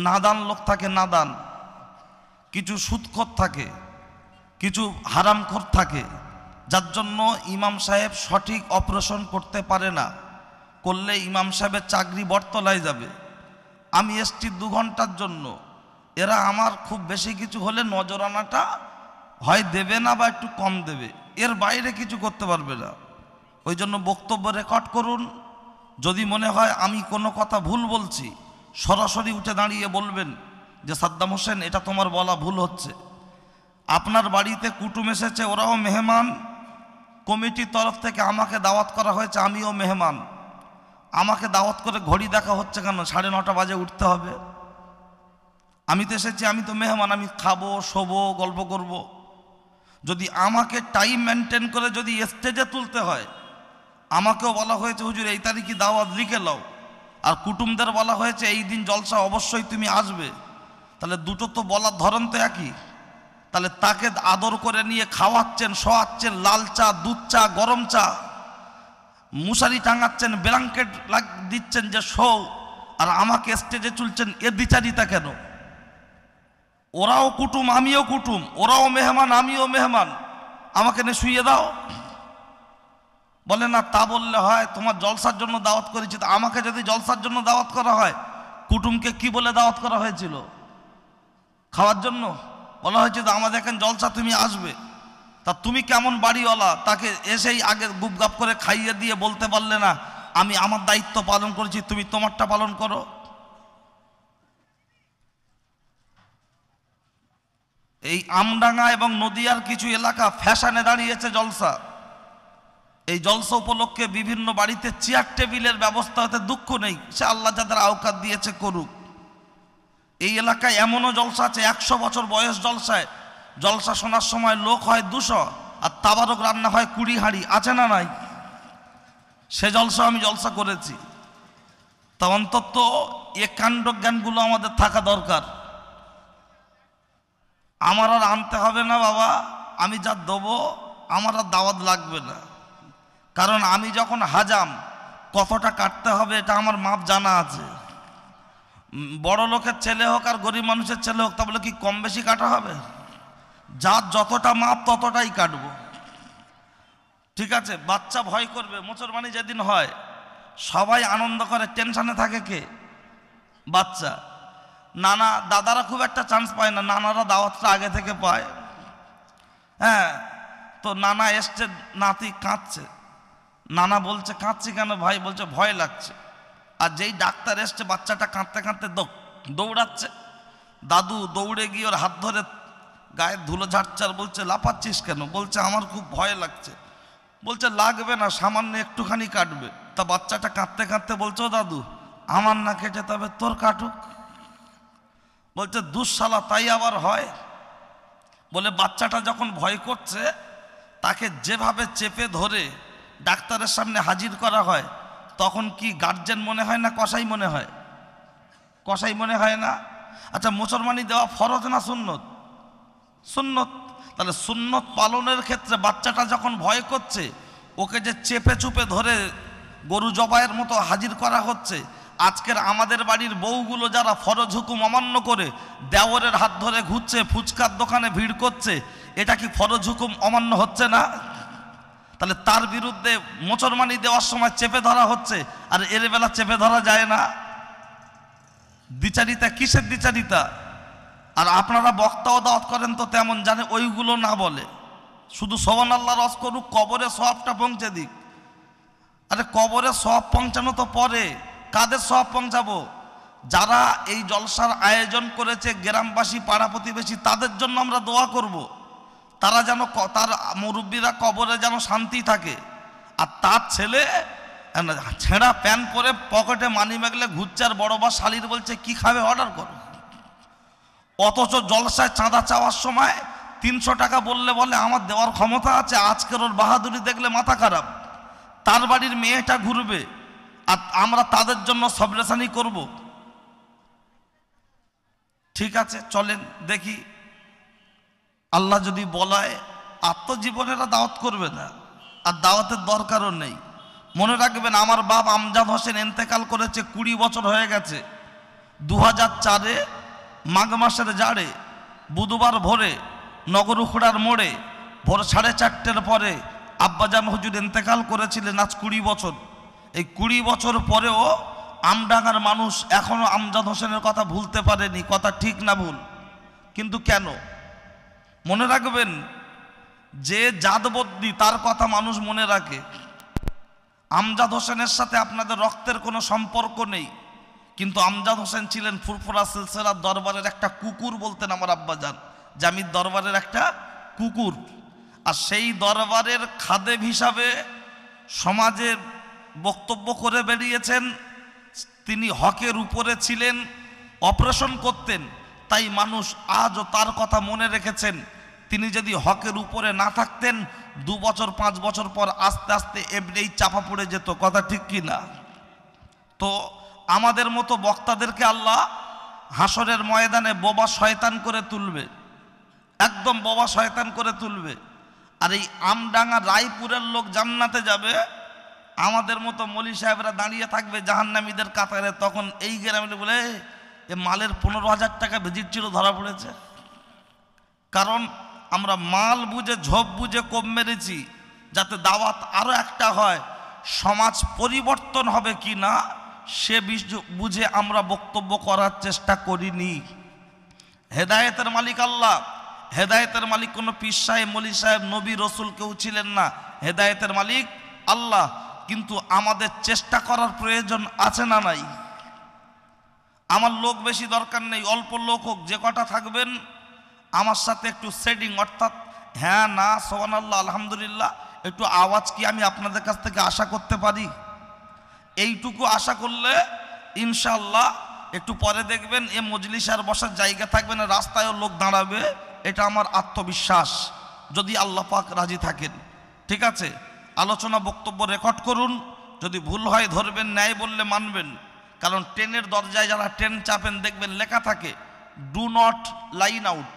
নাদান লোক থাকে, নাদান, কিছু সুদখোর থাকে, কিছু হারামখোর থাকে, যার জন্য ইমাম সাহেব সঠিক অপারেশন করতে পারে না, করলে ইমাম সাহেবের চাকরি বটতলায় যাবে। আমি এসছি 2 ঘন্টার জন্য, এরা আমার খুব বেশি কিছু হলে নজরানাটা হয় দেবে না বা একটু কম দেবে, এর বাইরে কিছু করতে পারবে না। ওই জন্য বক্তব্য রেকর্ড করুন, যদি মনে হয় আমি কোনো কথা ভুল বলছি সরাসরি উঠে দাঁড়িয়ে বলবেন যে সাদ্দাম হোসেন এটা তোমার বলা ভুল হচ্ছে। আপনার বাড়িতে কুটুম এসেছে, ওরাও মেহমান, কমিটির তরফ থেকে আমাকে দাওয়াত করা হয়েছে, আমিও মেহমান। আমাকে দাওয়াত করে ঘড়ি দেখা হচ্ছে কেন? 9:30 বাজে উঠতে হবে। আমি তো এসেছি, আমি তো মেহমান, আমি খাবো, শোবো, গল্প করব। যদি আমাকে টাইম মেনটেন করে যদি স্টেজে তুলতে হয়, আমাকেও বলা হয়েছে হুজুর এই তারিখে দাওয়াত লিখে লাও, আর কুটুমদের বলা হয়েছে এই দিন জলসা অবশ্যই তুমি আসবে, তাহলে দুটো তো বলার ধরন তো একই। তাহলে তাকে আদর করে নিয়ে খাওয়াচ্ছেন, শোয়াচ্ছেন, লাল চা, দুধ চা, গরম চা, মশারি টাঙাচ্ছেন, ব্ল্যাঙ্কেট দিচ্ছেন যে শো, আর আমাকে স্টেজে তুলছেন, এ দ্বিচারিতা কেন? ওরাও কুটুম, আমিও কুটুম, ওরাও মেহমান, আমিও মেহমান, আমাকে নিয়ে শুইয়ে দাও। বলে না তা বললে হয়, তোমার জলসার জন্য দাওয়াত করেছি, তো আমাকে যদি জলসার জন্য দাওয়াত করা হয়, কুটুমকে কি বলে দাওয়াত করা হয়েছিল? খাওয়ার জন্য বলা হয়েছে তো আমাদের এখানে জলসা তুমি আসবে। তা তুমি কেমন বাড়িওয়ালা, তাকে এসেই আগে গুপগাপ করে খাইয়ে দিয়ে বলতে পারলে না আমি আমার দায়িত্ব পালন করেছি, তুমি তোমারটা পালন করো? এই আমডাঙ্গা এবং নদিয়ার কিছু এলাকা ফ্যাশনে দাঁড়িয়েছে জলসা। এই জলসা উপলক্ষে বিভিন্ন বাড়িতে চেয়ার টেবিলের ব্যবস্থা হতে দুঃখ নেই, সে আল্লাহ যাদের আওকাত দিয়েছে করুক। এই এলাকায় এমনও জলসা আছে 100 বছর বয়স জলসায়, জলসা শোনার সময় লোক হয় 200 আর তাবারক রান্না হয় 20 হাঁড়ি, আছে না নাই? সে জলসা আমি জলসা করেছি। তা অন্তত এ কাণ্ড জ্ঞানগুলো আমাদের থাকা দরকার। আমার আর আনতে হবে না বাবা, আমি যা দেবো আমার আর দাওয়াত লাগবে না, কারণ আমি যখন হাজাম কতটা কাটতে হবে এটা আমার মাপ জানা আছে। বড় লোকের ছেলে হোক আর গরিব মানুষের ছেলে হোক, তা বলে কি কম বেশি কাটা হবে? যার যতটা মাপ ততটাই কাটবো, ঠিক আছে? বাচ্চা ভয় করবে, মুসলমানি যেদিন হয় সবাই আনন্দ করে, টেনশনে থাকে কে? বাচ্চা। নানা দাদারা খুব একটা চান্স পায় না, নানারা দাওয়াতটা আগে থেকে পায়। হ্যাঁ, তো নানা এসছে, নাতি কাঁদছে, নানা বলছে কাঁদছি কেন ভাই? বলছে ভয় লাগছে। আর যেই ডাক্তার এসছে বাচ্চাটা কাঁদতে কাঁদতে দৌড়াচ্ছে, দাদু দৌড়ে গিয়ে ওর হাত ধরে গায়ে ধুলো ঝাড়ছে আর বলছে লাফাচ্ছিস কেন? বলছে আমার খুব ভয় লাগছে। বলছে লাগবে না, সামান্য একটুখানি কাটবে। তা বাচ্চাটা কাঁদতে কাঁদতে বলছে ও দাদু আমার না কেটে তবে তোর কাটুক। বলছে দুঃশালা তাই আবার হয়? বলে বাচ্চাটা যখন ভয় করছে তাকে যেভাবে চেপে ধরে ডাক্তারের সামনে হাজির করা হয়, তখন কি গার্জেন মনে হয় না কসাই মনে হয়? কসাই মনে হয় না? আচ্ছা, মুসলমানি দেওয়া ফরজ না সুন্নত? সুন্নত। তাহলে সুন্নত পালনের ক্ষেত্রে বাচ্চাটা যখন ভয় করছে, ওকে যে চেপে চুপে ধরে গরু জবাইয়ের মতো হাজির করা হচ্ছে, আজকের আমাদের বাড়ির বউগুলো যারা ফরজ হুকুম অমান্য করে দেওরের হাত ধরে ঘুরছে, ফুচকার দোকানে ভিড় করছে, এটা কি ফরজ হুকুম অমান্য হচ্ছে না? তাহলে তার বিরুদ্ধে মুসলমানি দেওয়ার সময় চেপে ধরা হচ্ছে, আর এর বেলা চেপে ধরা যায় না। দ্বিচারিতা কিসের দ্বিচারিতা? আর আপনারা বক্তাও দাওয়াত করেন তো তেমন, জানে ওইগুলো না বলে, শুধু সুবহানাল্লাহ রস করুক, কবরে সওয়াবটা পৌঁছে দিক। আরে কবরে সওয়াব পৌঁছানো তো পরে, কাদের সওয়াব পৌঁছাবো? যারা এই জলসার আয়োজন করেছে গ্রামবাসী, পাড়া প্রতিবেশী, তাদের জন্য আমরা দোয়া করব, তারা যেন তার মুরব্বীরা কবরে যেন শান্তি থাকে। আর তার ছেলে ছেঁড়া প্যান্ট পরে পকেটে মানি ব্যাগলে ঘুরছে, আর বড় বা শালির বলছে কি খাবে অর্ডার করো। অথচ জলসায় চাঁদা চাওয়ার সময় 300 টাকা বললে বলে আমার দেওয়ার ক্ষমতা আছে। আজকের ওর বাহাদুরি দেখলে মাথা খারাপ। তার বাড়ির মেয়েটা ঘুরবে আর আমরা তাদের জন্য সবরেশানি করব? ঠিক আছে, চলেন দেখি। আল্লাহ যদি বলায় আত্মজীবনেরা দাওয়াত করবে না, আর দাওয়াতের দরকারও নেই। মনে রাখবেন, আমার বাপ আমজাদ হোসেন ইন্তেকাল করেছে 20 বছর হয়ে গেছে। 2004-এ মাঘ মাসের জাড়ে বুধবার ভোরে নগরুখড়ার মোড়ে ভোর 4:30-র পরে আব্বাজান হুজুর ইন্তেকাল করেছিলেন। আজ 20 বছর। এই 20 বছর পরেও আমডাঙ্গার মানুষ এখনো আমজাদ হোসেনের কথা ভুলতে পারেনি। কথা ঠিক না ভুল? কিন্তু কেন? মনে রাখবেন, যে জাদবদ্দি তার কথা মানুষ মনে রাখে। আমজাদ হোসেনের সাথে আপনাদের রক্তের কোনো সম্পর্ক নেই, কিন্তু আমজাদ হোসেন ছিলেন ফুরফুরা সিলসিলার দরবারের একটা কুকুর বলতেন আমার আব্বাজান। জামির দরবারের একটা কুকুর। আর সেই দরবারের খাদেম হিসাবে সমাজে বক্তব্য করে বেরিয়েছেন। তিনি হকের উপরে ছিলেন, অপারেশন করতেন, তাই মানুষ আজও তার কথা মনে রেখেছেন। তিনি যদি হকের উপরে না থাকতেন 2 বছর 5 বছর পর আস্তে আস্তে এমনিই চাপা পড়ে যেত। কথা ঠিক কি না? তো আমাদের মতো বক্তাদেরকে আল্লাহ হাসরের ময়দানে বোবা শয়তান করে তুলবে, একদম বোবা শয়তান করে তুলবে। আর এই আমডাঙ্গা রায়পুরের লোক জান্নাতে যাবে, আমাদের মতো মলি সাহেবরা দাঁড়িয়ে থাকবে জাহান্নামীদের কাতারে। তখন এই গ্রামে বলে এ মালের 15,000 টাকা ভিজিট ছিল, ধরা পড়েছে। কারণ আমরা মাল বুঝে ঝোপ বুঝে কম মেরেছি, যাতে দাওয়াত আরো একটা হয়। সমাজ পরিবর্তন হবে কি না সে বুঝে আমরা বক্তব্য করার চেষ্টা করিনি। হেদায়েতের মালিক আল্লাহ। হেদায়েতের মালিক কোনো পীর সাহেব, মলি সাহেব, নবী, রসুল কেউ ছিলেন না। হেদায়েতের মালিক আল্লাহ। কিন্তু আমাদের চেষ্টা করার প্রয়োজন আছে না নাই? আমার লোক বেশি দরকার নেই, অল্প লোক হোক, যে কটা থাকবেন আমার সাথে একটু সেটিং, অর্থাৎ হ্যাঁ না সুবহানাল্লাহ আলহামদুলিল্লাহ একটু আওয়াজ কি আমি আপনাদের কাছ থেকে আশা করতে পারি? এইটুকু আশা করলে ইনশাআল্লাহ একটু পরে দেখবেন এ মজলিস আর বসার জায়গা থাকবে না, রাস্তায়ও লোক দাঁড়াবে। এটা আমার আত্মবিশ্বাস, যদি আল্লাহ পাক রাজি থাকেন। ঠিক আছে, আলোচনা বক্তব্য রেকর্ড করুন, যদি ভুল হয় ধরবেন, ন্যায় বললে মানবেন। কারণ ট্রেনের দরজায় যারা ট্রেন চাপেন দেখবেন লেখা থাকে do not line out,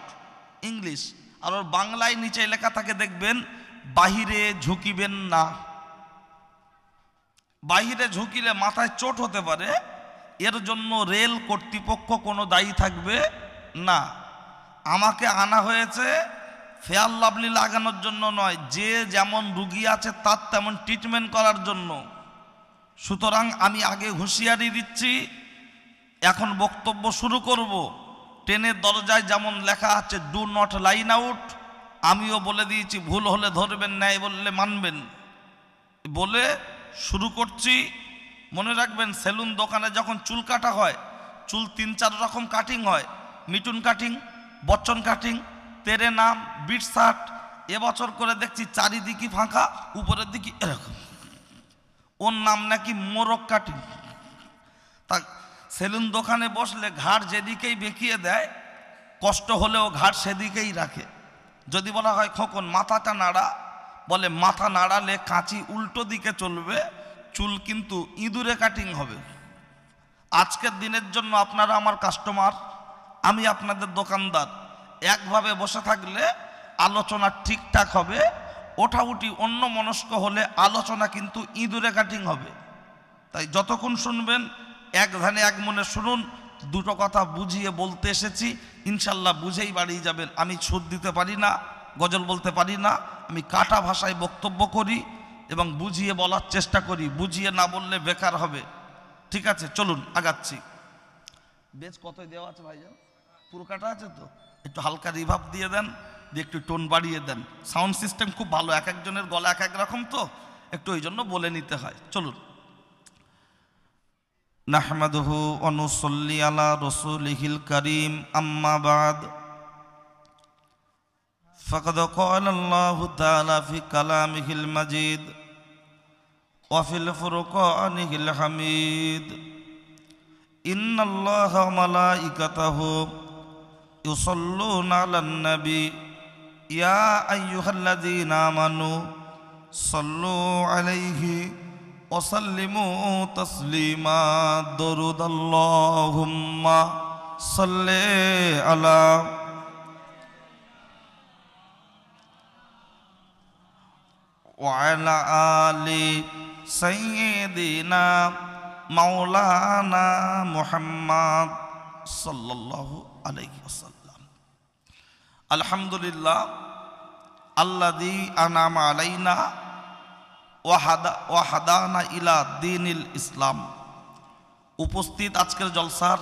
English. আর ওর বাংলায় নিচে লেখা থাকে দেখবেন বাহিরে ঝুঁকিবেন না। বাহিরে ঝুঁকিলে মাথায় চোট হতে পারে, এর জন্য রেল কর্তৃপক্ষ কোনো দায়ী থাকবে না। আমাকে আনা হয়েছে ফেয়ার লাভলি লাগানোর জন্য নয়, যে যেমন রুগী আছে তার তেমন ট্রিটমেন্ট করার জন্য। সুতরাং আমি আগে হুঁশিয়ারি দিচ্ছি, এখন বক্তব্য শুরু করব। ট্রেনের দরজায় যেমন লেখা আছে ডু নট লাইন আউট, আমিও বলে দিয়েছি ভুল হলে ধরবেন, ন্যায় বললে মানবেন। বলে শুরু করছি। মনে রাখবেন, সেলুন দোকানে যখন চুল কাটা হয়, চুল 3-4 রকম কাটিং হয়। মিটুন কাটিং, বচ্চন কাটিং, তেরে নাম, বিট শার্ট। এবছর করে দেখছি চারিদিকে ফাঁকা, উপরের দিকে এরকম। ওর নাম নাকি মোরগ কাটিং। তা সেলুন দোকানে বসলে ঘাড় যেদিকেই বেঁকিয়ে দেয়, কষ্ট হলেও ঘাড় সেদিকেই রাখে। যদি বলা হয় খোকন মাথাটা নাড়া, বলে মাথা নাড়ালে কাঁচি উল্টো দিকে চলবে, চুল কিন্তু ইঁদুরে কাটিং হবে। আজকের দিনের জন্য আপনারা আমার কাস্টমার, আমি আপনাদের দোকানদার। একভাবে বসে থাকলে আলোচনা ঠিকঠাক হবে, ওঠাউঠি অন্য মনস্ক হলে আলোচনা কিন্তু ইঁদুরে কাটিং হবে। তাই যতক্ষণ শুনবেন এক ধ্যানে এক মনে শুনুন। দুটো কথা বুঝিয়ে বলতে এসেছি, ইনশাল্লাহ বুঝেই বাড়িয়ে যাবেন। আমি সুর দিতে পারি না, গজল বলতে পারি না, আমি কাটা ভাষায় বক্তব্য করি এবং বুঝিয়ে বলার চেষ্টা করি। বুঝিয়ে না বললে বেকার হবে। ঠিক আছে, চলুন আগাচ্ছি। বেশ কত দেওয়া আছে ভাইজান? পুরো কাটা আছে তো? একটু হালকা রিভাব দিয়ে দেন, দিয়ে একটু টোন বাড়িয়ে দেন। সাউন্ড সিস্টেম খুব ভালো, এক একজনের গলা এক এক রকম তো, একটু ওই জন্য বলে নিতে হয়। চলুন। নাহমাদুহু ওয়া নুসাল্লি আলা রাসূলিহিল কারীম, আম্মা বা'দ। ফাকাদ ক্বালা আল্লাহু তাআলা ফি কালামিহিল মাজিদ ওয়া ফিল ফুরকানিহিল হামিদ, ইন্নাল্লাহা ওয়া মালাইকাতাহু ইউসাল্লুনা আলান নবী ইয়া আইয়ুহাল্লাযীনা আমানু সাল্লু আলাইহি ওয়া সাল্লিমু তাসলিমা। দরুদ আল্লাহুম্মা সাল্লি আলা ওয়া আলা আলি সাইয়্যিদিনা মাওলানা মুহাম্মদ সাল্লাল্লাহু আলাইহি ওয়াসাল্লাম। আলহামদুলিল্লাহ আল্লাযী আনআমা আলাইনা ওয়া হাদানা ইলা দীনিল ইসলাম। উপস্থিত আজকের জলসার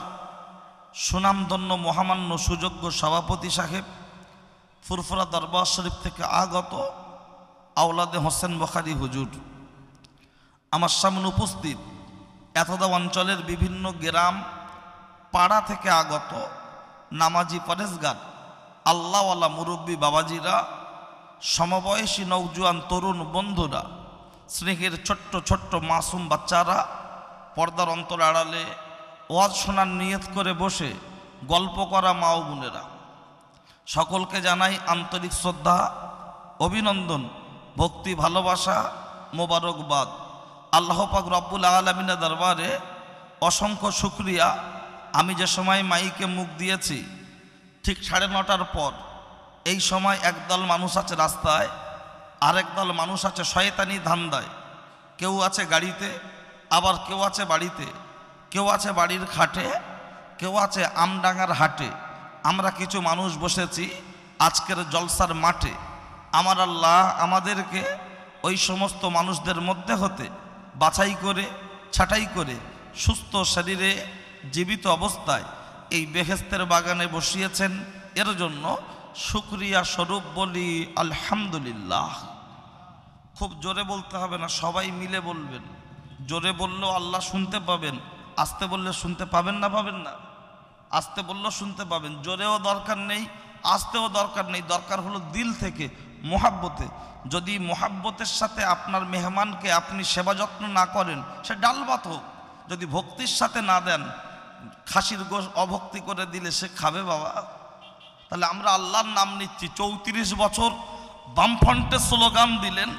সুনামধন্য মহামান্য সুযোগ্য সভাপতি সাহেব, ফুরফুরা দরবার শরীফ থেকে আগত আওলাদে হোসেন বুখারী হুজুর, আমার সামনে উপস্থিত এতদা অঞ্চলের বিভিন্ন গ্রাম পাড়া থেকে আগত নামাজি পরেশগার আল্লাহওয়ালা মুরব্বী বাবাজিরা, সমবয়সী নওজোয়ান তরুণ বন্ধুরা, স্নেহের ছোট্ট ছোট্ট মাসুম বাচ্চারা, পর্দার অন্তর আড়ালে ওয়াজ শোনার নিয়ত করে বসে গল্প করা মা ও বোনেরা, সকলকে জানাই আন্তরিক শ্রদ্ধা, অভিনন্দন, ভক্তি, ভালোবাসা, মোবারকবাদ। আল্লাহ পাক রব্বুল আলামিনের দরবারে অসংখ্য শুকরিয়া। আমি যে সময় মাইকে মুখ দিয়েছি ঠিক 9:30 পর, এই সময় একদল মানুষ আছে রাস্তায়, আরেক দল মানুষ আছে শয়তানি ধান্দায়। কেউ আছে গাড়িতে, আবার কেউ আছে বাড়িতে, কেউ আছে বাড়ির খাটে, কেউ আছে আমডাঙ্গার হাটে। আমরা কিছু মানুষ বসেছি আজকের জলসার মাঠে। আমার আল্লাহ আমাদেরকে ওই সমস্ত মানুষদের মধ্যে হতে বাছাই করে ছাঁটাই করে সুস্থ শরীরে জীবিত অবস্থায় এই বেহেশতের বাগানে বসিয়েছেন। এর জন্য শুকরিয়া স্বরূপ বলি আলহামদুলিল্লাহ। খুব জোরে বলতে হবে না, সবাই মিলে বলবেন। জোরে বললেও আল্লাহ শুনতে পাবেন, আস্তে বললে শুনতে পাবেন না, পাবেন না। আস্তে বললেও শুনতে পাবেন, জোরেও দরকার নেই, আস্তেও দরকার নেই। দরকার হলো দিল থেকে, মোহাব্বতে। যদি মোহাব্বতের সাথে আপনার মেহমানকে আপনি সেবা যত্ন না করেন, সে ডাল ভাত হোক, যদি ভক্তির সাথে না দেন, খাসির গোশ অভক্তি করে দিলে সে খাবে বাবা? তাহলে আমরা আল্লাহর নাম নিচ্ছি। 34 বছর বামফ্রন্টে স্লোগান দিলেন,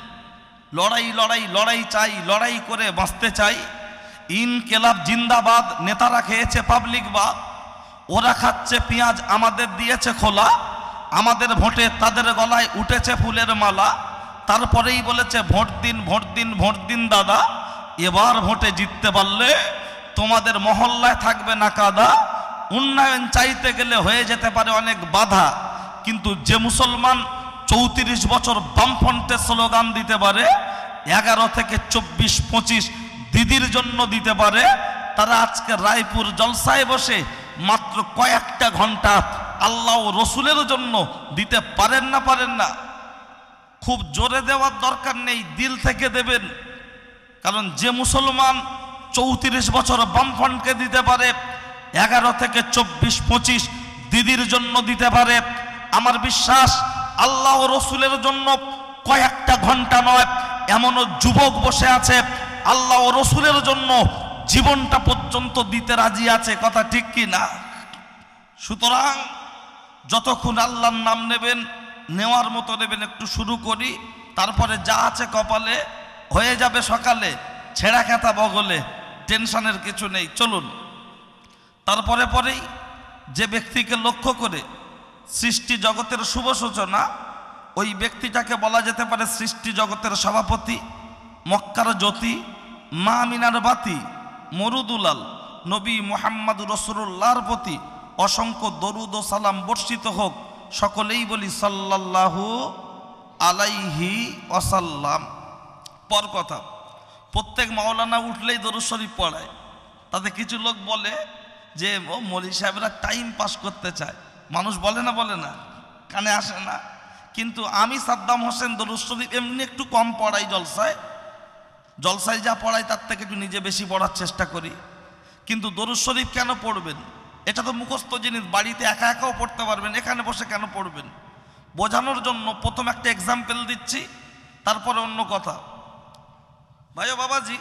লড়াই লড়াই লড়াই চাই, লড়াই করে বাঁচতে চাই, ইনকিলাব জিন্দাবাদ। নেতারা খেয়েছে পাবলিক বাদ, ওরা খাচ্ছে পেঁয়াজ, আমাদের দিয়েছে খোলা, আমাদের ভোটে তাদের গলায় উঠেছে ফুলের মালা। তারপরেই বলেছে ভোট দিন ভোট দিন ভোট দিন দাদা, এবার ভোটে জিততে পারলে তোমাদের মহল্লায় থাকবে না কাদা। উন্নয়ন চাইতে গেলে হয়ে যেতে পারে অনেক বাধা, কিন্তু যে মুসলমান 34 বছর বামফ্রন্টে স্লোগান দিতে পারে, 11 থেকে 24, 25 দিদির জন্য দিতে পারে, তারা আজকে রায়পুর জলসায় বসে মাত্র কয়েকটা ঘন্টা আল্লাহ ও রসুলের জন্য দিতে পারেন না, পারেন না? খুব জোরে দেওয়ার দরকার নেই, দিল থেকে দেবেন। কারণ যে মুসলমান 34 বছর বামফ্রন্টকে দিতে পারে, 11 থেকে 24, 25 দিদির জন্য দিতে পারে, আমার বিশ্বাস আল্লাহ ও রসুলের জন্য কয়েকটা ঘন্টা নয়, এমনও যুবক বসে আছে আল্লাহ ও রসুলের জন্য জীবনটা পর্যন্ত দিতে রাজি আছে। কথা ঠিক কি না? সুতরাং যতক্ষণ আল্লাহর নাম নেবেন, নেওয়ার মতো নেবেন। একটু শুরু করি, তারপরে যা আছে কপালে হয়ে যাবে সকালে, ছেঁড়া খেতা বগলে, টেনশনের কিছু নেই। চলুন, তারপরে পরেই যে ব্যক্তিকে লক্ষ্য করে সৃষ্টি জগতের শুভ সূচনা, ওই ব্যক্তিটাকে বলা যেতে পারে সৃষ্টি জগতের সভাপতি, মক্কার জ্যোতি, মা মিনার বাতি, মরুদুলাল, নবী মুহাম্মদ রাসূলুল্লাহর প্রতি অসংখ্য দরুদ ও সালাম বর্ষিত হোক। সকলেই বলি সাল্লাল্লাহু আলাইহি ওয়াসাল্লাম। পর কথা, প্রত্যেক মাওলানা উঠলেই দরুদ শরীফ পড়ায়। তাতে কিছু লোক বলে যে ও মৌলী সাহেবরা টাইম পাস করতে চায়। মানুষ বলে না, বলে না, কানে আসে না। কিন্তু আমি সাদ্দাম হোসেন দরুদ শরীফ এমনি একটু কম পড়াই জলসায়। জলসায় যা পড়াই তার থেকে একটু নিজে বেশি পড়ার চেষ্টা করি। কিন্তু দরুদ শরীফ কেন পড়বেন? এটা তো মুখস্থ জিনিস, বাড়িতে একা একাও পড়তে পারবেন, এখানে বসে কেন পড়বেন? বোঝানোর জন্য প্রথম একটা এক্সাম্পল দিচ্ছি, তারপরে অন্য কথা। ভাই ও বাবাজি,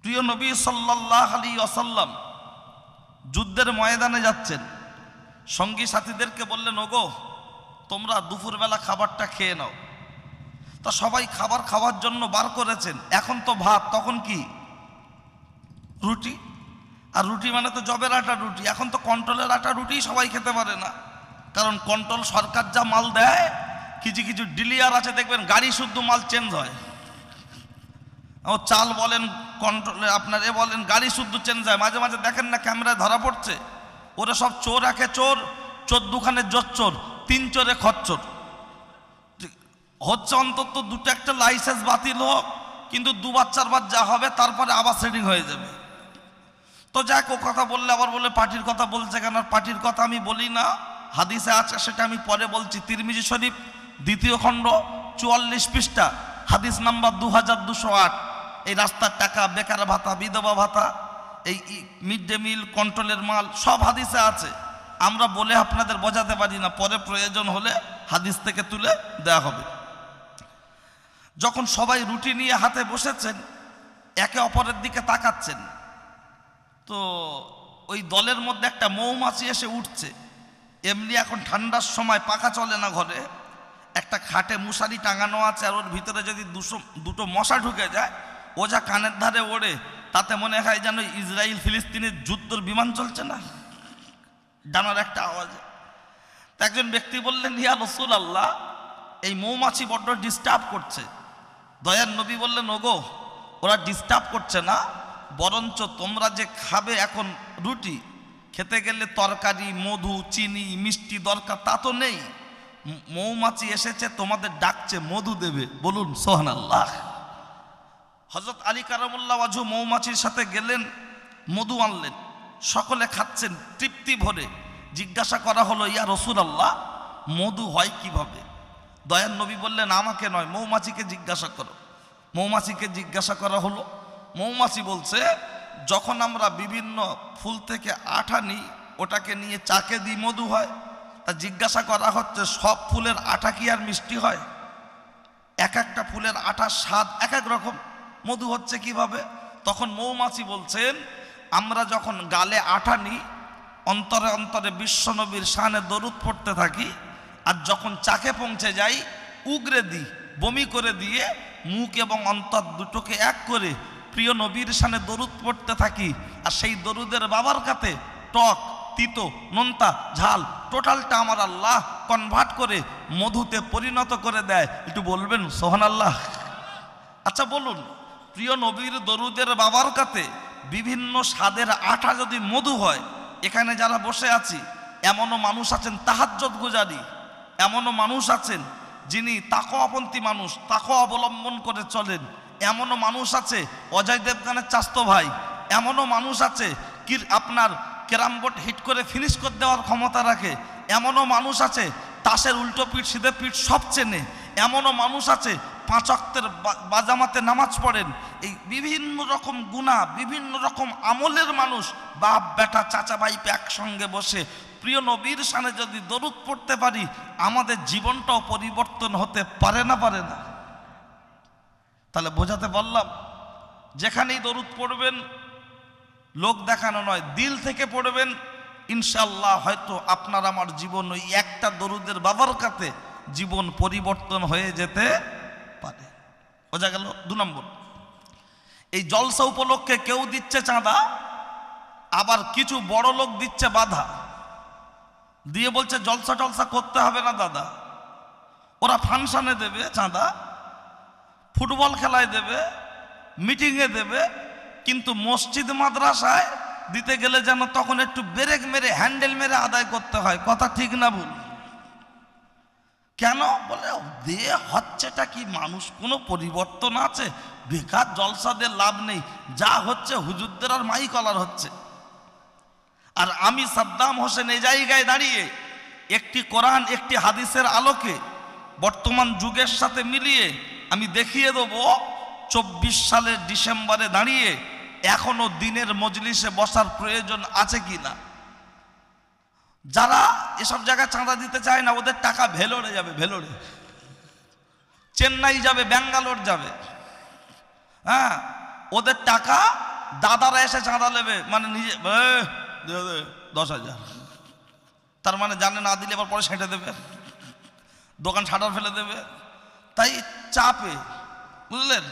প্রিয় নবী সাল্লাল্লাহু আলাইহি ওয়াসাল্লাম যুদ্ধের ময়দানে যাচ্ছেন, সঙ্গী সাথীদেরকে বললেন, ওগো তোমরা দুপুরবেলা খাবারটা খেয়ে নাও। তা সবাই খাবার খাওয়ার জন্য বার করেছেন। এখন তো ভাত, তখন কি রুটি। আর রুটি মানে তো জবের আটা রুটি। এখন তো কন্ট্রোলের আটা রুটি সবাই খেতে পারে না, কারণ কন্ট্রোল সরকার যা মাল দেয়, কিছু কিছু ডিলিয়ার আছে দেখবেন গাড়ি শুদ্ধ মাল চেঞ্জ হয়। ও চাল বলেন, কন্ট্রোলে আপনার বলেন, গাড়ি শুদ্ধ চেঞ্জ হয়। মাঝে মাঝে দেখেন না ক্যামেরায় ধরা পড়ছে, ওরা সব চোর একে চোর, চোর দুখানে জোচ্চোর, 3 চোরে খচ্চর হচ্ছে। অন্তত দুটো একটা লাইসেন্স বাতিল হোক, কিন্তু 2 বার 4 বার যা হবে তারপরে আবার সেটিং হয়ে যাবে। তো যাক, ও কথা বললে আবার বলে পার্টির কথা বলছে কেন? পার্টির কথা আমি বলি না, হাদিসে আছে, সেটা আমি পরে বলছি। তিরমিজি শরীফ 2য় খণ্ড 44 পৃষ্ঠা, হাদিস নাম্বার 2208। এই রাস্তার টাকা, বেকার ভাতা, বিধবা ভাতা, এই মিড ডে মিল, কন্ট্রোলের মাল, সব হাদিসে আছে। আমরা বলে আপনাদের বোঝাতে পারি না, পরে প্রয়োজন হলে হাদিস থেকে তুলে দেওয়া হবে। যখন সবাই রুটি নিয়ে হাতে বসেছেন, একে অপরের দিকে তাকাচ্ছেন, তো ওই দলের মধ্যে একটা মৌমাছি এসে উঠছে। এমনি এখন ঠান্ডার সময় পাখা চলে না ঘরে, একটা খাটে মশারি টাঙানো আছে, আর ওর ভিতরে যদি দুটো মশা ঢুকে যায়, ও যা কানের ধারে ওড়ে, তাতে মনে হয় যেন ইসরায়েল ফিলিস্তিনের যুদ্ধর বিমান চলছে না, ডানার একটা আওয়াজে। তা একজন ব্যক্তি বললেন, ইয়া রাসূলুল্লাহ, এই মৌমাছি বড্ড ডিস্টার্ব করছে। দয়ার নবী বললেন, ওগো, ওরা ডিস্টার্ব করছে না, বরঞ্চ তোমরা যে খাবে এখন রুটি, খেতে গেলে তরকারি, মধু, চিনি, মিষ্টি দরকার, তা তো নেই। মৌমাছি এসেছে, তোমাদের ডাকছে, মধু দেবে। বলুন সুবহানাল্লাহ। হযরত আলী কারামুল্লাহ ওয়াজহু মৌমাছির সাথে গেলেন, মধু আনলেন, সকলে খাচ্ছেন তৃপ্তি ভরে। জিজ্ঞাসা করা হলো, ইয়া রাসূলুল্লাহ, মধু হয় কিভাবে? দয়ার নবী বললেন, আমাকে নয়, মৌমাছিকে জিজ্ঞাসা করো। মৌমাছিকে জিজ্ঞাসা করা হলো। মৌমাছি বলছে, যখন আমরা বিভিন্ন ফুল থেকে আঠা নিই, ওটাকে নিয়ে চাকে দিই, মধু হয়। তা জিজ্ঞাসা করা হচ্ছে, সব ফুলের আঠা কি আর মিষ্টি হয়? এক একটা ফুলের আঠার স্বাদ এক এক রকম, মধু হচ্ছে কিভাবে? তখন মৌমাছি বলছেন, আমরা যখন গালে আঠা নিই, অন্তরে অন্তরে বিশ্বনবীর শানে দরুদ পড়তে থাকি, আর যখন চাকে পৌঁছে যাই, উগরে দিই, বমি করে দিয়ে মুখ এবং অন্তর দুটোকে এক করে প্রিয় নবীর শানে দরুদ পড়তে থাকি। আর সেই দরুদের বাবার কাতে টক, তিতো, নোনতা, ঝাল টোটালটা আমার আল্লাহ কনভার্ট করে মধুতে পরিণত করে দেয়। একটু বলবেন সুবহানাল্লাহ। আচ্ছা বলুন, প্রিয় নবীর দরুদের বাবার কাতে বিভিন্ন স্বাদের আঠা যদি মধু হয়, এখানে যারা বসে আছি, এমনও মানুষ আছেন তাহাজ্জুদ গুজারি, এমনও মানুষ আছেন যিনি তাকওয়াপন্থী মানুষ, তাকওয়া অবলম্বন করে চলেন, এমনও মানুষ আছে অজয় দেবগানের চাস্তো ভাই, এমনও মানুষ আছে কি আপনার ক্যারাম বোর্ড হিট করে ফিনিশ করে দেওয়ার ক্ষমতা রাখে, এমনও মানুষ আছে তাসের উল্টো পিঠ সিধে পিঠ সব চেনে, এমনও মানুষ আছে 5 ওয়াক্তের বাজামাতে নামাজ পড়েন। এই বিভিন্ন রকম গুনাহ, বিভিন্ন রকম আমলের মানুষ, বাপ বেটা চাচা ভাইপে একসঙ্গে বসে প্রিয় নবীর শানে যদি দরুদ পড়তে পারি, আমাদের জীবনটাও পরিবর্তন হতে পারে না? পারে না? তাহলে বোঝাতে পারলাম, যেখানেই দরুদ পড়বেন লোক দেখানো নয়, দিল থেকে পড়বেন, ইনশাআল্লাহ হয়তো আপনার আমার জীবন ওই একটা দরুদের বাবরকাতে জীবন পরিবর্তন হয়ে যেতে পারে। বোঝা গেল? 2 নম্বর, এই জলসা উপলক্ষে কেউ দিচ্ছে চাঁদা, আবার কিছু বড় লোক দিচ্ছে বাধা দিয়ে বলছে জলসা টলসা করতে হবে না দাদা। ওরা ফাংশনে দেবে চাঁদা, ফুটবল খেলায় দেবে, মিটিংয়ে দেবে, কিন্তু মসজিদ মাদ্রাসায় দিতে গেলে যেন তখন একটু ব্রেক মেরে হ্যান্ডেল মেরে আদায় করতে হয়। কথা ঠিক না ভুল? কেন? বলে দিয়ে হচ্ছেটা কি, মানুষ কোনো পরিবর্তন আছে? বেকার জলসা দিয়ে লাভ নেই, যা হচ্ছে হুজুরদের আর মাই কলার হচ্ছে। আর আমি সাদ্দাম হোসেন এই জায়গায় দাঁড়িয়ে একটি কোরআন একটি হাদিসের আলোকে বর্তমান যুগের সাথে মিলিয়ে আমি দেখিয়ে দেব 24 সালের ডিসেম্বরে দাঁড়িয়ে এখনো দিনের মজলিসে বসার প্রয়োজন আছে কি না। যারা এসব জায়গায় চাঁদা দিতে চায় না, ওদের টাকা ভেলোরে যাবে, ভেলোরে, চেন্নাই যাবে, ব্যাঙ্গালোর যাবে। হ্যাঁ, ওদের টাকা দাদারা এসে চাঁদা নেবে, মানে নিজে 10,000, তার মানে জানে না দিলে আবার পরে সেঁটে দেবে, দোকান শাটার ফেলে দেবে, তাই চাপে, বুঝলেন।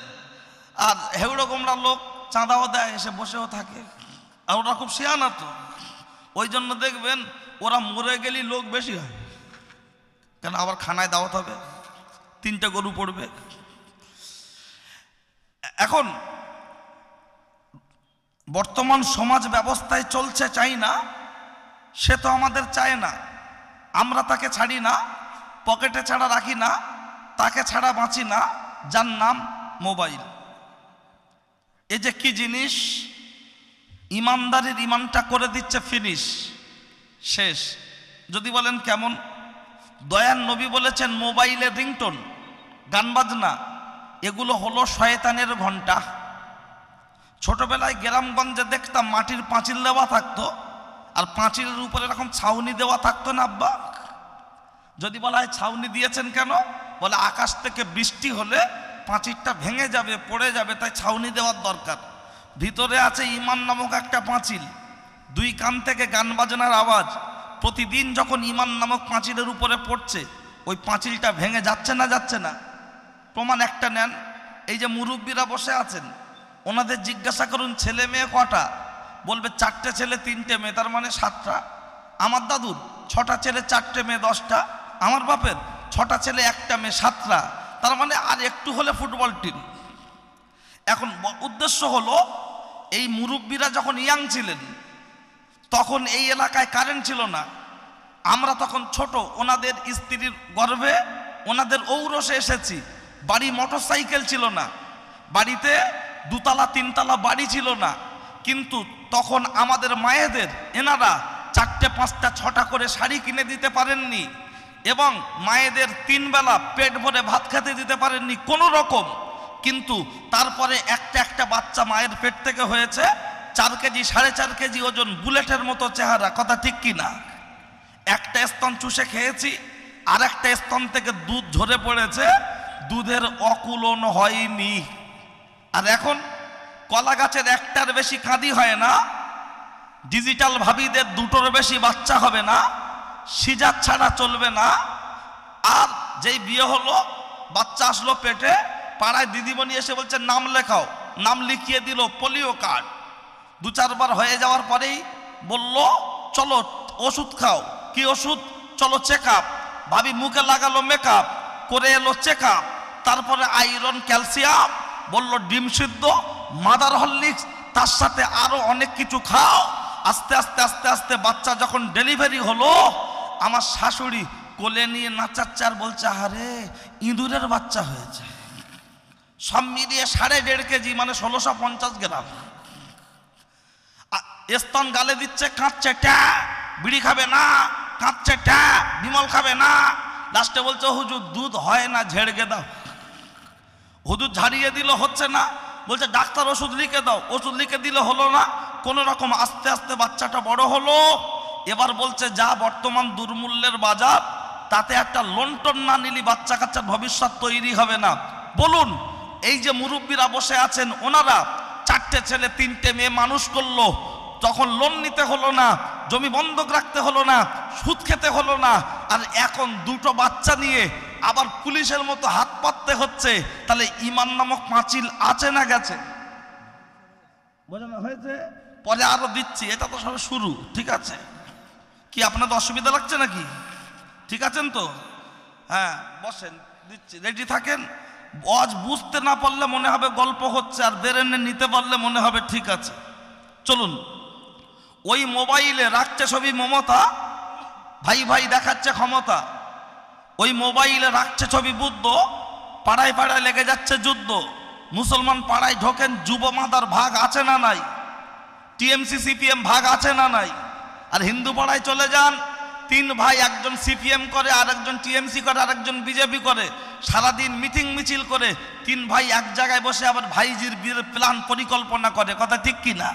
আর হেউড়ো গোমরা লোক চাঁদাও দেয়, এসে বসেও থাকে, আর ওরা খুব শিয়ানা তো, ওই জন্য দেখবেন ওরা মরে গেলেই লোক বেশি হয়। কেন? আবার খানায় দাওয়াত হবে, 3টে গরু পড়বে। এখন বর্তমান সমাজ ব্যবস্থায় চলছে চাই না, সে তো আমাদের চায় না, আমরা তাকে ছাড়ি না, পকেটে ছাড়া রাখি না, তাকে ছাড়া বাঁচি না, যার নাম মোবাইল। এই যে কি জিনিস, ইমানদারের ইমানটা করে দিচ্ছে ফিনিশ, শেষ। যদি বলেন কেমন, দয়ার নবী বলেছেন মোবাইলের রিংটোন, গান বাজনা, এগুলো হলো শয়তানের ঘন্টা। ছোটবেলায় গ্রামগঞ্জে দেখতাম মাটির পাঁচিল দেওয়া থাকতো, আর পাঁচিলের উপরে এরকম ছাউনি দেওয়া থাকতো না আব্বা? যদি বলা হয় ছাউনি দিয়েছেন কেন, বলে আকাশ থেকে বৃষ্টি হলে পাঁচিলটা ভেঙে যাবে, পড়ে যাবে, তাই ছাউনি দেওয়ার দরকার। ভিতরে আছে ইমান নামক একটা পাঁচিল, দুই কান থেকে গান বাজনার আওয়াজ, প্রতিদিন যখন ইমান নামক পাঁচিলের উপরে পড়ছে, ওই পাঁচিলটা ভেঙে যাচ্ছে না? যাচ্ছে না? প্রমাণ একটা নেন, এই যে মুরব্বীরা বসে আছেন, ওনাদের জিজ্ঞাসা করুন ছেলে মেয়ে কটা, বলবে 4টে ছেলে 3টে মেয়ে, তার মানে 7টা। আমার দাদুর 6টা ছেলে 4টে মেয়ে 10টা, আমার বাপের 6টা ছেলে 1টা মেয়ে 7টা, তার মানে আর একটু হলে ফুটবল টিম। এখন উদ্দেশ্য হলো, এই মুরব্বীরা যখন ইয়াং ছিলেন তখন এই এলাকায় কারেন্ট ছিল না, আমরা তখন ছোট, ওনাদের স্ত্রীর গর্ভে ওনাদের ঔরসে এসেছি, বাড়ি মোটর সাইকেল ছিল না, বাড়িতে 2তলা 3তলা বাড়ি ছিল না, কিন্তু তখন আমাদের মায়েদের এনারা 4টে 5টা 6টা করে শাড়ি কিনে দিতে পারেননি, এবং মায়েদের 3 বেলা পেট ভরে ভাত খেতে দিতে পারেননি কোনো রকম। কিন্তু তারপরে একটা বাচ্চা মায়ের পেট থেকে হয়েছে 4 কেজি 4.5 কেজি ওজন, বুলেটের মতো চেহারা, কথা ঠিক কি না? একটা স্তন চুষে খেয়েছি, আর একটা স্তন থেকে দুধ ঝরে পড়েছে, দুধের অকুলন হয়নি। আর এখন কলা গাছের একটার বেশি কাঁদি হয় না, ডিজিটাল ভাবিদের 2টোর বেশি বাচ্চা হবে না, সিজার ছাড়া চলবে না। আর যেই বিয়ে হলো, বাচ্চা আসলো পেটে, পাড়ায় দিদিমণি এসে বলছে নাম লেখাও, নাম লিখিয়ে দিল পোলিও কার্ড। 2-4 বার হয়ে যাওয়ার পরেই বলল চলো ওষুধ খাও। কি ওষুধ? চলো চেক আপ। ভাবি মুখে লাগালো মেকআপ, করে এলো চেক আপ, তারপরে আয়রন ক্যালসিয়াম, বলল ডিম সিদ্ধ, মাদার হরলিক্স, তার সাথে আরো অনেক কিছু খাও। আস্তে আস্তে আস্তে আস্তে বাচ্চা যখন ডেলিভারি হলো, আমার শাশুড়ি কোলে নিয়ে নাচাচ্ছে আর বলছে আরে ইঁদুরের বাচ্চা হয়েছে। সব মিলিয়ে 1.5 কেজি, মানে 1650 গ্রাম। স্তন গালে দিচ্ছে, কাঁদছে, ট্যা, বিড়ি খাবে না, কাঁদছে, ট্যা, বিমল খাবে না। লাস্টে বলছে হুজুর দুধ হয় না, ঝেড়ে দাও। হুজুর ঝাড়িয়ে দিল, হচ্ছে না, বলছে ডাক্তার ওষুধ লিখে দাও। ওষুধ লিখে দিলে হলো না, কোনো রকম আস্তে আস্তে বাচ্চাটা বড় হলো। এবার বলছে যা বর্তমান দুর্মূল্যের বাজার, তাতে একটা লন্ঠন না নিলি বাচ্চা কাচ্চার ভবিষ্যৎ তৈরি হবে না। বলুন, এই যে মুরব্বীরা বসে আছেন, ওনারা 4টে ছেলে 3টে মেয়ে মানুষ করলো, তখন লোন নিতে হলো না, জমি বন্ধক রাখতে হলো না, সুদ খেতে হলো না, আর এখন 2টো বাচ্চা নিয়ে আবার পুলিশের মতো হাত পাততে হচ্ছে। তাহলে ইমান নামক পাঁচিল আছে না গেছে? বোঝানো হয়েছে? পরে আরো দিচ্ছি, এটা তো সব শুরু। ঠিক আছে, কি আপনাদের অসুবিধা লাগছে নাকি? ঠিক আছেন তো? হ্যাঁ বসেন, দিচ্ছি, রেডি থাকেন। আজ বুঝতে না পারলে মনে হবে গল্প হচ্ছে, আর বেরেনে নিতে পারলে মনে হবে ঠিক আছে। চলুন, ওই মোবাইলে রাখছে ছবি মমতা, ভাই ভাই দেখাচ্ছে ক্ষমতা। ওই মোবাইলে রাখছে ছবি বুদ্ধ, পাড়ায় পাড়ায় লেগে যাচ্ছে যুদ্ধ। মুসলমান পাড়ায় ঢোকেন, যুব মাদার ভাগ আছে না নাই, টিএমসি সিপিএম ভাগ আছে না নাই। আর হিন্দু পাড়ায় চলে যান, 3 ভাই, একজন সিপিএম করে, আরেকজন টিএমসি করে, আরেকজন বিজেপি করে, সারাদিন মিটিং মিছিল করে, 3 ভাই এক জায়গায় বসে আবার ভাইজির প্ল্যান পরিকল্পনা করে, কথা ঠিক কি না?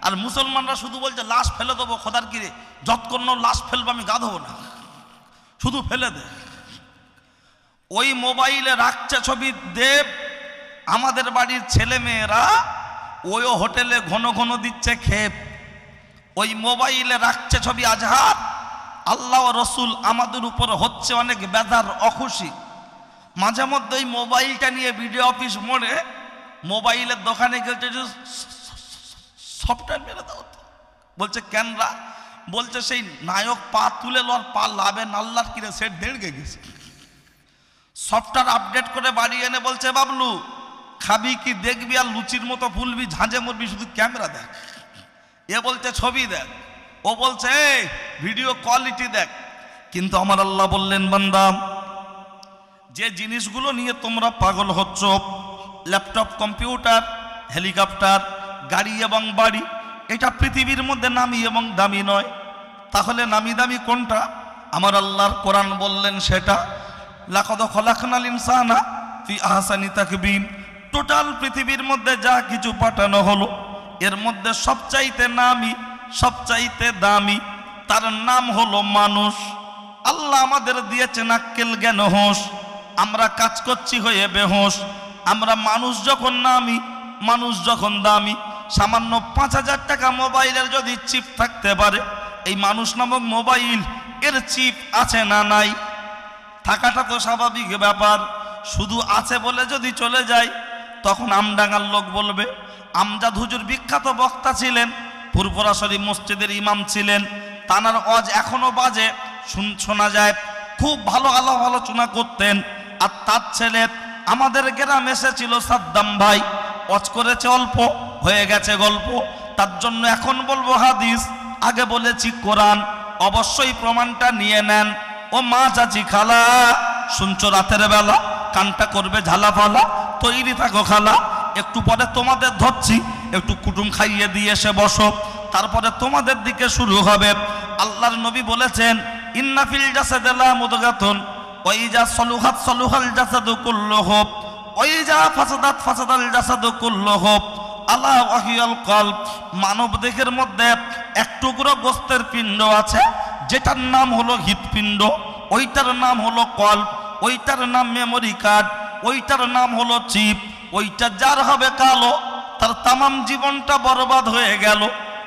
আর মুসলমানরা শুধু বলছে লাশ ফেলে দেবো, খোদার কিরে যতক্ষণ লাশ ফেলবো আমি গা ধোবো না, শুধু ফেলে দে। ওই মোবাইলে রাখছে ছবি দেব, আমাদের বাড়ির ছেলে মেয়েরা ওই হোটেলে ঘন ঘন দিচ্ছে খেপ। ওই মোবাইলে রাখছে ছবি আজহার, আল্লাহ রসুল আমাদের উপর হচ্ছে অনেক বেদার অখুশি। মাঝে মধ্যে ওই মোবাইলটা নিয়ে ভিডিও অফিস মোড়ে মোবাইলের দোকানে গেছে, সফটওয়্যার মেরে দাও তো। বলছে কেনরা? বলছে সেই নায়ক পা তুলে লওয়ার পা লাভে নাল্লার কিনে সেট দেড় গেছে। সফটওয়্যার আপডেট করে বাড়ি এনে বলছে বাবলু খাবি কি দেখবি আর লুচির মতো ফুলবি, ঝাঁঝে মরবি, শুধু ক্যামেরা দেখ। এ বলছে ছবি দেখ, ও বলছে এই ভিডিও কোয়ালিটি দেখ। কিন্তু আমার আল্লাহ বললেন, বান্দা যে জিনিসগুলো নিয়ে তোমরা পাগল হচ্ছ, ল্যাপটপ, কম্পিউটার, হেলিকপ্টার, গাড়ি এবং বাড়ি, এটা পৃথিবীর মধ্যে নামি এবং দামি নয়। তাহলে নামি দামি কোনটা? আমার আল্লাহর কোরআন বললেন সেটা। লাকাদ খলাকনাল ইনসানা ফি আহসানি তাকবীম। টোটাল পৃথিবীর মধ্যে যা কিছু পাঠানো হলো, এর মধ্যে সবচাইতে নামি, সবচাইতে দামি, তার নাম হলো মানুষ। আল্লাহ আমাদের দিয়েছেন আক্কেল, জ্ঞান, হোশ। আমরা কাজ করছি হয়ে বেহোশ। আমরা মানুষ যখন নামি, মানুষ যখন দামি। সামান্য 5,000 টাকা মোবাইলের যদি চিপ থাকতে পারে, এই মানুষ নামক মোবাইল এর চিপ আছে না নাই? থাকাটা তো স্বাভাবিক ব্যাপার। শুধু আছে বলে যদি চলে যায়, তখন আমডাঙ্গার লোক বলবে। আমজাদ হুজুর বিখ্যাত বক্তা ছিলেন, ফুরফুরা শরীফ মসজিদের ইমাম ছিলেন। তানার ওয়াজ এখনো বাজে, শোনা যায়। খুব ভালো আলোচনা করতেন। আর তার ছেলে আমাদের গ্রামে এসেছিল, সাদ্দাম ভাই। ওয়াজ করেছে অল্প, হয়ে গেছে গল্প। তার জন্য এখন বলবো হাদিস, আগে বলেছি কোরআন। অবশ্যই প্রমাণটা নিয়ে নেন। ও মা, চাচি, খালা, শুনছো রাতের বেলা, কানটা করবে ঝালাফালা, তৈরি থাকো খালা। একটু পরে তোমাদের ধরছি, একটু কুটুম খাইয়ে দিয়ে এসে বসো, তারপরে তোমাদের দিকে শুরু হবে। আল্লাহর নবী বলেছেন, ইন্না ফিল জাসাদি লামুদগাতুন ওয়া ইজা সলুহাত সলুহাল জাসাদু কুল্লুহু ওয়া ইজা ফাসাদাত ফাসাদাল জাসাদু কুল্লুহু আলা ওয়াহিয়াল কলব। মানব দেহের মধ্যে এক টুকরো গোস্তের পিণ্ড আছে, যেটার নাম হলো হৃৎপিণ্ড, ওইটার নাম হলো কলব, ওইটার নাম মেমোরি কার্ড, ওইটার নাম হলো চিপ। ওইটা যার হবে কালো, তার তামাম জীবনটা বরবাদ হয়ে গেল।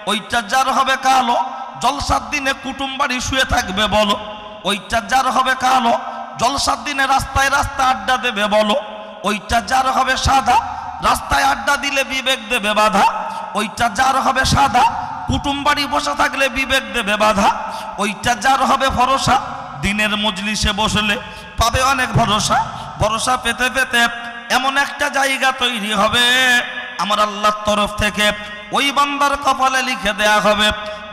ওইটা যার হবে কালো, জলসার দিনে কুটুম বাড়ি শুয়ে থাকবে বলো। ওইটা যার হবে কালো, জলসার দিনে রাস্তায় রাস্তায় আড্ডা দেবে বলো। ওইটা যার হবে সাদা, রাস্তায় আড্ডা দিলে বিবেক দেবে বাধা। ওইটা যার হবে সাদা, কুটুম বাড়ি বসে থাকলে বিবেক দেবে বাধা। ওইটা যার হবে ভরসা, দিনের মজলিসে বসলে পাবে অনেক ভরসা। ভরসা পেতে পেতে এমন একটা জায়গা তৈরি হবে, আমার আল্লাহর তরফ থেকে ওই বান্দার কপালে লিখে দেয়া হবে,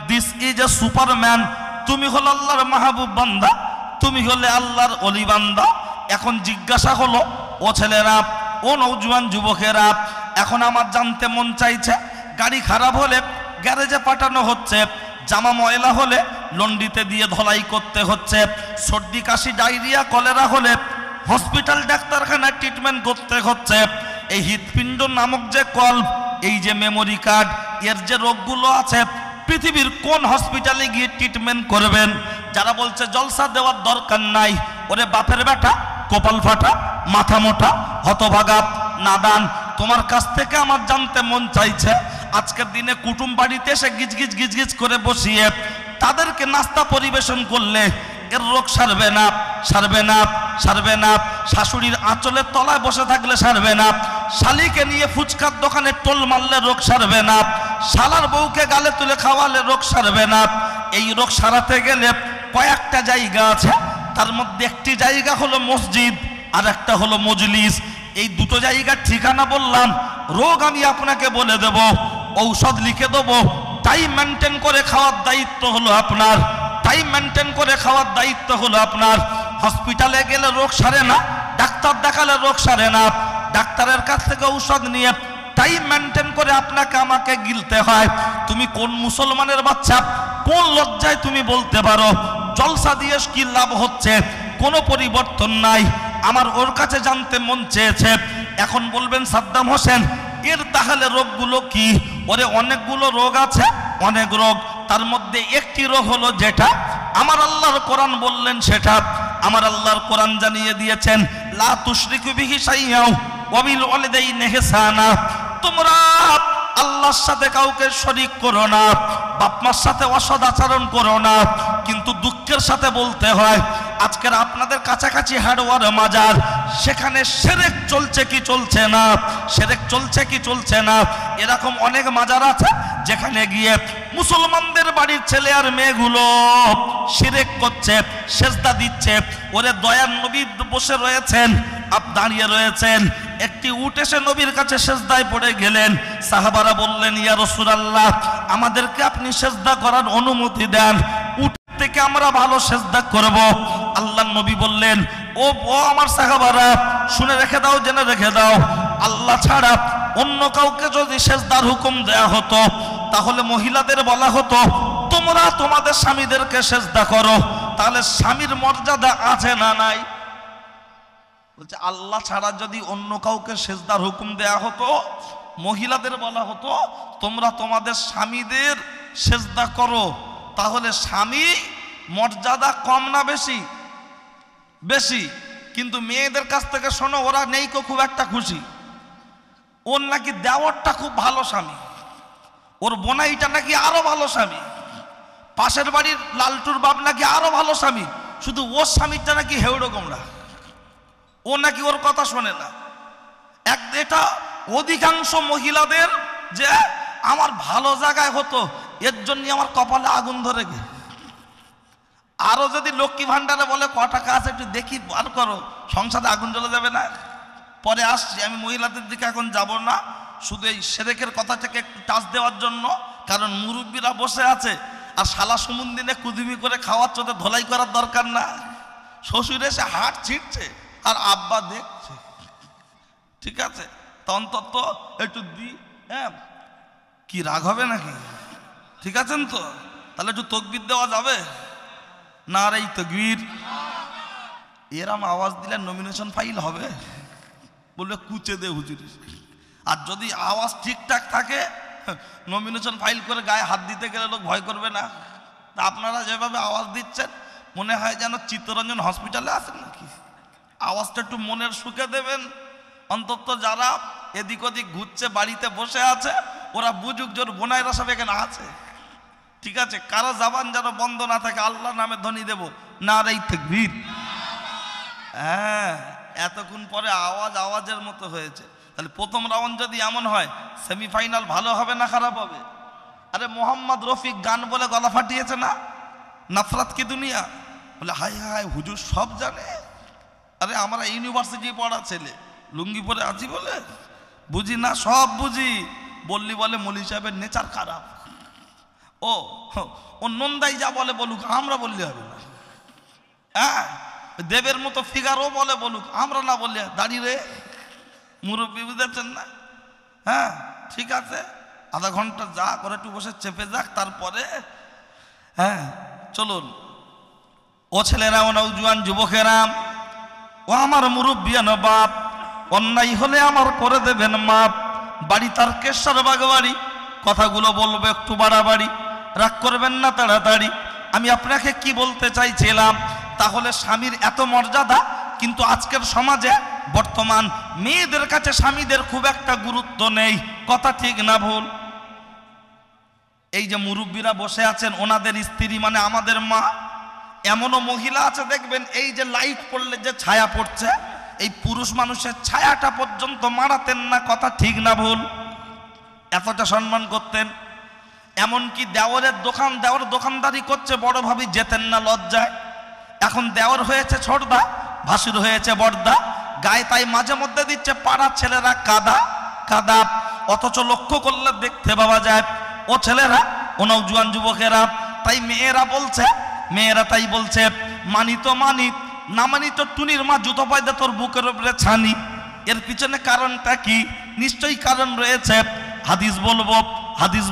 দিস ইজ এ সুপারম্যান। তুমি হলো আল্লাহর মাহবুব বান্দা, তুমি হলে আল্লাহর অলি বান্দা। এখন জিজ্ঞাসা হলো, ও ছেলেরা, ও নওজোয়ান যুবকেরা, এখন আমার জানতে মন চাইছে, গাড়ি খারাপ হলে গ্যারেজে পাঠানো হচ্ছে, জামা ময়লা হলে লন্ডিতে দিয়ে ধলাই করতে হচ্ছে, সর্দি কাশি ডায়রিয়া কলেরা হলে হসপিটাল ডাক্তারখানায় ট্রিটমেন্ট করতে হচ্ছে। এই হৃৎপিণ্ড নামক যে কল্প, এই যে মেমোরি কার্ড, এর যে রোগগুলো আছে, পৃথিবীর কোন হসপিটালে গিয়ে ট্রিটমেন্ট করবেন? যারা বলছে জলসা দেওয়ার দরকার নাই, ওরে বাপের বেটা, কপাল ফাটা, মাথা মোটা, হতভাগা, নাদান। তোমার কাছ থেকে আমার জানতে মন চাইছে, আজকের দিনে কুটুম বাড়িতে এসে গিজগিজ গিজগিজ করে বসিয়ে তাদেরকে নাস্তা পরিবেশন করলে এর রোগ সারবে না, সারবে না, সারবে না। শাশুড়ির আঁচলের তলায় বসে থাকলে সারবে না। শালিকে নিয়ে ফুচকার দোকানে টোল মারলে রোগ সারবে না। শালার বউকে গালে তুলে খাওয়ালে রোগ সারবে না। এই রোগ সারাতে গেলে কয়েকটা জায়গা আছে, তার মধ্যে একটি জায়গা হলো মসজিদ, আর একটা হলো মজলিস। এই দুটো জায়গার ঠিকানা বললাম, রোগ আমি আপনাকে বলে দেব, ঔষধ লিখে দেবো। টাইম মেনটেন করে খাওয়ার দায়িত্ব হলো আপনার, টাইম মেনটেন করে খাওয়ার দায়িত্ব হলো আপনার। হসপিটালে গেলে রোগ সারে না, ডাক্তার দেখালে রোগ সারে না। ডাক্তারের কাছ থেকে ঔষধ নিয়ে টাইম মেনটেন করে আপনাকে আমাকে গিলতে হয়। তুমি কোন মুসলমানের বাচ্চা, কোন লজ্জায় তুমি বলতে পারো জলসা দিয়ে কি লাভ হচ্ছে? কোনো পরিবর্তন নাই। আমার ওর কাছে জানতে মন চেয়েছে। এখন বলবেন সাদ্দাম হোসেন, এর তাহলে রোগগুলো কি? ওরে অনেকগুলো রোগ আছে, অনেক রোগ। তার মধ্যে একটি রোগ হলো যেটা আমার আল্লাহর কোরআন বললেন সেটা। আমার আল্লাহর কোরআন জানিয়ে দিয়েছেন, লা তুশরিকু বিহি শাইআন ওয়া বিল ওয়ালিদাইনি ইহসানা। তোমরা আল্লাহর সাথে কাউকে শরীক করো না, বাপ মার সাথে অসৎ আচরণ করো না। কিন্তু দুঃখের সাথে বলতে হয়, আজকের আপনাদের কাছাকাছি হাড়ওয়ার মাজার, সেখানে শিরক চলছে কি চলছে না? শিরক চলছে কি চলছে না? এরকম অনেক মাজার আছে যেখানে গিয়ে মুসলমানদের বাড়ির ছেলে আর মেয়েগুলো শিরক করছে, সেজদা দিচ্ছে। ওরে দয়ার নবী বসে রয়েছেন, দাঁড়িয়ে রয়েছেন, একটি উট এসে নবীর কাছে সেজদায় পড়ে গেলেন। সাহাবারা বললেন, ইয়া রাসূলুল্লাহ, আমাদেরকে আপনি সেজদা করার অনুমতি দেন, উট থেকে আমরা ভালো সেজদা করব। আল্লাহর নবী বললেন, ও আমার সাহাবারা, শুনে রেখে দাও, জেনে রেখে দাও, আল্লাহ ছাড়া অন্য কাউকে যদি সেজদার হুকুম দেয়া হতো তাহলে মহিলাদের বলা হতো তোমরা তোমাদের স্বামীদেরকে সেজদা করো। তাহলে স্বামীর মর্যাদা আছে না নাই? বলছে আল্লাহ ছাড়া যদি অন্য কাউকে সেজদার হুকুম দেয়া হতো, মহিলাদের বলা হতো তোমরা তোমাদের স্বামীদের সেজদা করো। তাহলে স্বামী মর্যাদা কম না বেশি? বেশি। কিন্তু মেয়েদের কাছ থেকে শোনো, ওরা নেই কো খুব একটা খুশি, ওর নাকি দেওয়ারটা খুব ভালো স্বামী, ওর বোনাইটা নাকি আরো ভালো স্বামী, পাশের বাড়ির লালটুর বাপ নাকি আরো ভালো স্বামী, শুধু ওর স্বামীটা নাকি হেউড়ো গোমড়া, ও নাকি ওর কথা শোনে না। এটা অধিকাংশ মহিলাদের যে আমার ভালো জায়গায় হতো, এর জন্য আমার কপালে আগুন ধরে গে। আরো যদি লক্ষ্মী ভান্ডারে বলে ক টাকা আছে একটু দেখি বার করো, সংসারে আগুন জ্বলে যাবে না। পরে আসছি, আমি মহিলাদের দিকে এখন যাব না, শুধু এই সেরেকের কথাটাকে একটু টাচ দেওয়ার জন্য। কারণ মুরব্বীরা বসে আছে আর শালা সুমন দিনে কুদুমি করে খাওয়ার চোখে ধোলাই করার দরকার না। শ্বশুর এসে হাট ছিটছে আর আব্বা দেখছে, ঠিক আছে, তা অন্তত একটু দি। হ্যাঁ, কি রাগ হবে নাকি? ঠিক আছেন তো? তাহলে একটু তকবির দেওয়া যাবে না? আর এই তকবির এরম আওয়াজ দিলে নমিনেশন ফাইল হবে, বলবে কুচে দে হুজুর। আর যদি আওয়াজ ঠিকঠাক থাকে, নমিনেশন ফাইল করে গায়ে হাত দিতে গেলে লোক ভয় করবে না? তা আপনারা যেভাবে আওয়াজ দিচ্ছেন মনে হয় যেন চিত্তরঞ্জন হসপিটালে আছেন নাকি। আওয়াজটা একটু মনের সুখে দেবেন, অন্তত যারা এদিক ওদিক ঘুরছে, বাড়িতে বসে আছে, ওরা বুঝুক জোর বোনাইরা সব এখানে আছে, ঠিক আছে। কারো জবান যেন বন্ধ না থাকে, আল্লাহ নামে ধ্বনি দেব নারে তাকবীর। হ্যাঁ, এতক্ষণ পরে আওয়াজ আওয়াজের মতো হয়েছে। তাহলে প্রথম রাউন্ড যদি এমন হয়, সেমিফাইনাল ভালো হবে না খারাপ হবে? আরে মোহাম্মদ রফিক গান বলে গলা ফাটিয়েছে না, নফরত কি দুনিয়া, বলে হায় হায় হুজুর সব জানে। আরে আমরা ইউনিভার্সিটি পড়া ছেলে, লুঙ্গি পরে আছি বলে বুঝি না? সব বুঝি। বললি বলে মৌলী সাহেবের নেচার খারাপ। ও নন্দাই যা বলে বলুক, আমরা বললে হবে না। হ্যাঁ, দেবের মতো ফিগারও বলে বলুক, আমরা না বললে দাঁড়িয়ে মুরব্বী, বুঝেছেন না? হ্যাঁ, ঠিক আছে, আধা ঘন্টা যা করে একটু বসে চেপে যাক, তারপরে হ্যাঁ চলুন। ও ছেলেরা, ও নওজোয়ান যুবকেরা, ও আমার মুরব্বিয়ান বাপ, অন্যায় হলে আমার করে দেবেন মাপ। বাড়ি তার কেশরবাগ বাড়ি, কথাগুলো বলবো একটু বাড়াবাড়ি, রাগ করবেন না তাড়াতাড়ি। আমি আপনাকে কি বলতে চাইছিলাম, তাহলে স্বামীর এত মর্যাদা, কিন্তু আজকের সমাজে বর্তমান মেয়েদের কাছে স্বামীদের খুব একটা গুরুত্ব নেই, কথা ঠিক না ভুল? এই যে মুরব্বীরা বসে আছেন, ওনাদের স্ত্রী মানে আমাদের মা, এমনও মহিলা আছে দেখবেন এই যে লাইট পড়লে যে ছায়া পড়ছে, এই পুরুষ মানুষের ছায়াটা পর্যন্ত মারাতেন না, কথা ঠিক না ভুল? এতটা সম্মান করতেন। এমনকি দেওয়ারের দোকানদারি করছে, বড় ভাবি যেতেন না লজ্জায়। এখন দেওয়ার হয়েছে ছোটদা, ভাসুর হয়েছে বড়দা, গায়ে তাই মাঝে মধ্যে দিচ্ছে পাড়ার ছেলেরা কাদা কাদা। অথচ লক্ষ্য করলে দেখতে পাওয়া যায় ও ছেলেরা, ও নওজোয়ান যুবকেরা, তাই মেয়েরা তাই বলছে মানি তো মানি, না মানি তো টুনির মা জুতো পায়দা তোর বুকের উপরে ছানি। এর পিছনে কারণটা কি? নিশ্চয়ই কারণ রয়েছে। হাদিস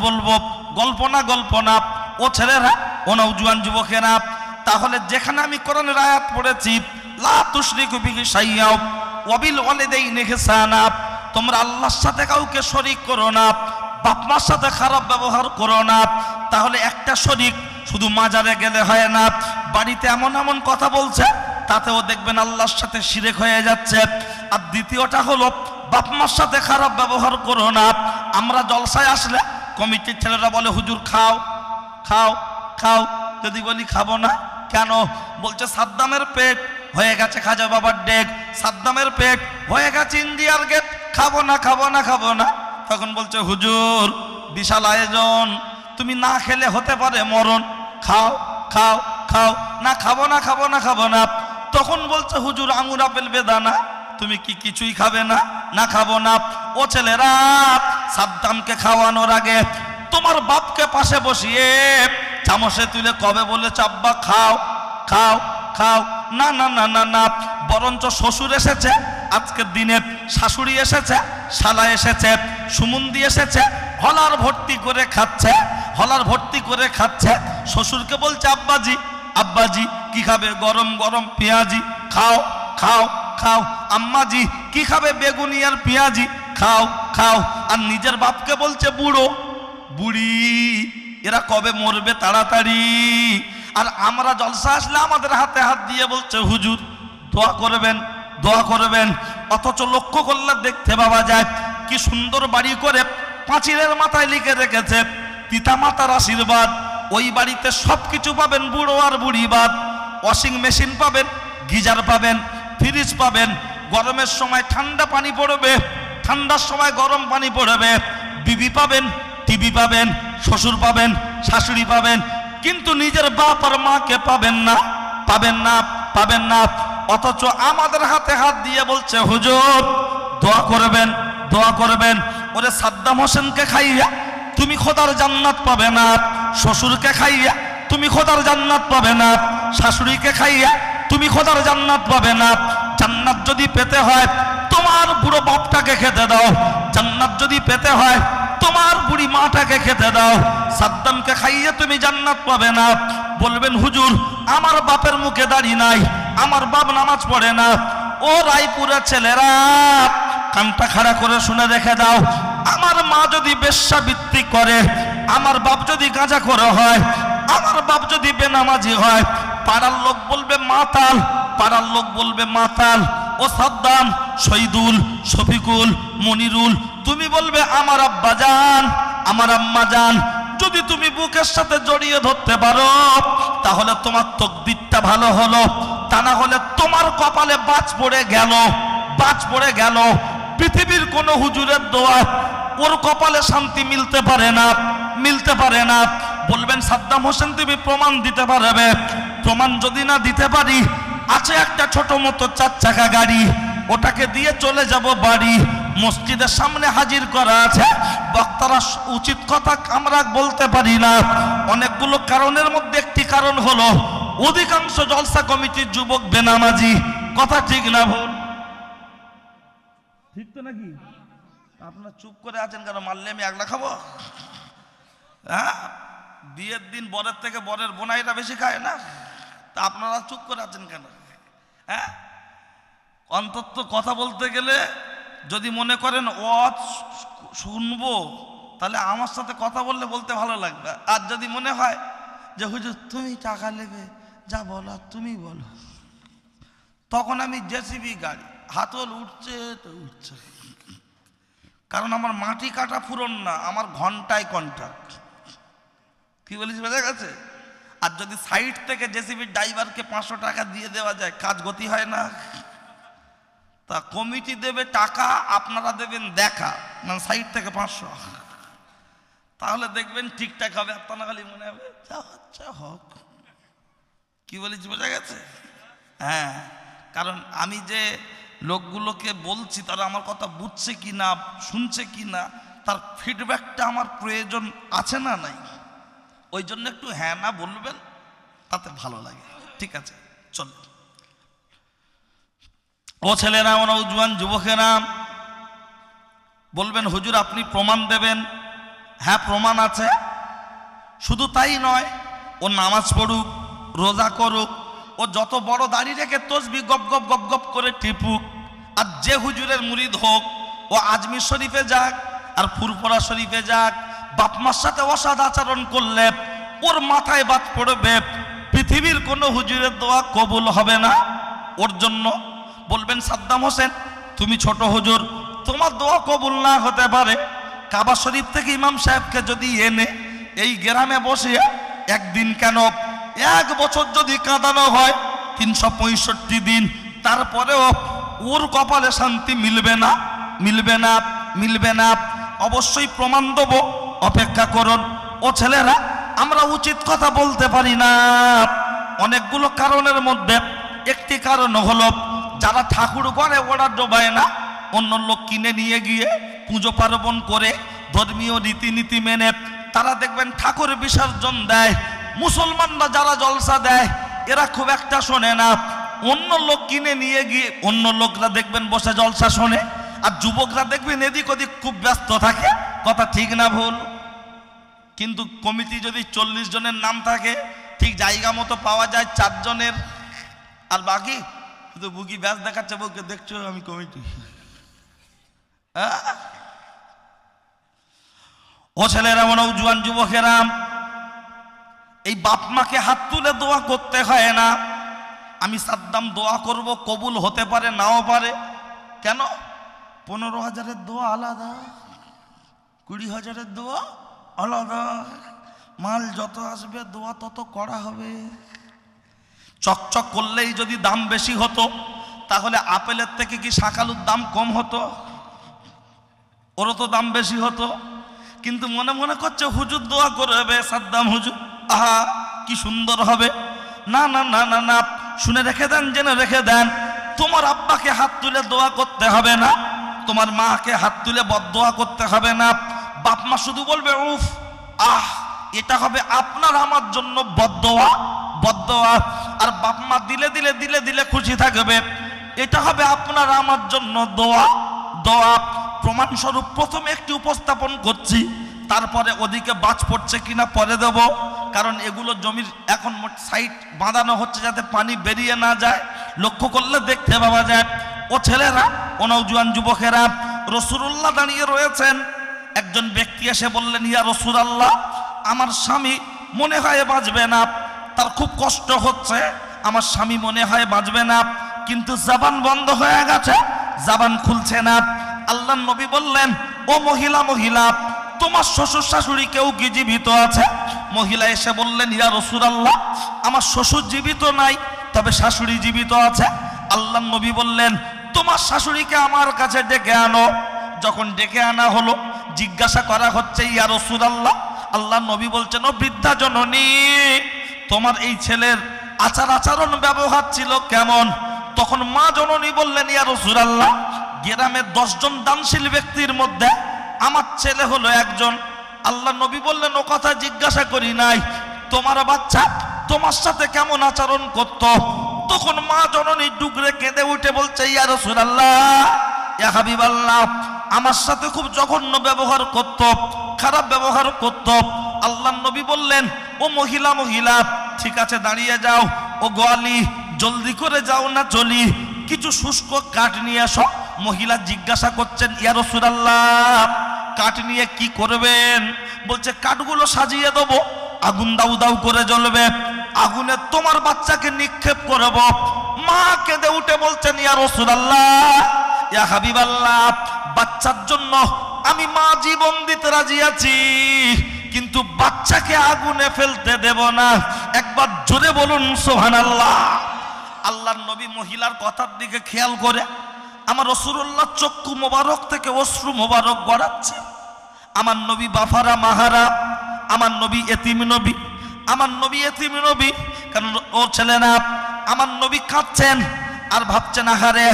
বলবো, গল্প না। ও ছেলেরা, ও নওজোয়ান যুবকেরা, তাহলে যেখানে আমি কোরআনের আয়াত পড়েছি, লা তুশরিকু বিহি শাইয়্যা ওয়া বিল ওয়ালিদাইনি ইহসানা, তোমরা আল্লাহর সাথে কাউকে শরীক করো না, বাপ মার সাথে খারাপ ব্যবহার করো না। তাহলে একটা শরীক শুধু মাজারে গেলে হয় না, বাড়িতে এমন কথা বলছে, তাতেও দেখবেন আল্লাহর সাথে শিরক হয়ে যাচ্ছে। আর দ্বিতীয়টা হলো বাপ মার সাথে খারাপ ব্যবহার করো না। আমরা জলসায় আসলে কমিটির ছেলেরা বলে হুজুর খাও খাও খাও, যদি বলি খাবো না, কেন? বলছে সাদ্দামের পেট হয়ে গেছে খাজা বাবার ডেক, সাদ্দামের পেট হয়ে গেছে ইন্ডিয়ার গেট, খাবো না। তখন বলছে হুজুর বিশাল আয়োজন, তুমি না খেলে হতে পারে মরণ, খাও না, খাবো না। তখন বলছে হুজুর আঙুর আপেল বেদানা, তুমি কি কিছুই খাবে না? না খাবো না। ও ছেলেরা, সাদ্দামকে খাওয়ানোর আগে তোমার বাপকে পাশে বসিয়ে চামচে তুলে কবে বলেছ আব্বা খাও খাও খাও? না না না না না, বরঞ্চ শ্বশুর এসেছে আজকের দিনে, শাশুড়ি এসেছে, শালা এসেছে, সুমন্দি এসেছে, হলার ভর্তি করে খাচ্ছে, হলার ভর্তি করে খাচ্ছে। শ্বশুরকে বলছে আব্বাজি আব্বাজি কি খাবে? গরম গরম পেঁয়াজি, খাও খাও খাও। আম্মাজি কি খাবে? বেগুনি আর পেঁয়াজি, খাও খাও। আর নিজের বাপকে বলছে বুড়ো বুড়ি, এরা কবে মরবে তাড়াতাড়ি। আর আমরা জলসা আসলে আমাদের হাতে হাত দিয়ে বলছে হুজুর দোয়া করবেন দোয়া করবেন। অথচ লক্ষ্য করলে দেখতে পাওয়া যায় কি সুন্দর বাড়ি করে পাঁচিলের মাথায় লিখে রেখেছে পিতা মাতার আশীর্বাদ। ওই বাড়িতে সব কিছু পাবেন, বুড়ো আর বুড়ি বাদ। ওয়াশিং মেশিন পাবেন, গিজার পাবেন, ফ্রিজ পাবেন, গরমের সময় ঠান্ডা পানি পড়বে, ঠান্ডার সময় গরম পানি পড়বে, বিবি পাবেন, টিভি পাবেন, শ্বশুর পাবেন, শাশুড়ি পাবেন, কিন্তু নিজের বাপ আর মাকে পাবেন না, পাবেন না, পাবেন না। অথচ আমাদের হাতে হাত দিয়ে বলছে হুজুর দোয়া করবেন দোয়া করবেন। ওরে সাদ্দাম হোসেনকে খাইয়া তুমি খোদার জান্নাত পাবে না, শ্বশুরকে খাইয়া তুমি খোদার জান্নাত পাবে না, শাশুড়িকে খাইয়া তুমি খোদার জান্নাত পাবে না। জান্নাত যদি পেতে হয় তোমার বুড়ো বাপটাকে খেতে দাও, জান্নাত যদি পেতে হয় তোমার বুড়ি মাটাকে খেতে দাও। সাদ্দামকে খাইয়ে তুমি জান্নাত পাবে না। বলবেন হুজুর আমার বাপের মুখে দাড়ি নাই, আমার বাপ নামাজ পড়ে না। ও রায়পুরের ছেলেরা, কানটা খাড়া করে শুনে রেখে দাও, আমার মা যদি বেশ্যাবৃত্তি করে, আমার বাপ যদি গাঁজা করে হয়, আমার বাপ যদি বেনামাজি হয়, পাড়ার লোক বলবে মাতাল, পাড়ার লোক বলবে মাতাল। ও সাদ্দাম, শহীদুল, শফিকুল, মনিরুল, তুমি বলবে আমার আব্বা জান, আমার আম্মা জান। যদি তুমি বুকের সাথে জড়িয়ে ধরতে পারো তাহলে তোমার তকদিরটা ভালো হলো, তা না হলে তোমার কপালে বাজ পড়ে গেল, বাজ পড়ে গেল। পৃথিবীর কোন হুজুরের দোয়া ওর কপালে শান্তি মিলতে পারে না, মিলতে পারে না। বলবেন সাদ্দাম হোসেন তুমি প্রমাণ দিতে পারবে? প্রমাণ যদি না দিতে পারি, আছে একটা ছোট মতো 4 চাকা গাড়ি, ওটাকে দিয়ে চলে যাব বাড়ি। মসজিদের সামনে হাজির করা আছে, বক্তারা উচিত কথা আমরা বলতে পারি না। অনেকগুলো কারণের মধ্যে একটি কারণ হলো অধিকাংশ জলসা কমিটির যুবক বেনামাজি। কথা ঠিক না ভুল? ঠিক তো নাকি? আপনারা চুপ করে আছেন কেন? মারলে আমি একলা খাবো? হ্যাঁ, বিয়ের দিন বরের থেকে বরের বোনাইরা বেশি খায় না? তা আপনারা চুপ করে আছেন কেন? হ্যাঁ, অন্তত কথা বলতে গেলে যদি মনে করেন ওয়াজ শুনবো তাহলে আমার সাথে কথা বললে বলতে ভালো লাগবে। আর যদি মনে হয় যে হুজুর তুমি টাকা নেবে, যা বলো তুমি বলো, তখন আমি জেসিবি গাড়ি, হাতল উঠছে তো উঠছে। কারণ আমার মাটি কাটা ফুরন না, আমার ঘন্টায় কন্ট্রাক্ট। কি বলিস, বোঝা গেছে? আর যদি সাইড থেকে জেসিবির ড্রাইভারকে 500 টাকা দিয়ে দেওয়া যায়, কাজ গতি হয় না? তা কমিটি দেবে টাকা, আপনারা দেবেন দেখা, মানে সাইড থেকে 500, তাহলে দেখবেন ঠিকঠাক হবে। আপনারা খালি মনে হবে যা হচ্ছে হোক। কি বলিস, বোঝা গেছে? হ্যাঁ, কারণ আমি যে লোকগুলোকে বলছি তারা আমার কথা বুঝছে কি না, শুনছে কি না, তার ফিডব্যাকটা আমার প্রয়োজন আছে না নাই? ওই জন্য একটু হ্যাঁ না বলবেন, তাতে ভালো লাগে। ঠিক আছে, চল। ও ছেলেরা, নওজোয়ান যুবকেরা, বলবেন হুজুর আপনি প্রমাণ দেবেন। হ্যাঁ, প্রমাণ আছে। শুধু তাই নয়, ও নামাজ পড়ুক, রোজা করুক, ও যত বড় দাড়ি রেখে তসবি গপ গপ গপ গপ করে টিপুক, আর যে হুজুরের মুরিদ হোক, ও আজমির শরীফে যাক আর ফুরফুরা শরীফে যাক, বাপমার সাথে অসৎ আচরণ করলে ওর মাথায় বাত পড়বে, পৃথিবীর কোনো হুজুরের দোয়া কবুল হবে না ওর জন্য। বলবেন সাদ্দাম হোসেন তুমি ছোট হুজুর, তোমার দোয়া কবুল না হতে পারে। কাবা শরীফ থেকে ইমাম সাহেবকে যদি এনে এই গ্রামে বসিয়ে একদিন কেন 1 বছর যদি কাঁদানো হয়, 365 দিন, তারপরেও ওর কপালে শান্তি মিলবে না, মিলবে না, মিলবে না। অবশ্যই প্রমাণ দেবো, অপেক্ষা করুন। ও ছেলেরা, আমরা উচিত কথা বলতে পারি না অনেকগুলো কারণের মধ্যে একটি কারণ হলো যারা ঠাকুর করে ওরা ডোবায় না, অন্য লোক কিনে নিয়ে গিয়ে পুজো পার্বণ করে ধর্মীয় রীতিনীতি মেনে তারা দেখবেন ঠাকুর বিসর্জন দেয়। মুসলমানরা যারা জলসা দেয় এরা খুব একটা শোনে না, অন্য লোক কিনে নিয়ে গিয়ে অন্য লোকরা দেখবেন বসে জলসা শোনে, আর যুবকরা দেখবেন এদিক ওদিক খুব ব্যস্ত থাকে। কথা ঠিক না ভুল? কিন্তু কমিটি যদি 40 জনের নাম থাকে, ঠিক জায়গা মতো পাওয়া যায় 4 জনের, আর বাকি শুধু বুকি ব্যাস দেখাচ্ছে, বউকে দেখছো আমি কমিটি। ও ছেলেরা, নওজোয়ান যুবকেরা, এই বাপ মাকে হাত তুলে দোয়া করতে হয় না। আমি সাদ্দাম দোয়া করব, কবুল হতে পারে নাও পারে। কেন? 15,000-এর দোয়া আলাদা, 20,000-এর দোয়া আলাদা। মাল যত আসবে দোয়া তত করা হবে। চকচক করলেই যদি দাম বেশি হতো তাহলে আপেলের থেকে কি শাকালুর দাম কম হতো? ওরও তো দাম বেশি হতো। কিন্তু মনে মনে করছে হুজুর দোয়া করবে, সাদ্দাম হুজুর, আহা কি সুন্দর হবে। না না না না না, শুনে রেখে দেন, জেনে রেখে দেন, তোমার আব্বাকে হাত তুলে দোয়া করতে হবে না, তোমার মাকে হাত তুলে বদদোয়া করতে হবে না। বাপ মা শুধু বলবে উফ আহ, এটা হবে আপনার আমার জন্য বদদোয়া, বদদোয়া। আর বাপ মা দিলে দিলে দিলে দিলে খুশি থাকবে, এটা হবে আপনার আমার জন্য দোয়া, দোয়া। প্রমাণস্বরূপ প্রথমে একটি উপস্থাপন করছি, তারপরে ওদিকে বাজ পড়ছে কিনা পরে দেব, কারণ এগুলো জমির এখন সাইড বাঁধানো হচ্ছে যাতে পানি বেরিয়ে না যায়। লক্ষ্য করলে দেখতে পাওয়া যায়। ও ছেলেরা, ও নওজোয়ান যুবকেরা, রাসূলুল্লাহ দাঁড়িয়ে রয়েছেন। একজন ব্যক্তি এসে বললেন, ইয়া রাসূলুল্লাহ, আমার স্বামী মনে হয় বাঁচবে না, তার খুব কষ্ট হচ্ছে, আমার স্বামী মনে হয় বাঁচবে না, কিন্তু জবান বন্ধ হয়ে গেছে, জবান খুলছে না। আল্লাহর নবী বললেন, ও মহিলা, মহিলা, তোমার শ্বশুর শাশুড়ি কেউ কি জীবিত আছে? মহিলা এসে বললেন, ইয়া রাসূলুল্লাহ, আমার শ্বশুর জীবিত নাই, তবে শাশুড়ি জীবিত আছে। আল্লাহর নবী বললেন, তোমার শাশুড়িকে আমার কাছে ডেকে আনো। যখন ডেকে আনা হলো, জিজ্ঞাসা করা হচ্ছে, ইয়া রাসূলুল্লাহ, আল্লাহর নবী বলছেন, ও বৃদ্ধা জননী, তোমার এই ছেলের আচার আচরণ ব্যবহার ছিল কেমন? তখন মা জননী বললেন, ইয়া রাসূলুল্লাহ, গ্রামের 10 জন দানশীল ব্যক্তির মধ্যে আমার ছেলে হলো একজন। আল্লাহ নবী বললেন, ও কথা জিজ্ঞাসা করি নাই, তোমার বাচ্চা তোমার সাথে কেমন আচরণ করত? তখন মা জননী ডুকরে কেঁদে উঠে বলছে, ইয়া রাসূলুল্লাহ, ইয়া হাবিবাল্লাহ, আমার সাথে খুব জঘন্য ব্যবহার করত, খারাপ ব্যবহার করত। আল্লাহ নবী বললেন, ও মহিলা, মহিলা, ঠিক আছে দাঁড়িয়ে যাও, ও গোয়ালি জলদি করে যাও না চলি, কিছু শুষ্ক কাঠ নিয়ে আসো। মহিলা জিজ্ঞাসা করছেন, ইয়া রাসূলুল্লাহ, কাঠ নিয়ে কি করবেন? বলছে, কাঠগুলো সাজিয়ে দেবো, আগুন দাউ দাউ করে জ্বলবে, আগুনে তোমার বাচ্চাকে নিক্ষেপ করব। মা কেঁদে উঠে বলছেন, ইয়া রাসূলুল্লাহ, ইয়া হাবিবাল্লাহ, বাচ্চার জন্য আমি মা জীবন দিতে রাজি আছি, কিন্তু বাচ্চাকে আগুনে ফেলতে দেব না। একবার জোরে বলুন সুবহানাল্লাহ। আল্লাহর নবী মহিলার কথার দিকে খেয়াল করে আমার রাসূলুল্লাহ চক্ষু মোবারক থেকে অশ্রু মোবারক গড়াচ্ছে। আমার নবী বাফারা মাহারা, আমার নবী এতিম নবী, আমার নবী এতিম নবী। কারণ ও ছেলে না, আমার নবী কাঁদছেন আর ভাবছেন, আহারে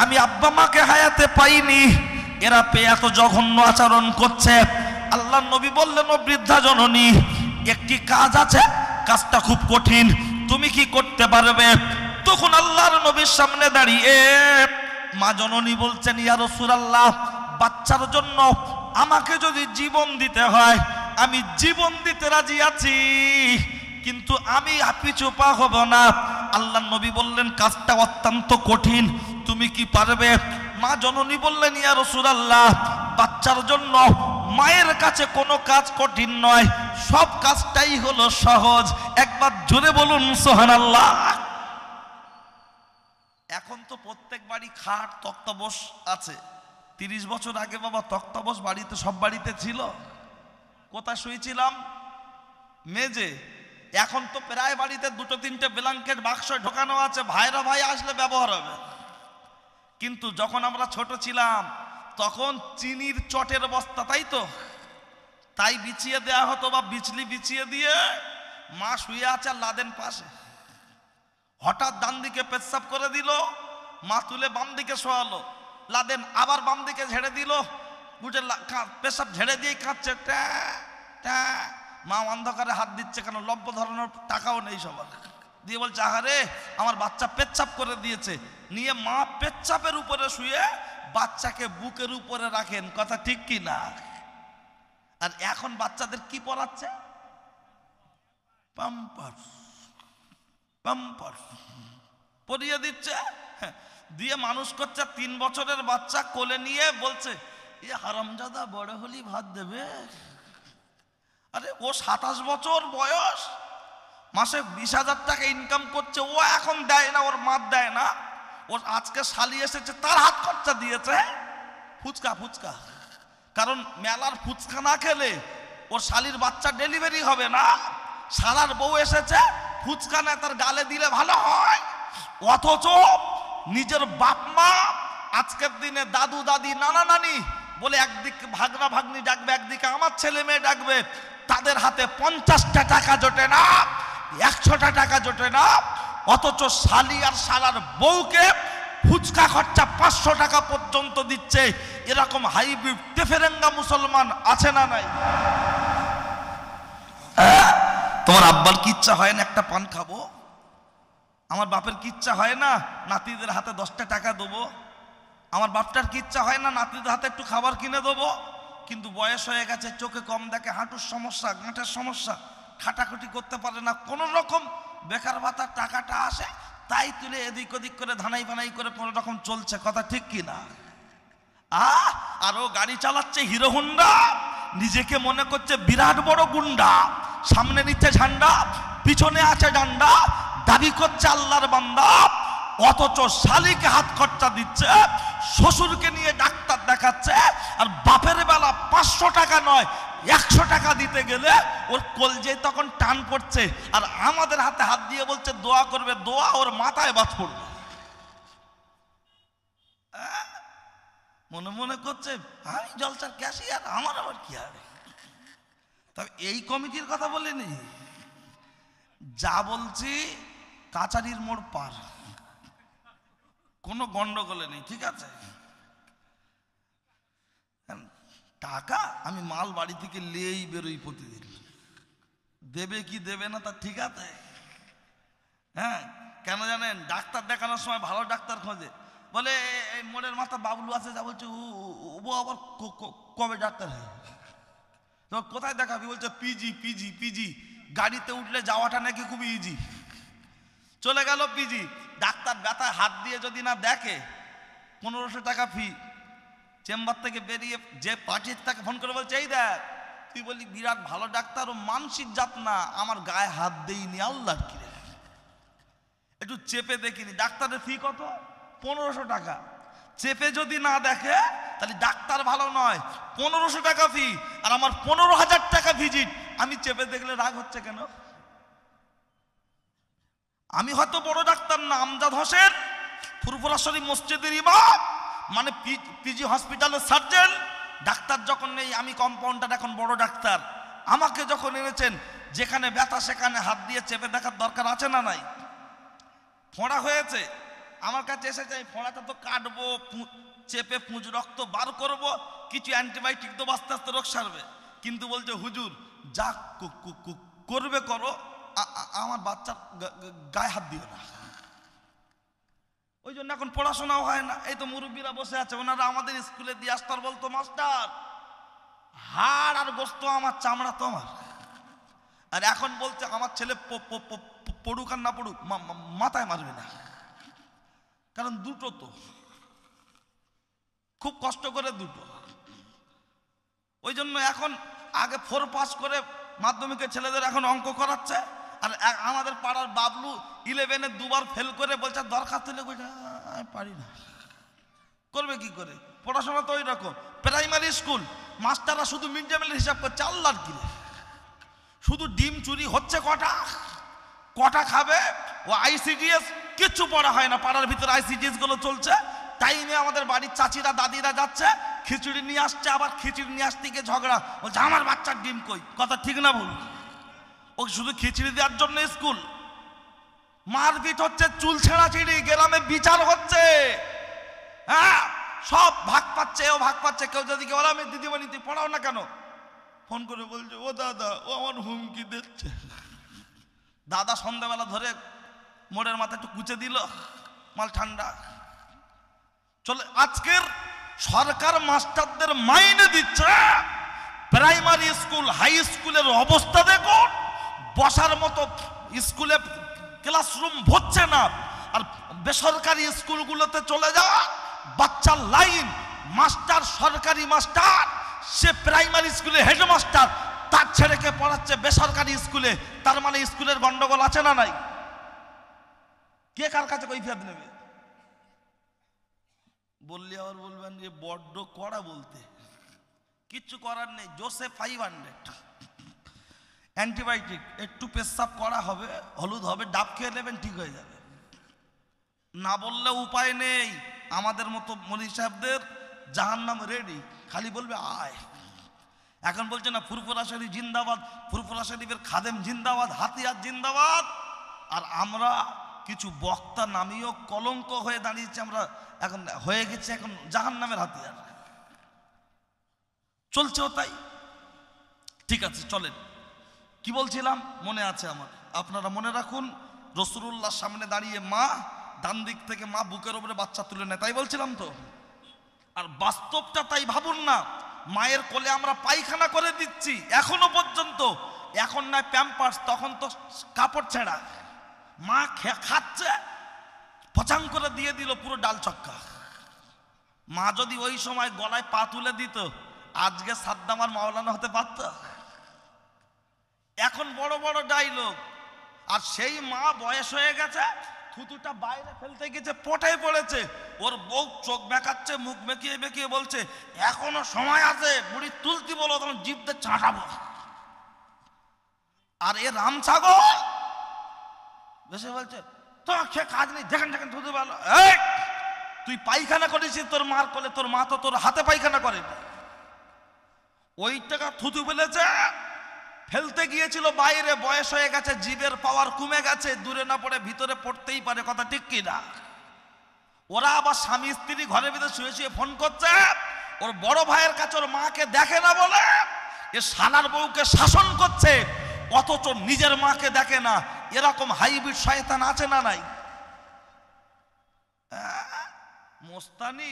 আমি আব্বা মাকে হায়াতে পাইনি, এরা পেয়ে এত জঘন্য আচরণ করছে। আল্লাহর নবী বললেন, ও বৃদ্ধা জননী, একটি কাজ আছে, কাজটা খুব কঠিন, তুমি কি করতে পারবে? তখন আল্লাহর নবীর সামনে দাঁড়িয়ে মা জননী বলছেন, ইয়া রাসূলুল্লাহ, বাচ্চার জন্য আমাকে যদি জীবন দিতে হয় আমি জীবন দিতে রাজি আছি, কিন্তু আমি পিছু পা হব না। আল্লাহর নবী বললেন, কাজটা অত্যন্ত কঠিন, তুমি কি পারবে? মা জননী বললেন, ইয়া রাসূলুল্লাহ, বাচ্চার জন্য মায়ের কাছে কোনো কাজ কঠিন নয়, সব কাজটাই হলো সহজ। একবার জোরে বলুন সুবহানাল্লাহ। এখন তো প্রত্যেক বাড়ি খাট তক্তপোষ আছে। 30 বছর আগে বাবা তক্তপোষ বাড়িতে সব বাড়িতে ছিল। কোথায় শুয়েছিলাম? মেজে। এখন তো প্রায় বাড়িতে 2-3টে ব্ল্যাঙ্কেট বাক্স ঢোকানো আছে, ভাইরা ভাই আসলে ব্যবহার হবে। কিন্তু যখন আমরা ছোট ছিলাম তখন চিনির চটের বস্তা, তাই তো, তাই বিছিয়ে দেয়া হতো, বা বিচলি বিছিয়ে দিয়ে মা শুয়ে আছে আর লাদেন পাশে, হঠাৎ ডান দিকে পেচ্ছাপ করে দিল, মা তুলে বাম দিকে শোয়ালো, লাদেন আবার বাম দিকে ঝেড়ে দিল, বুঝে পেশাব ঝেড়ে দিয়ে কাঁদছে, ট্যা ট্যা। মা অন্ধকারে হাত দিচ্ছে, কেন লব্য ধরানোর টাকাও নেই সবার, দিয়ে বলছে আহারে আমার বাচ্চা পেচ্ছাপ করে দিয়েছে। নিয়ে মা পেচ্ছাপের উপরে শুয়ে বাচ্চাকে বুকের উপরে রাখেন, কথা ঠিক কি না? আর এখন বাচ্চাদের কি পড়াচ্ছে? পাম্পার্স, পাম্পার্স পরিয়ে দিচ্ছে, দিয়ে মানুষ করছে। 3 বছরের বাচ্চা কোলে নিয়ে বলছে এ হারামজাদা বড় হলি ভাত দেবে। আরে ও 27 বছর বয়স, মাসে 20,000 টাকা ইনকাম করছে, ও এখন দেয় না, ওর মা দেয় না। ওর আজকে শালি এসেছে, তার হাত খরচা দিয়েছে ফুচকা ফুচকা, কারণ মেলার ফুচকা না খেলে ওর শালির বাচ্চা ডেলিভারি হবে না। শালার বউ এসেছে, ফুচকা না তার গালে দিলে ভালো হয়। অথচ নিজের বাপ মা আজকের দিনে দাদু দাদি নানা নানি বলে একদিকে ভাগনা ভাগ্নি ডাকবে, একদিকে আমার ছেলে মেয়ে ডাকবে, তাদের হাতে 50টা টাকা জোটে না, 100টা টাকা জোটে না। অথচ শালি আর শালার বউকে ফুচকা খরচা 500 টাকা পর্যন্ত দিচ্ছে। এরকম হাইব্রিড তেফেরেঙ্গা মুসলমান আছে না নাই? তোমার আব্বার কি ইচ্ছা হয় না একটা পান খাবো? আমার বাপের কি ইচ্ছা হয় না নাতিদের হাতে 10টা টাকা দেবো? আমার বাপটার কি ইচ্ছা হয় না নাতিদের হাতে একটু খাবার কিনে দেবো? কিন্তু বয়স হয়ে গেছে, চোখে কম দেখে, হাঁটুর সমস্যা, গাঁটের সমস্যা, খাটাখাটি করতে পারে না, কোনো রকম বেকার ভাতার টাকাটা আসে, তাই তুলে এদিক ওদিক করে ধানাই বানাই করে কোনো রকম চলছে, কথা ঠিক কি না? আর ও গাড়ি চালাচ্ছে হিরো হোন্ডা, নিজেকে মনে করছে বিরাট বড় গুন্ডা, সামনে নিচ্ছে ঝান্ডা, পিছনে আছে ডান্ডা, দাবি করছে আল্লাহর বান্দা। অথচ শালিকে হাত খরচা দিচ্ছে, শ্বশুরকে নিয়ে ডাক্তার দেখাচ্ছে, আর বাপের বেলা 500 টাকা নয় 100 টাকা দিতে গেলে ওর কলজে তখন টান পড়ছে, আর আমাদের হাতে হাত দিয়ে বলছে দোয়া করবে, দোয়া ওর মাথায় বাজ পড়বে। মনে মনে করছে আমি জলসার ক্যাশিয়ার, আমার আবার কি হবে। তবে এই কমিটির কথা বলিনি, যা বলছি কাচারির মোড় পার, কোনো গন্ডগোলে নেই, ঠিক আছে? টাকা আমি মাল বাড়ি থেকে নিয়েই বেরোই প্রতিদিন, দেবে কি দেবে না তা ঠিক আছে। হ্যাঁ, কেন জানেন? ডাক্তার দেখানোর সময় ভালো ডাক্তার খোঁজে, বলে এই মোড়ের মাথা বাবলু আছে, যা বলছে ও আবার কবে ডাক্তার হয়? তো কোথায় দেখাবি? বলছে পিজি পিজি পিজি, গাড়িতে উঠলে যাওয়াটা নাকি খুব ইজি। চলে গেল পিজি, ডাক্তার ব্যথায় হাত দিয়ে যদি না দেখে 1500 টাকা ফি। চেম্বার থেকে বেরিয়ে যে পার্টির তাকে ফোন করে বলছে এই দেখ, তুই বলি বিরাট ভালো ডাক্তার, ও মানসিক জাত না, আমার গায়ে হাত দেইনি, আল্লাহর কি রে, একটু চেপে দেখিনি। ডাক্তারের ফি কত? 1500 টাকা। চেপে যদি না দেখে তাহলে ডাক্তার ভালো নয়, 1500 টাকা ফি, আর আমার 15,000 টাকা ভিজিট। আমি চেপে দেখলে রাগ হচ্ছে কেন? আমি হয়তো বড় ডাক্তার না, আমজাদ হোসেন ফুরফুরা শরীফ মসজিদের ইমাম, মানে পিজি হসপিটালের সার্জন। ডাক্তার যখন নেই আমি কম্পাউন্ডার, এখন বড় ডাক্তার। আমাকে যখন এনেছেন, যেখানে ব্যথা সেখানে হাত দিয়ে চেপে দেখার দরকার আছে না নাই? ফোঁড়া হয়েছে, আমার কাছে এসেছে, এই ফোঁড়াটা তো কাটবো, চেপে পুঁজ রক্ত বার করব, কিছু অ্যান্টিবায়োটিক দেবো, আস্তে আস্তে রোগ সারবে। কিন্তু বলছে হুজুর যা করবে করো, আমার বাচ্চার গায়ে হাত দিও না। ওই জন্য এখন পড়াশোনাও হয় না। এই তো মুরব্বীরা বসে আছে, ওনারা আমাদের স্কুলে দিয়ে আসতার, বলতো মাস্টার হাড় আর গোস্ত আমার, চামড়া তোমার। আর এখন বলছে আমার ছেলে পড়ুক আর না পড়ুক মাথায় মারবে না, কারণ দুটো তো খুব কষ্ট করে দুটো। ওই জন্য এখন আগে 4 পাস করে মাধ্যমিকের ছেলেদের এখন অঙ্ক করাচ্ছে, আর আমাদের পাড়ার বাবলু 11-এ 2বার ফেল করে বলছে দরখাস্ত লিখে পারি না। করবে কি করে? পড়াশোনা তো ওই রকম। প্রাইমারি স্কুল মাস্টাররা শুধু মিড ডে মিলের হিসাব করছে, আল্লাহর কি রে, শুধু ডিম চুরি হচ্ছে কটা, কটা খাবে। ও আইসিডিএস কিচ্ছু পড়া হয় না, পাড়ার ভিতরে আইসিডিএস গুলো চলছে। টাইমে আমাদের বাড়ির চাচিরা দাদিরা যাচ্ছে, খিচুড়ি নিয়ে আসছে, আবার খিচুড়ি নিয়ে আসতে গিয়ে ঝগড়া, বলছে আমার বাচ্চার ডিম কই। কথা ঠিক না ভুল? ও শুধু খিচুড়ি দেওয়ার জন্য স্কুল? মারপিট হচ্ছে, চুল ছেঁড়াছিড়ি, গ্রামে বিচার হচ্ছে। হ্যাঁ, সব ভাগ পাচ্ছে, ও ভাগ পাচ্ছে। কেউ যদি বলে আমি দিদিমণি তুই পড়াও না কেন, ফোন করে বলছে ও দাদা ও আমার হুমকি দিচ্ছে। দাদা সন্ধ্যাবেলা ধরে মোড়ের মাথায় একটু কুচে দিল, মাল ঠান্ডা চলে। আজকের সরকার মাস্টারদের মাইনে দিচ্ছে, প্রাইমারি স্কুল হাই স্কুলের অবস্থা দেখুন, বসার মতো স্কুলে ক্লাসরুম ভরছে না। আর বেসরকারি স্কুলগুলোতে চলে যাওয়া, বাচ্চার লাইন, মাস্টার সরকারি মাস্টার, সে প্রাইমারি স্কুলে হেডমাস্টার, তার ছেলেকে পড়াচ্ছে বেসরকারি স্কুলে। তার মানে স্কুলের গন্ডগোল আছে না নাই? কে কার কাছে কৈফিয়ত নেবে? বললে আবার বলবেন যে বড্ড কড়া, বলতে কিচ্ছু করার নেই। জোসেফ 500 অ্যান্টিবায়োটিক, একটু পেশাব করা হবে, হলুদ হবে, ডাব খেয়ে নেবেন, ঠিক হয়ে যাবে। না বললে উপায় নেই। আমাদের মতো মনি সাহেবদের জাহান্নাম রেডি, খালি বলবে আয়। এখন বলছে না ফুরফুরা শরীফ জিন্দাবাদ, ফুরফুরা শরীফের খাদেম জিন্দাবাদ, হাতিয়ার জিন্দাবাদ। আর আমরা কিছু বক্তা নামিয়েও কলঙ্ক হয়ে দাঁড়িয়েছে। আমরা এখন হয়ে গেছে এখন জাহান্নামের হাতিয়ার, চলছেও তাই। ঠিক আছে চলেন, কি বলছিলাম মনে আছে আমার, আপনারা মনে রাখুন। রাসূলুল্লাহর সামনে দাঁড়িয়ে মা, ডান দিক থেকে মা বুকের উপরে বাচ্চা তুলে নেয়, তাই বলছিলাম তো। আর বাস্তবটা তাই ভাবুন না, মায়ের কোলে আমরা পায়খানা করে দিচ্ছি এখনো পর্যন্ত। এখন নয় প্যাম্পার্স, তখন তো কাপড় ছেঁড়া। মা খাচ্ছে, পচাং করে দিয়ে দিল পুরো ডাল চক্কা। মা যদি ওই সময় গলায় পা তুলে দিত, আজকে সাদ্দাম আর মাওলানা হতে পারত। এখন বড় বড় ডায়লগ। আর সেই মা বয়স হয়ে গেছে, থুতুটা বাইরে ফেলতে গেছে, পটায় পড়েছে। ওর বউ চোখ বেঁকাচ্ছে, মুখ বেঁকিয়ে বেঁকিয়ে বলছে এখনো সময় আছে, বুড়ি তুলতি বলো, তখন জিভতে চাটাবো। আর এ রাম ছাগল বেশি বলছে তো সে কাজ নেই, যেখানে যেখানে থুতু ভালো। তুই পায়খানা করেছিস তোর মার কোলে, তোর মা তো তোর হাতে পায়খানা করে। ওই টাকা থুতু ফেলেছে, ফেলতে গিয়েছিল বাইরে, বয়স হয়ে গেছে, জিভের পাওয়ার কমে গেছে, দূরে না পড়ে ভিতরে পড়তেই পারে, কথা ঠিক কি না? ওরা আবার স্বামী স্ত্রী ঘরের ভিতরে শুয়ে শুয়ে ফোন করছে, ওর বড় ভাইয়ের কাছে ওর মাকে দেখে না বলে এ শালার বউকে শাসন করছে, অথচ নিজের মাকে দেখে না। এরকম হাইব্রিড শয়তান আছে না নাই? মোস্তানি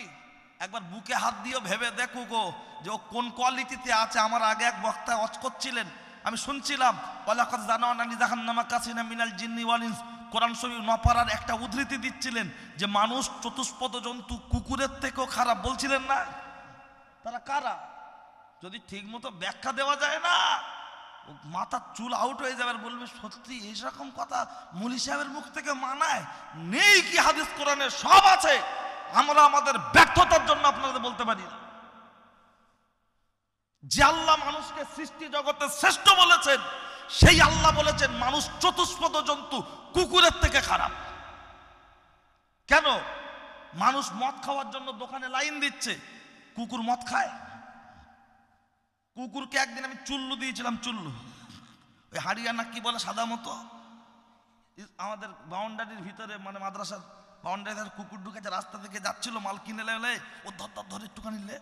একবার বুকে হাত দিয়ে ভেবে দেখো গো যে ও কোন কোয়ালিটিতে আছে। আমার আগে এক বক্তা ওয়াজ করছিলেন, আমি শুনছিলাম, ওয়ালাকাদ জানানা জাহান্নামা কাসিনা মিনাল জিন্নি ওয়াল ইনস, কোরআন শরীফ নপাড়ার একটা উদ্ধৃতি দিচ্ছিলেন যে মানুষ চতুষ্পদ জন্তু কুকুরের থেকেও খারাপ, বলছিলেন না? তারা কারা? যদি ঠিক মতো ব্যাখ্যা দেওয়া যায় না, মাথার চুল আউট হয়ে যাবে, আর বলবে সত্যি এইরকম কথা মুলি সাহেবের মুখ থেকে মানায়? নেই কি হাদিস কোরআনে? সব আছে, আমরা আমাদের ব্যর্থতার জন্য আপনাদের বলতে পারি না। যে আল্লাহ মানুষকে সৃষ্টি জগতে শ্রেষ্ঠ বলেছেন, সেই আল্লাহ বলেছেন মানুষ চতুষ্পদ জন্তু কুকুরের থেকে খারাপ। কেন? মানুষ মদ খাওয়ার জন্য দোকানে লাইন দিচ্ছে, কুকুর মদ খায়? কুকুরকে একদিন আমি চুল্লু দিয়েছিলাম, চুল্লু, ওই হারিয়ানা কি বলে সাদা মতো, আমাদের বাউন্ডারির ভিতরে, মানে মাদ্রাসার বাউন্ডারি, কুকুর ঢুকেছে, রাস্তা থেকে যাচ্ছিল, মাল কিনে লেলে ও ধর একটুখানি লে,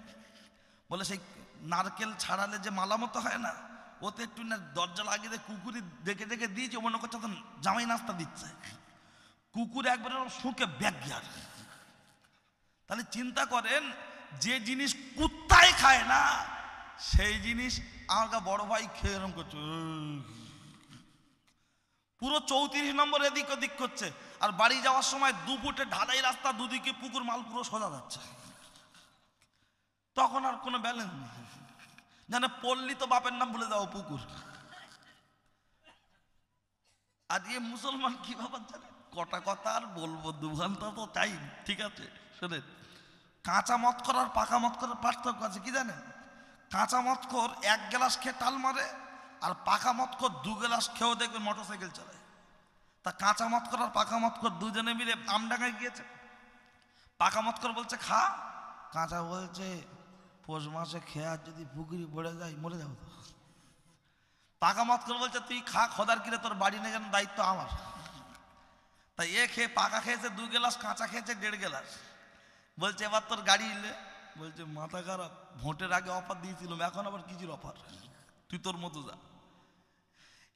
বলে সেই নারকেল ছাড়ালে যে মালা মতো হয় না, ওতে একটু না দরজা লাগিয়ে দিয়ে কুকুরি দেখে দেখে দিয়েছে, মনে করছে তো জামাই নাস্তা দিচ্ছে। কুকুর একবার শুকে ব্যাগ গিয়ার। তাহলে চিন্তা করেন, যে জিনিস কুত্তায় খায় না সেই জিনিস আমার বড় ভাই খেয়ে এরকম করছে, পুরো 34 নম্বর এদিক ওদিক করছে। আর বাড়ি যাওয়ার সময় 2 ফুটে ঢালাই রাস্তা, দুদিকে পুকুর, মাল পুরো সোজা যাচ্ছে। তখন আর কোনো ব্যালেন্স নেই, জানে পড়লি তো বাপের নাম ভুলে যাও পুকুর। আর এ মুসলমান কি ভাবার জানে, কটা কথা আর বলবো, 2 ঘন্টা তো টাইম। ঠিক আছে শোনেন, কাঁচা মদ করার পাকা মদ করার পার্থক্য আছে কি জানেন? কাঁচা মদখোর 1 গ্লাস খেয়ে টাল মারে, আর পাকা মদখোর 2 গ্লাস খেয়েও দেখবেন মোটরসাইকেল চালায়। তা কাঁচা মদখোর আর পাকা মদখোর দুজনে মিলে আমডাঙ্গায় গিয়েছে। পাকা মদখোর বলছে খা, কাঁচা বলছে পৌষ মাসে খেয়ে আর যদি পুকুরি পড়ে যায় মরে যাবো তো। পাকা মদখোর বলছে তুই খা, খোদার কিরে তোর বাড়ি নিয়ে যেন দায়িত্ব আমার। তাই এ খেয়ে পাকা খেয়েছে 2 গ্লাস, কাঁচা খেয়েছে 1.5 গ্লাস। বলছে এবার তোর গাড়ি এলে? বলছে মাথা খারাপ, ভোটের আগে অফার দিয়েছিলাম, এখন আবার কিছুর অফার, তুই তোর মতো যা।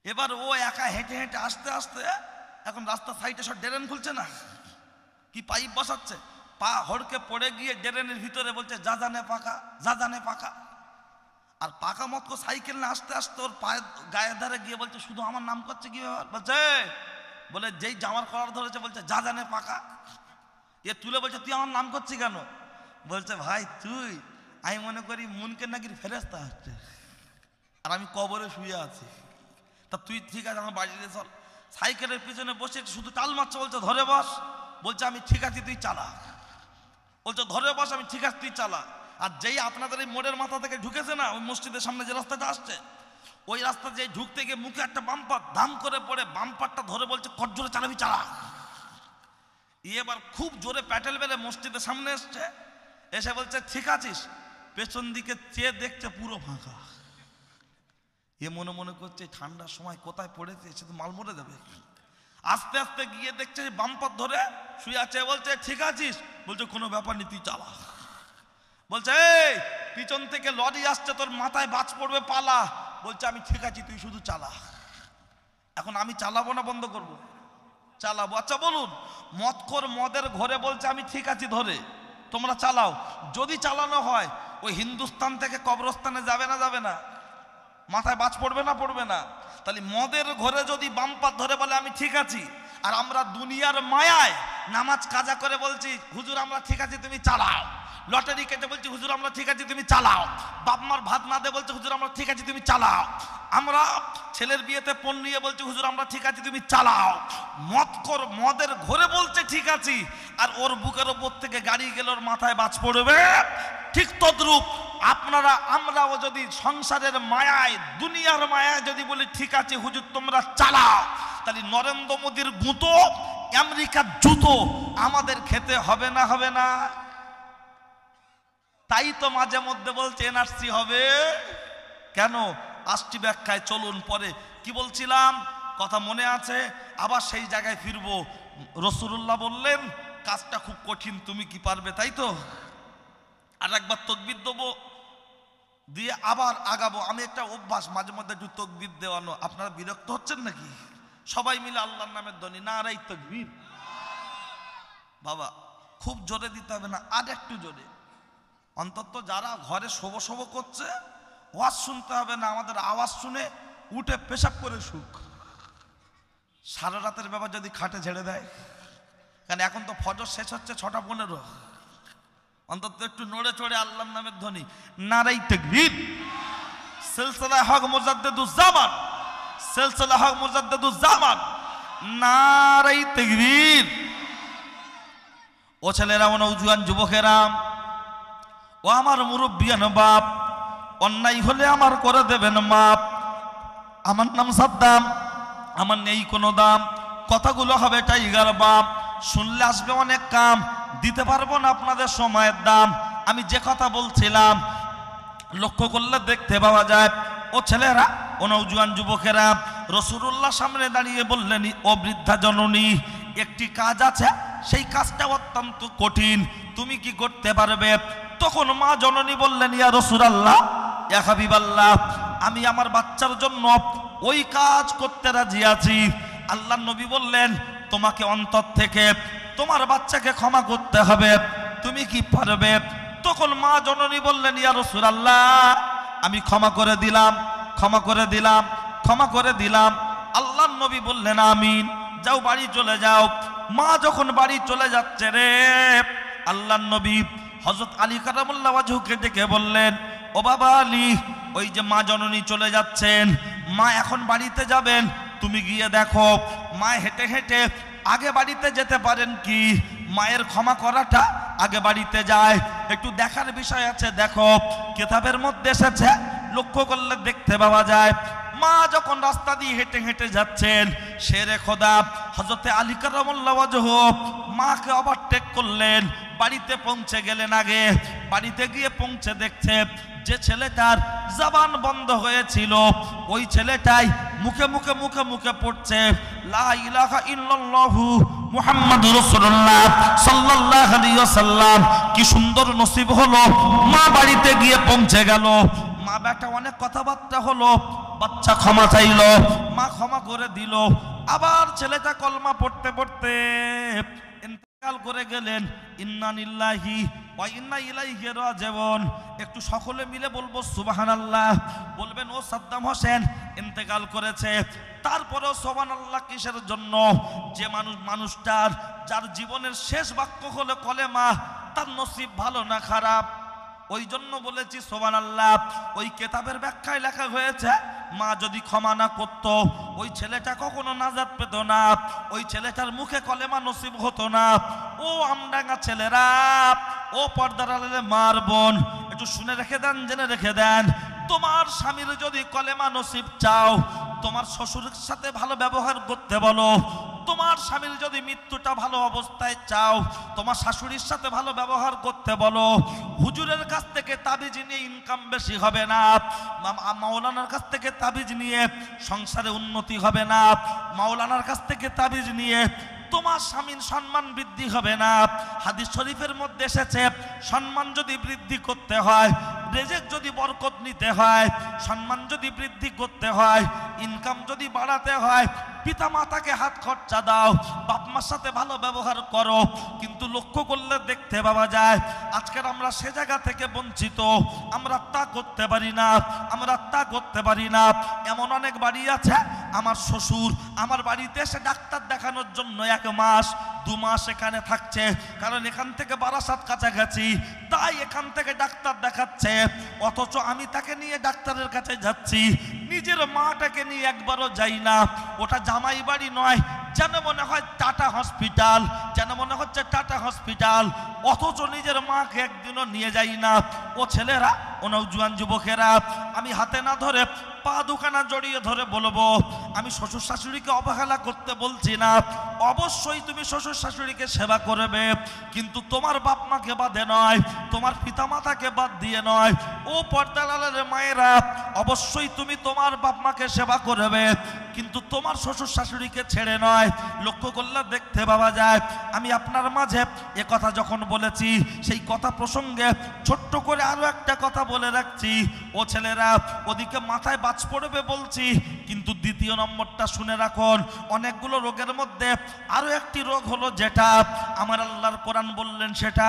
এবার ও একা হেঁটে হেঁটে আসতে আসতে এখন রাস্তার সাইডে সব ড্রেন খুলছে না, কি পাইপ বসাচ্ছে, পা হড়কে পড়ে গিয়ে ড্রেনের ভিতরে বলছে যা জানে পাকা, যা জানে পাকা। আর পাকা মত সাইকেল না আসতে আসতে ওর পায়ের গায়ের ধারে গিয়ে বলছে শুধু আমার নাম করছে কি ব্যাপার? বলছে বলে যেই জামার কলার ধরেছে বলছে যা জানে পাকা। এ তুলে বলছে তুই আমার নাম করছিস কেন? বলছে ভাই তুই, আমি মনে করি মুনকে নাকি ফেরেস্তা হচ্ছে আর আমি কবরে শুয়ে আছি, তা তুই ঠিক আছে আমার বাড়িতে চল। সাইকেলের পিছনে বসে শুধু টাল মারছে, বলছে ধরে বস। বলছে আমি ঠিক আছি তুই চালা। বলছে ধরে বস, আমি ঠিক আছে তুই চালা। আর যেই আপনাদের এই মোড়ের মাথা থেকে ঢুকেছে না, ওই মসজিদের সামনে যে রাস্তাটা আসছে, ওই রাস্তা যেই ঢুকতে গিয়ে মুখে একটা বাম্পার দাম করে পড়ে, বাম্পারটা ধরে বলছে কত জোরে চালাবি চালা। এবার খুব জোরে প্যাটেল বেলে মসজিদের সামনে এসছে, এসে বলছে ঠিক আছিস? পেছন দিকে চেয়ে দেখছে পুরো ফাঁকা। এ মনে মনে করছে ঠান্ডার সময় কোথায় পড়েছে, সে তো মাল মরে যাবে। আস্তে আস্তে গিয়ে দেখছে বাম্পার ধরে শুয়ে আছে, বলছে ঠিক আছিস? বলছে কোনো ব্যাপার নেই তুই চালা। বলছে এই পিছন থেকে লরি আসছে, তোর মাথায় বাজ পড়বে, পালা। বলছে আমি ঠিক আছি তুই শুধু চালা। এখন আমি চালাবো না বন্ধ করব? চালাবো। আচ্ছা বলুন, মদখোর মদের ঘরে বলছে আমি ঠিক আছি ধরে, তোমরা চালাও। যদি চালানো হয় ওই হিন্দুস্তান থেকে কবরস্থানে যাবে না যাবে না? মাথায় বাজ পড়বে না পড়বে না? তাহলে মদের ঘরে যদি বাম্পার ধরে বলে আমি ঠিক আছি, আর আমরা দুনিয়ার মায়ায় নামাজ কাজা করে বলছি হুজুর আমরা ঠিক আছি তুমি চালাও, লটারি কেটে বলছি হুজুর আমরা ঠিক আছি তুমি চালাও, বাপমার ভাত না দে বলছে হুজুর আমরা ঠিক আছি তুমি চালাও, আমরা ছেলের বিয়েতে পণ নিয়ে বলছি হুজুর আমরা ঠিক আছি তুমি চালাও, মদখোর মদের ঘরে বলছে ঠিক আছি, আর ওর বুকের ওপর থেকে গাড়ি গেলে ওর মাথায় বাজ পড়বে। ঠিক তদ্রূপ আপনারা আমরাও যদি সংসারের মায়ায় দুনিয়ার মায়ায় যদি বলি ঠিক আছে হুজুর তোমরা চালাও, তাহলে নরেন্দ্র মোদীর গুঁতো আমেরিকার জুতো আমাদের খেতে হবে না হবে না? তাই তো মাঝে মধ্যে বলছে এনআরসি হবে কেন? আসছি ব্যাখ্যায়, চলুন পরে কি বলছিলাম কথা মনে আছে? আবার সেই জায়গায় ফিরবো। রাসূলুল্লাহ বললেন কাজটা খুব কঠিন, তুমি কি পারবে? তাই তো আর একবার তাকবীর দেবো, দিয়ে আবার আগাবো। আমি একটা অভ্যাস মাঝে মধ্যে একটু তাকবীর দেওয়ানো, আপনারা বিরক্ত হচ্ছেন নাকি? সবাই মিলে আল্লাহর নামের ধ্বনি, নারাই তাকবীর। বাবা খুব জোরে দিতে হবে না, আর একটু জোরে। অন্তত যারা ঘরে শোবো শোবো করছে ওয়াজ শুনতে হবে না, আমাদের আওয়াজ শুনে উঠে পেশাব করে সুখ। সারা রাতের ব্যাপার যদি খাটে ঝেড়ে দেয়, কারণ এখন তো ফজর শেষ হচ্ছে 6:15, অন্তত একটু নড়ে চড়ে আল্লাহর নামের ধ্বনি, নারাই তাকবীর। সিলসিলা হক মুজাদ্দিদুজ্জামান, সিলসিলা হক মুজাদ্দিদুজ্জামান, নারাই তাকবীর। ও ছেলেরা, ও নওজোয়ান যুবকেরা, ও আমার মুরব্বিয়ান বাপ, অন্যায় হলে আমার করে দেবেন মাপ। আমার নাম সাদ্দাম, আমার নেই কোনো দাম, কথাগুলো হবে টাইগার বাপ, শুনলে আসবে অনেক কাম, দিতে পারবো না আপনাদের সময়ের দাম। আমি যে কথা বলছিলাম লক্ষ্য করলে দেখতে পাওয়া যায়। ও ছেলেরা, ও নওজোয়ান যুবকেরা, রাসূলুল্লাহ সামনে দাঁড়িয়ে বললেন ও বৃদ্ধা জননী, একটি কাজ আছে, সেই কাজটা অত্যন্ত কঠিন, তুমি কি করতে পারবে? তখন মা জননী বললেন ইয়া রাসূলুল্লাহ, ইয়া হাবিবাল্লাহ, আমি আমার বাচ্চার জন্য ওই কাজ করতে রাজি আছি। আল্লাহর নবী বললেন তোমাকে অন্তর থেকে তোমার বাচ্চাকে ক্ষমা করতে হবে, তুমি কি পারবে? তখন মা জননী বললেন ইয়া রাসূলুল্লাহ, আমি ক্ষমা করে দিলাম, ক্ষমা করে দিলাম, ক্ষমা করে দিলাম। আল্লাহর নবী বললেন আমিন, যাও বাড়ি চলে যাও। মা যখন বাড়ি চলে যাচ্ছে রে, আল্লাহর নবী হযরত আলী কারামাল্লাহু ওয়াজহুকে ডেকে বললেন ও বাবা আলী, ওই যে মা জননী চলে যাচ্ছেন, মা এখন বাড়িতে যাবেন, তুমি গিয়ে দেখো মা হেঁটে হেঁটে আগে বাড়িতে যেতে পারেন কি, মায়ের ক্ষমা করাটা আগে বাড়িতে যায়, একটু দেখার বিষয় আছে। দেখো কিতাবের মধ্যে এসেছে, লক্ষ্য করলে দেখতে পাওয়া যায় মা যখন রাস্তা দিয়ে হেঁটে হেঁটে যাচ্ছেন, শেরে খোদা হযরতে আলী কারামাল্লাহু ওয়াজহু মাকে ওভারটেক করলেন, বাড়িতে পৌঁছে গেলেন আগে। বাড়িতে গিয়ে পৌঁছে দেখছে যে ছেলেটার জবান বন্ধ হয়েছিল ওই ছেলেটাই মুখে মুখে মুখে মুখে পড়ছে লা ইলাহা ইল্লাল্লাহু মুহাম্মাদুর রাসূলুল্লাহ সাল্লাল্লাহু আলাইহি ওয়াসাল্লাম কি সুন্দর নসিব হলো, মা বাড়িতে গিয়ে পৌঁছে গেল। মা বেটা অনেক কথাবার্তা হলো, বাচ্চা ক্ষমা চাইলো, মা ক্ষমা করে দিল। আবার ছেলেটা কলমা পড়তে পড়তে ইন্তেকাল করে গেলেন। ইন্না লিল্লাহি ওয়া ইন্না ইলাইহি রাজিউন। একটু সকলে মিলে বলবো সুবহানাল্লাহ। বলবেন ও সাদ্দাম হোসেন ইন্তেকাল করেছে, তারপরেও সুবহানাল্লাহ কিসের জন্য? যে মানুষটার যার জীবনের শেষ বাক্য হলো কলেমা, তার নসিব ভালো না খারাপ? ওই জন্য বলেছি সুবহানাল্লাহ। ওই কিতাবের ব্যাখ্যায় লেখা হয়েছে, মা যদি ক্ষমা না করত ওই ছেলেটা কখনো নাজাত পেত না, ওই ছেলেটার মুখে কলেমা নসিব হতো না। ও আমডাঙ্গা ছেলেরা, ও পর্দার আড়ালে মার বোন, একটু শুনে রেখে দেন, জেনে রেখে দেন। তোমার স্বামীর যদি কলেমা নসিব চাও, তোমার শ্বশুরের সাথে ভালো ব্যবহার করতে বলো। তোমার স্বামীর যদি মৃত্যুটা ভালো অবস্থায় চাও, তোমার শাশুড়ির সাথে ভালো ব্যবহার করতে বলো। হুজুরের কাছ থেকে তাবিজ নিয়ে ইনকাম বেশি হবে না, মাওলানার কাছ থেকে তাবিজ নিয়ে সংসারে উন্নতি হবে না, মাওলানার কাছ থেকে তাবিজ নিয়ে তোমার স্বামীর সম্মান বৃদ্ধি হবে না। হাদিস শরীফের মধ্যে এসেছে, সম্মান যদি বৃদ্ধি করতে হয়, রিজিক যদি বরকত নিতে হয়, সম্মান যদি বৃদ্ধি করতে হয়, ইনকাম যদি বাড়াতে হয়, পিতা মাতাকে হাত খরচা দাও, বাপ মার সাথে ভালো ব্যবহার করো। কিন্তু লক্ষ্য করলে দেখতে পাওয়া যায় আজকের আমরা সে জায়গা থেকে বঞ্চিত। আমরা তা করতে পারি না, আমরা তা করতে পারি না। এমন অনেক বাড়ি আছে, আমার শ্বশুর আমার বাড়িতে এসে ডাক্তার দেখানোর জন্য 1 মাস 2 মাস এখানে থাকছে, কারণ এখান থেকে বারাসাত কাছাকাছি, তাই এখান থেকে ডাক্তার দেখাচ্ছে। অথচ আমি তাকে নিয়ে ডাক্তারের কাছে যাচ্ছি, নিজের মাটাকে নিয়ে একবারও যাই না। ওটা জামাই বাড়ি নয়, যেন মনে হয় টাটা হসপিটাল, যেন মনে হচ্ছে টাটা হসপিটাল, অথচ নিজের মাকে একদিনও নিয়ে যাই না। ও ছেলেরা, ও নওজোয়ান যুবকেরা, আমি হাতে না ধরে পা দুখানা জড়িয়ে ধরে বলবো, আমি শ্বশুর শাশুড়িকে অবহেলা করতে বলছি না। অবশ্যই তুমি শ্বশুর শাশুড়িকে সেবা করবে, কিন্তু তোমার বাপ মাকে বাদে নয়, তোমার পিতা মাতাকে বাদ দিয়ে নয়। ও পর্দালালের মায়েরা, অবশ্যই তুমি তোমার বাপ মাকে সেবা করবে, কিন্তু তোমার শ্বশুর শাশুড়িকে ছেড়ে নয়। লক্ষ্য করলে দেখতে পাওয়া যায়, আমি আপনার মাঝে এ কথা যখন বলেছি, সেই কথা প্রসঙ্গে ছোট্ট করে আরো একটা কথা বলে রাখছি। ও ছেলেরা, ওদিকে মাথায় বাজ পড়বে বলছি, কিন্তু দ্বিতীয় নম্বরটা শুনে রাখুন। অনেকগুলো রোগের মধ্যে আরো একটি রোগ হলো যেটা আমার আল্লাহর কোরআন বললেন, সেটা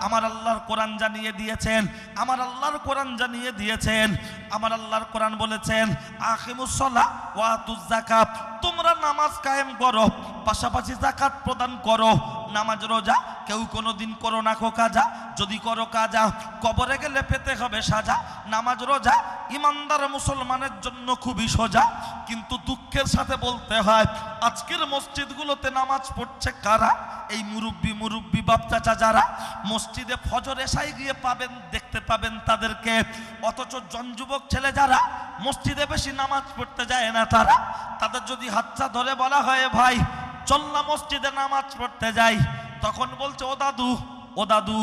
আমার আল্লাহর কোরআন জানিয়ে দিয়েছেন, আমার আল্লাহর কোরআন জানিয়ে দিয়েছেন। আমার আল্লাহর কোরআন বলেছেন, আকিমুস সালাহ ওয়া আতুজ যাকাত, তোমরা নামাজ কায়েম করো, পাশাপাশি যাকাত প্রদান করো। নামাজ রোজা কেউ কোনোদিন করো না কো কাজা, যদি করো কাজা কবরে গেলে পেতে হবে সাজা। নামাজ রোজা ইমানদার মুসলমানের জন্য খুবই সোজা, কিন্তু দুঃখের সাথে বলতে হয় আজকের মসজিদগুলোতে নামাজ পড়ছে কারা? এই মুরব্বি বাপ চাচা যারা মসজিদে ফজর এশায় গিয়ে পাবেন, দেখতে পাবেন তাদেরকে। অথচ যুবক ছেলে যারা মসজিদে বেশি নামাজ পড়তে যায় না, তাদের যদি হাতটা ধরে বলা হয়, ভাই চল না মসজিদে নামাজ পড়তে যাই, তখন বলছে, ও দাদু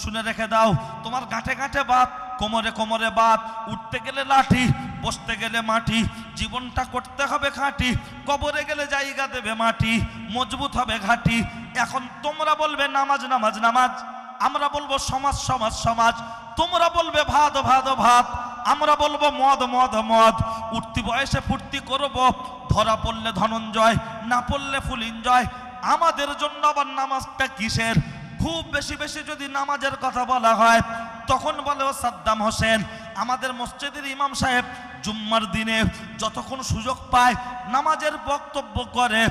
শুনে রেখে দাও, তোমার গাঁটে গাঁটে বাত, কোমরে কোমরে বাত, উঠতে গেলে লাঠি, বসতে গেলে মাটি, জীবনটা করতে হবে খাঁটি, কবরে গেলে জায়গা দেবে মাটি, মজবুত হবে ঘাটি। এখন তোমরা বলবে নামাজ নামাজ নামাজ, আমরা বলবো সমাজ সমাজ সমাজ, তোমরা বলবে ভাত ভাত ভাত, আমরা বলবো মদ মদ মদ। উঠতি বয়সে ফুর্তি করব, ধরা পড়লে ধনঞ্জয়, না পড়লে ফুল এনজয়। আমাদের জন্য আবার নামাজটা কিসের? খুব বেশি বেশি যদি নামাজের কথা বলা হয়, তখন বলে ও সাদ্দাম হোসেন, আমাদের মসজিদের ইমাম সাহেব জুম্মার দিনে যতক্ষণ সুযোগ পায় নামাজের বক্তব্য করে,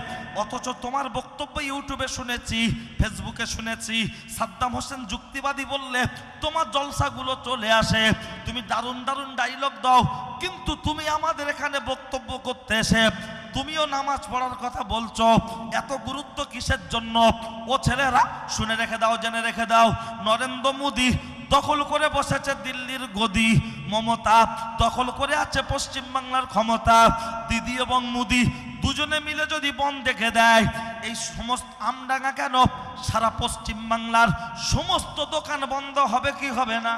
অথচ তোমার বক্তব্য ইউটিউবে শুনেছি, ফেসবুকে শুনেছি, সাদ্দাম হোসেন যুক্তিবাদী বললে তোমার জলসাগুলো চলে আসে, তুমি দারুণ দারুণ ডায়লগ দাও, কিন্তু তুমি আমাদের এখানে বক্তব্য করতে এসে তুমিও নামাজ পড়ার কথা বলছো, এত গুরুত্ব কিসের জন্য? ও ছেলেরা শুনে রেখে দাও, জেনে রেখে দাও, নরেন্দ্র মোদী দখল করে বসেছে দিল্লির গদি, মমতা দখল করে আছে পশ্চিম বাংলার ক্ষমতা। দিদি এবং মোদি দুজনে মিলে যদি বন দেখে দেয়, এই সমস্ত আমডাঙ্গা কেন, সারা পশ্চিম বাংলার সমস্ত দোকান বন্ধ হবে কি হবে না?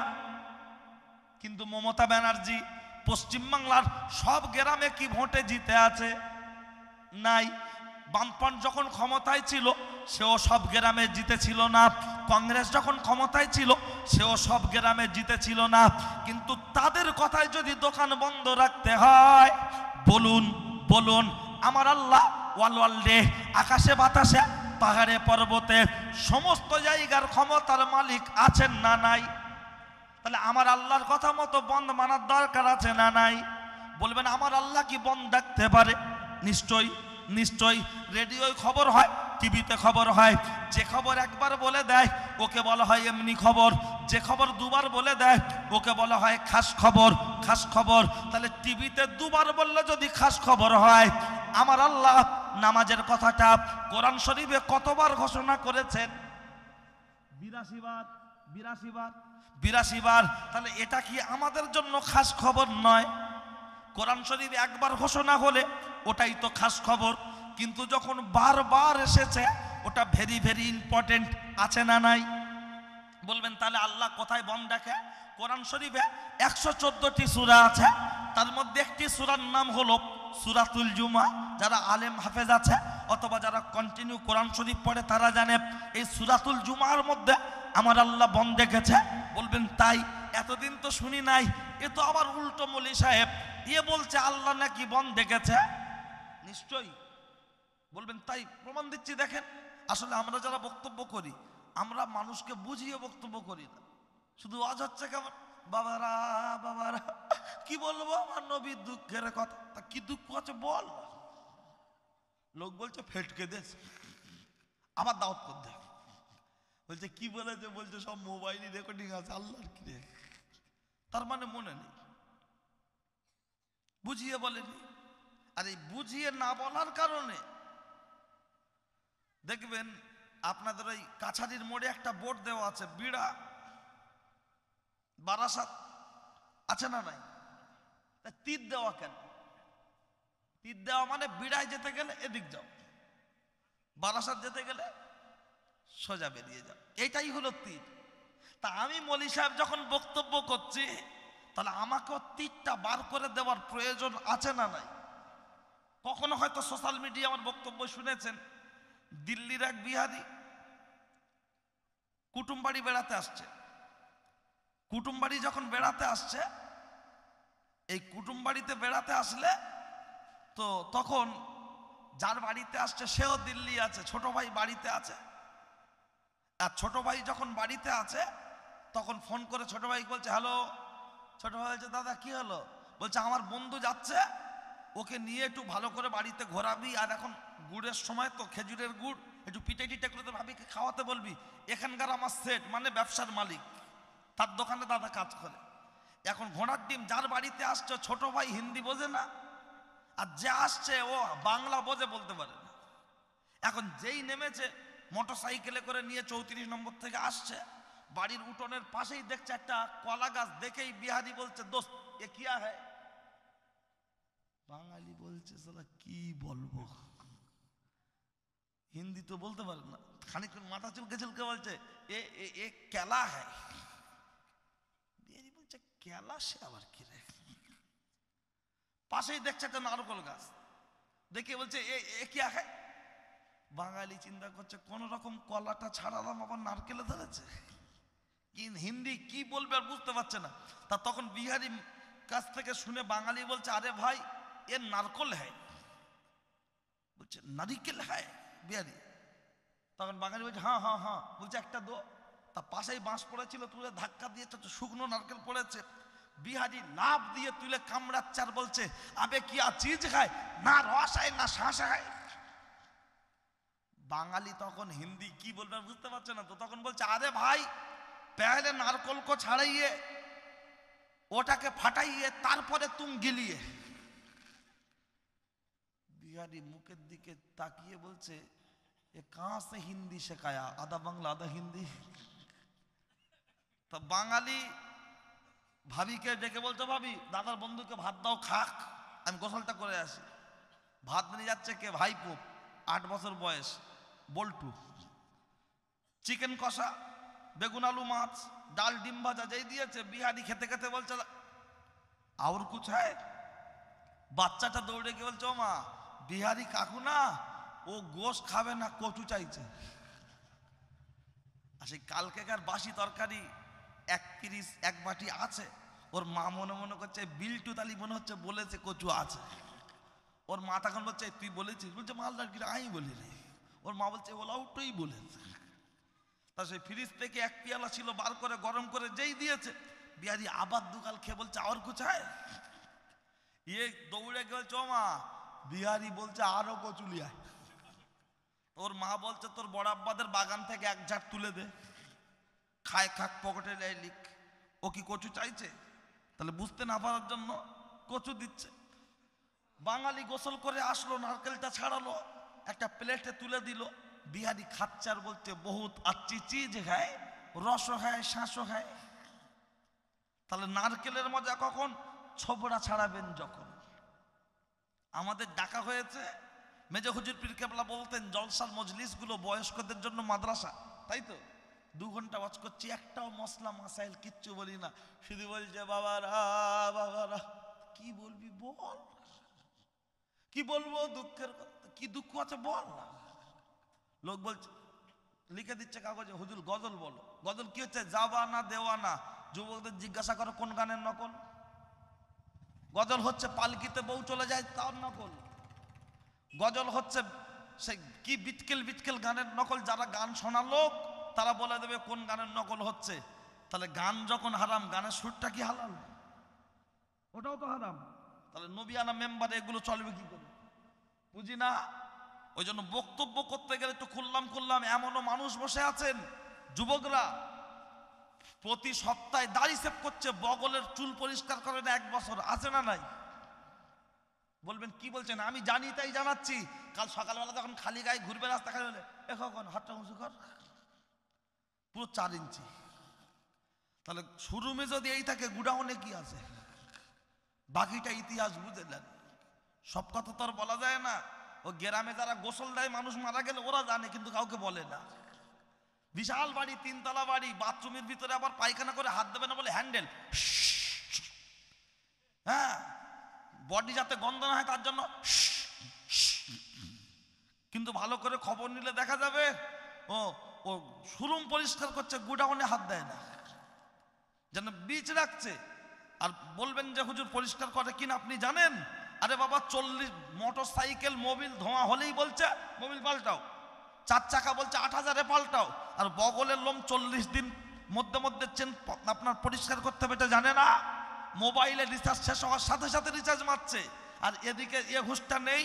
কিন্তু মমতা ব্যানার্জি পশ্চিম বাংলার সব গ্রামে কি ভোটে জিতে আছে? নাই। বামফ্রন্ট যখন ক্ষমতায় ছিল সেও সব গ্রামে জিতেছিল না, কংগ্রেস যখন ক্ষমতায় ছিল সেও সব গ্রামে জিতেছিল না, কিন্তু তাদের কথায় যদি দোকান বন্ধ রাখতে হয়, বলুন বলুন আমার আল্লাহ ওয়ালওয়াল্ডে, আকাশে বাতাসে পাহাড়ে পর্বতে সমস্ত জায়গার ক্ষমতার মালিক আছেন না নাই? তাহলে আমার আল্লাহর কথা মতো বন্ধ মানার দরকার আছে না নাই? বলবেন আমার আল্লাহ কি বন্ধ রাখতে পারে? নিশ্চয়ই নিশ্চয়ই। রেডিওয় খবর হয়, টিভিতে খবর হয়, যে খবর একবার বলে দেয় ওকে বলা হয় এমনি খবর, যে খবর দুবার বলে দেয় ওকে বলা হয় খাস খবর, খাস খবর। তাহলে টিভিতে দুবার বললে যদি খাস খবর হয়, আমার আল্লাহ নামাজের কথাটা কোরআন শরীফে কতবার ঘোষণা করেছেন? 82 বার, 82 বার, 82 বার। তাহলে এটা কি আমাদের জন্য খাস খবর নয়? কোরআন শরীফ একবার ঘোষণা হলে ওটাই তো খাস খবর, কিন্তু যখন বারবার এসেছে ওটা ভেরি ভেরি ইম্পর্টেন্ট, আছে না নাই? বলবেন তাহলে আল্লাহ কোথায় বন্ধ রাখে? কোরআন শরীফে 114টি সূরা আছে, তার মধ্যে একটি সূরার নাম হলো সূরাতুল জুমা। যারা আলেম হাফেজ আছে অথবা যারা কন্টিনিউ কোরআন শরীফ পড়ে তারা জানে এই সূরাতুল জুমার মধ্যে আমার আল্লাহ বন্ধ রেখেছে। বলবেন তাই? এতদিন তো শুনি নাই, এ তো আবার উল্টো মৌলী সাহেব এ বলছে আল্লাহ নাকি বন্ধ রেখেছে। নিশ্চয়ই। বলবেন তাই? প্রমাণ দিচ্ছি, দেখেন। আসলে আমরা যারা বক্তব্য করি আমরা মানুষকে বুঝিয়ে বক্তব্য করি না, শুধু আজ হচ্ছে কেমন বাবারা বাবারা কি বলবো আমার নবীর দুঃখের কথা। তা কি দুঃখ আছে বল? লোক বলছে ফেটকে দেশ, আবার দাওয়াত করতে বলছে কি বলেছে, বলছে সব মোবাইলে রেকর্ডিং আছে। আল্লাহর কি রে, তার মানে মনে নেই, বুঝিয়ে বলেনি। আর এই বুঝিয়ে না বলার কারণে দেখবেন আপনাদের ওই কাছারির মোড়ে একটা বোর্ড দেওয়া আছে, বিড়া বারাসাত, আছে না নাই? তীর দেওয়া কেন? তীর দেওয়া মানে বিড়ায় যেতে গেলে এদিক যাও, বারাসাত যেতে গেলে সোজা বেরিয়ে যাও, এইটাই হলো তীর। তা আমি মৌলী সাহেব যখন বক্তব্য করছি তাহলে আমাকেও তীরটা বার করে দেওয়ার প্রয়োজন আছে না নাই? কখনো হয়তো সোশ্যাল মিডিয়া আমার বক্তব্য শুনেছেন, দিল্লির এক বিহারি কুটুম বাড়ি বেড়াতে আসছে। কুটুম বাড়ি যখন বেড়াতে আসছে, এই কুটুম বাড়িতে বেড়াতে আসলে তো তখন যার বাড়িতে আসছে সেও দিল্লি আছে, ছোট ভাই বাড়িতে আছে। আর ছোট ভাই যখন বাড়িতে আছে তখন ফোন করে ছোট ভাই বলছে হ্যালো। ছোট ভাই বলছে দাদা কি হলো? বলছে আমার বন্ধু যাচ্ছে, ওকে নিয়ে একটু ভালো করে বাড়িতে ঘোরাবি, আর এখন গুড়ের সময় তো খেজুরের গুড় একটু পিঠে টিটে করে তো ভাবিকে খাওয়াতে বলবি। এখানকার আমার সেট মানে ব্যবসার মালিক, তার দোকানে দাদা কাজ করে। এখন ঘোড়ার ডিম যার বাড়িতে আসছে ছোট ভাই হিন্দি বোঝে না, আর যে আসছে ও বাংলা বোঝে, বলতে পারে না। এখন যেই নেমেছে মোটর সাইকেলে করে নিয়ে 34 নম্বর থেকে আসছে, বাড়ির উঠোনের পাশেই দেখছে একটা কলা গাছ, দেখেই বিহারি বলছে দোস্ত এ কিয়া হ্যায়? বাঙালি বলছে সালা কি বলবো, হিন্দি তো বলতে পারে না, খানিকক্ষণ মাথা চুলকে চুলকে বলছে এ এ কেলা হ্যায়। বিহারি বলছে কেলা, সে আবার কি রে? পাশেই দেখছে একটা নারকল গাছ, দেখে বলছে এ কিয়া হ্যায়? বাঙালি চিন্তা করছে কোন রকম কলাটা ছাড়ালাম, আবার নারকেলে ধরেছে, হিন্দি কি বলবে আর বুঝতে পারছে না। তা তখন বিহারি কাছ থেকে শুনে বাঙালি বলছে আরে ভাই এ নারকল হ্যায়। বলছে নারিকেল হ্যায় বিহারি। তখন বাঙালি বলছে হ্যাঁ হ্যাঁ হ্যাঁ। বলছে একটা দো। তা পাশেই বাঁশ পড়েছিল, তুলে ধাক্কা দিয়ে শুকনো নারকেল পড়েছে, বিহারি লাভ দিয়ে তুলে কামড়াচ্ছে আর বলছে আবে কি চিজ খায়, না রস হয় না শাঁস হয়। বাঙালি তখন হিন্দি কি বলবে বুঝতে পারছে না, তো তখন বলছে আরে ভাই पहले नारकोल को छाड़ाइए, ओटाके फाटाइए, तारपरे तुम गिलिए। बिहारी मुखेर दिके ताकिए बोलছে ये कहाँ से हिंदी सिखाया, आधा बांग्ला आधा हिंदी। तो बांगाली भाभी के डेके बोलते भाभी दादार बंधु के भात दाओ खाक, आमी गोसलटा करे आसि। भात निये जाच्छे के भाईपो 8 বছর বয়স বল্টু, চিকেন কষা, বেগুন আলু মাছ, ডাল ডিম ভাজা যেই দিয়েছে বিহারি খেতে খেতে বলছে আর কুছ হ্যায়। বাচ্চাটা দৌড়ে গিয়ে বলছে ও মা বিহারি কাকু না ও গোশ খাবে না, কচু চাইছে। আর সেই কালকেকার বাসি তরকারি এক পিরিস এক বাটি আছে, ওর মা মনে মনে করছে বিল্টু তালি মনে হচ্ছে বলেছে কচু আছে। ওর মা তখন বলছে তুই বলেছিস? বলছে মালদার কি আমি বলি রে। ওর মা বলছে ওলা উঠেই বলেছে। তা সেই ফ্রিজ থেকে এক পেয়ালা ছিল বার করে গরম করে যেই দিয়েছে, বিহারি আবার দুকাল খেয়ে বলছে আর কুছায়। ইয়ে দৌড়ে গেছে ও মা, বিহারি বলছে আরো কচু লিয়ায়। ওর মা বলছে তোর বড় আব্বাদের বাগান থেকে এক ঝাড় তুলে দে, খায় খাক পকেটে লিখ। ও কি কচু চাইছে? তাহলে বুঝতে না পারার জন্য কচু দিচ্ছে। বাঙালি গোসল করে আসলো, নারকেলটা ছাড়ালো, একটা প্লেটে তুলে দিল। বিহারি খাচ্ছে আর বলছে বহুত আচ্ছি চিজ খায়, রসও খায় শাঁসও খায়। তাহলে নারকেলের মজা কখন? ছোবড়া ছাড়াবেন যখন। আমাদের ডাকা হয়েছে, মেজো হুজুর পীর কেবলা বলতেন জলসার মজলিসগুলো বয়স্কদের জন্য মাদ্রাসা, তাই তো? 2 ঘন্টা ওয়াজ করছি, একটাও মশলা মাসাইল কিচ্ছু বলি না, শুধু বলছে বাবারা বাবারা। কি বলবি বল, কি বলবো, দুঃখের কথা, কি দুঃখ আছে বল না। লোক বলছে, লিখে দিচ্ছে কাগজে হুজুর গজল বলো। গজল কি হচ্ছে? যাবা না দেওয়া না। যুবকদের জিজ্ঞাসা করো কোন গানের নকল? গজল হচ্ছে পালকিতে বউ চলে যায় তার নকল। গজল হচ্ছে সেই কি বিটকেল বিটকেল গানের নকল। যারা গান শোনা লোক তারা বলে দেবে কোন গানের নকল হচ্ছে। তাহলে গান যখন হারাম, গানের সুরটা কি হালাল? ওটাও তো হারাম। তাহলে নবিয়ানা মেম্বারে এগুলো চলবে কি করে? বুঝি না। ওই জন্য বক্তব্য করতে গেলে একটু খুললাম। এমনও মানুষ বসে আছেন যুবকরা প্রতি সপ্তাহে দাড়ি সেভ করছে, বগলের চুল পরিষ্কার করে না 1 বছর, আছে না নাই? বলবেন কি বলছেন? আমি জানি তাই জানাচ্ছি। কাল সকালবেলা যখন খালি গায়ে ঘুরবে রাস্তা খালি হলে এখন হাতটা উঁচু কর, পুরো 4 ইঞ্চি। তাহলে শোরুমে যদি এই থাকে, গুডাউনে কি আছে? বাকিটা ইতিহাস বুঝে নেন। সব কথা তো আর বলা যায় না। ও গ্রামে যারা গোসল দেয় মানুষ মারা গেলে ওরা জানে, কিন্তু কাউকে বলে না। বিশাল বাড়ি, 3 তলা বাড়ি, বাথরুমের ভিতরে আবার পায়খানা করে হাত দেবে না বলে হ্যান্ডেল। হ্যাঁ, বডি যাতে গন্ধ না হয় তার জন্য। কিন্তু ভালো করে খবর নিলে দেখা যাবে ও ও শোরুম পরিষ্কার করছে, গুডাউনে হাত দেয় না, যেন বীজ রাখছে। আর বলবেন যে হুজুর পরিষ্কার করে কিনা আপনি জানেন? আরে বাবা 40 মোটরসাইকেল মোবিল ধোঁয়া হলেই বলছে মোবিল পাল্টাও, 4 চাকা বলছে 8000-এ পাল্টাও। আর বগলের লোম 40 দিন মধ্যে চেন আপনার পরিষ্কার করতে হবে, এটা জানে না? মোবাইলে রিচার্জ শেষ হওয়ার সাথে সাথে রিচার্জ মারছে, আর এদিকে এ হুঁশটা নেই।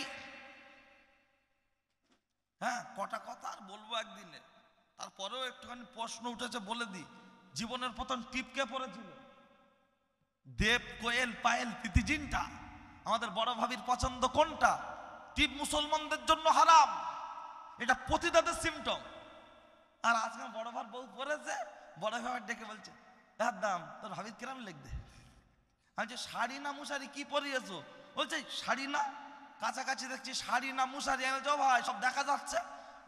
হ্যাঁ, কটা কথা আর বলবো একদিনে। তারপরেও একটুখানি প্রশ্ন উঠেছে বলে দিই। জীবনের প্রথম টিপ কে পড়েছিল? দেব, কোয়েল, পায়েল, তিতিজিনটা। আমাদের বড় ভাবির পছন্দ কোনটা? টিপ মুসলমানদের জন্য হারাম, এটা পতিতাদের সিমটম। আর আজকে বড় ভার বউ পড়েছে, বড় ভাই ডেকে বলছে এর দাম তোর ভাবির কিরাম লিখবে। আমি যে শাড়ি না মুশারি কি পরিয়েছো? বলছে শাড়ি না, কাছাকাছি দেখছি শাড়ি না মুশারি। আমি বলছি ভাই সব দেখা যাচ্ছে।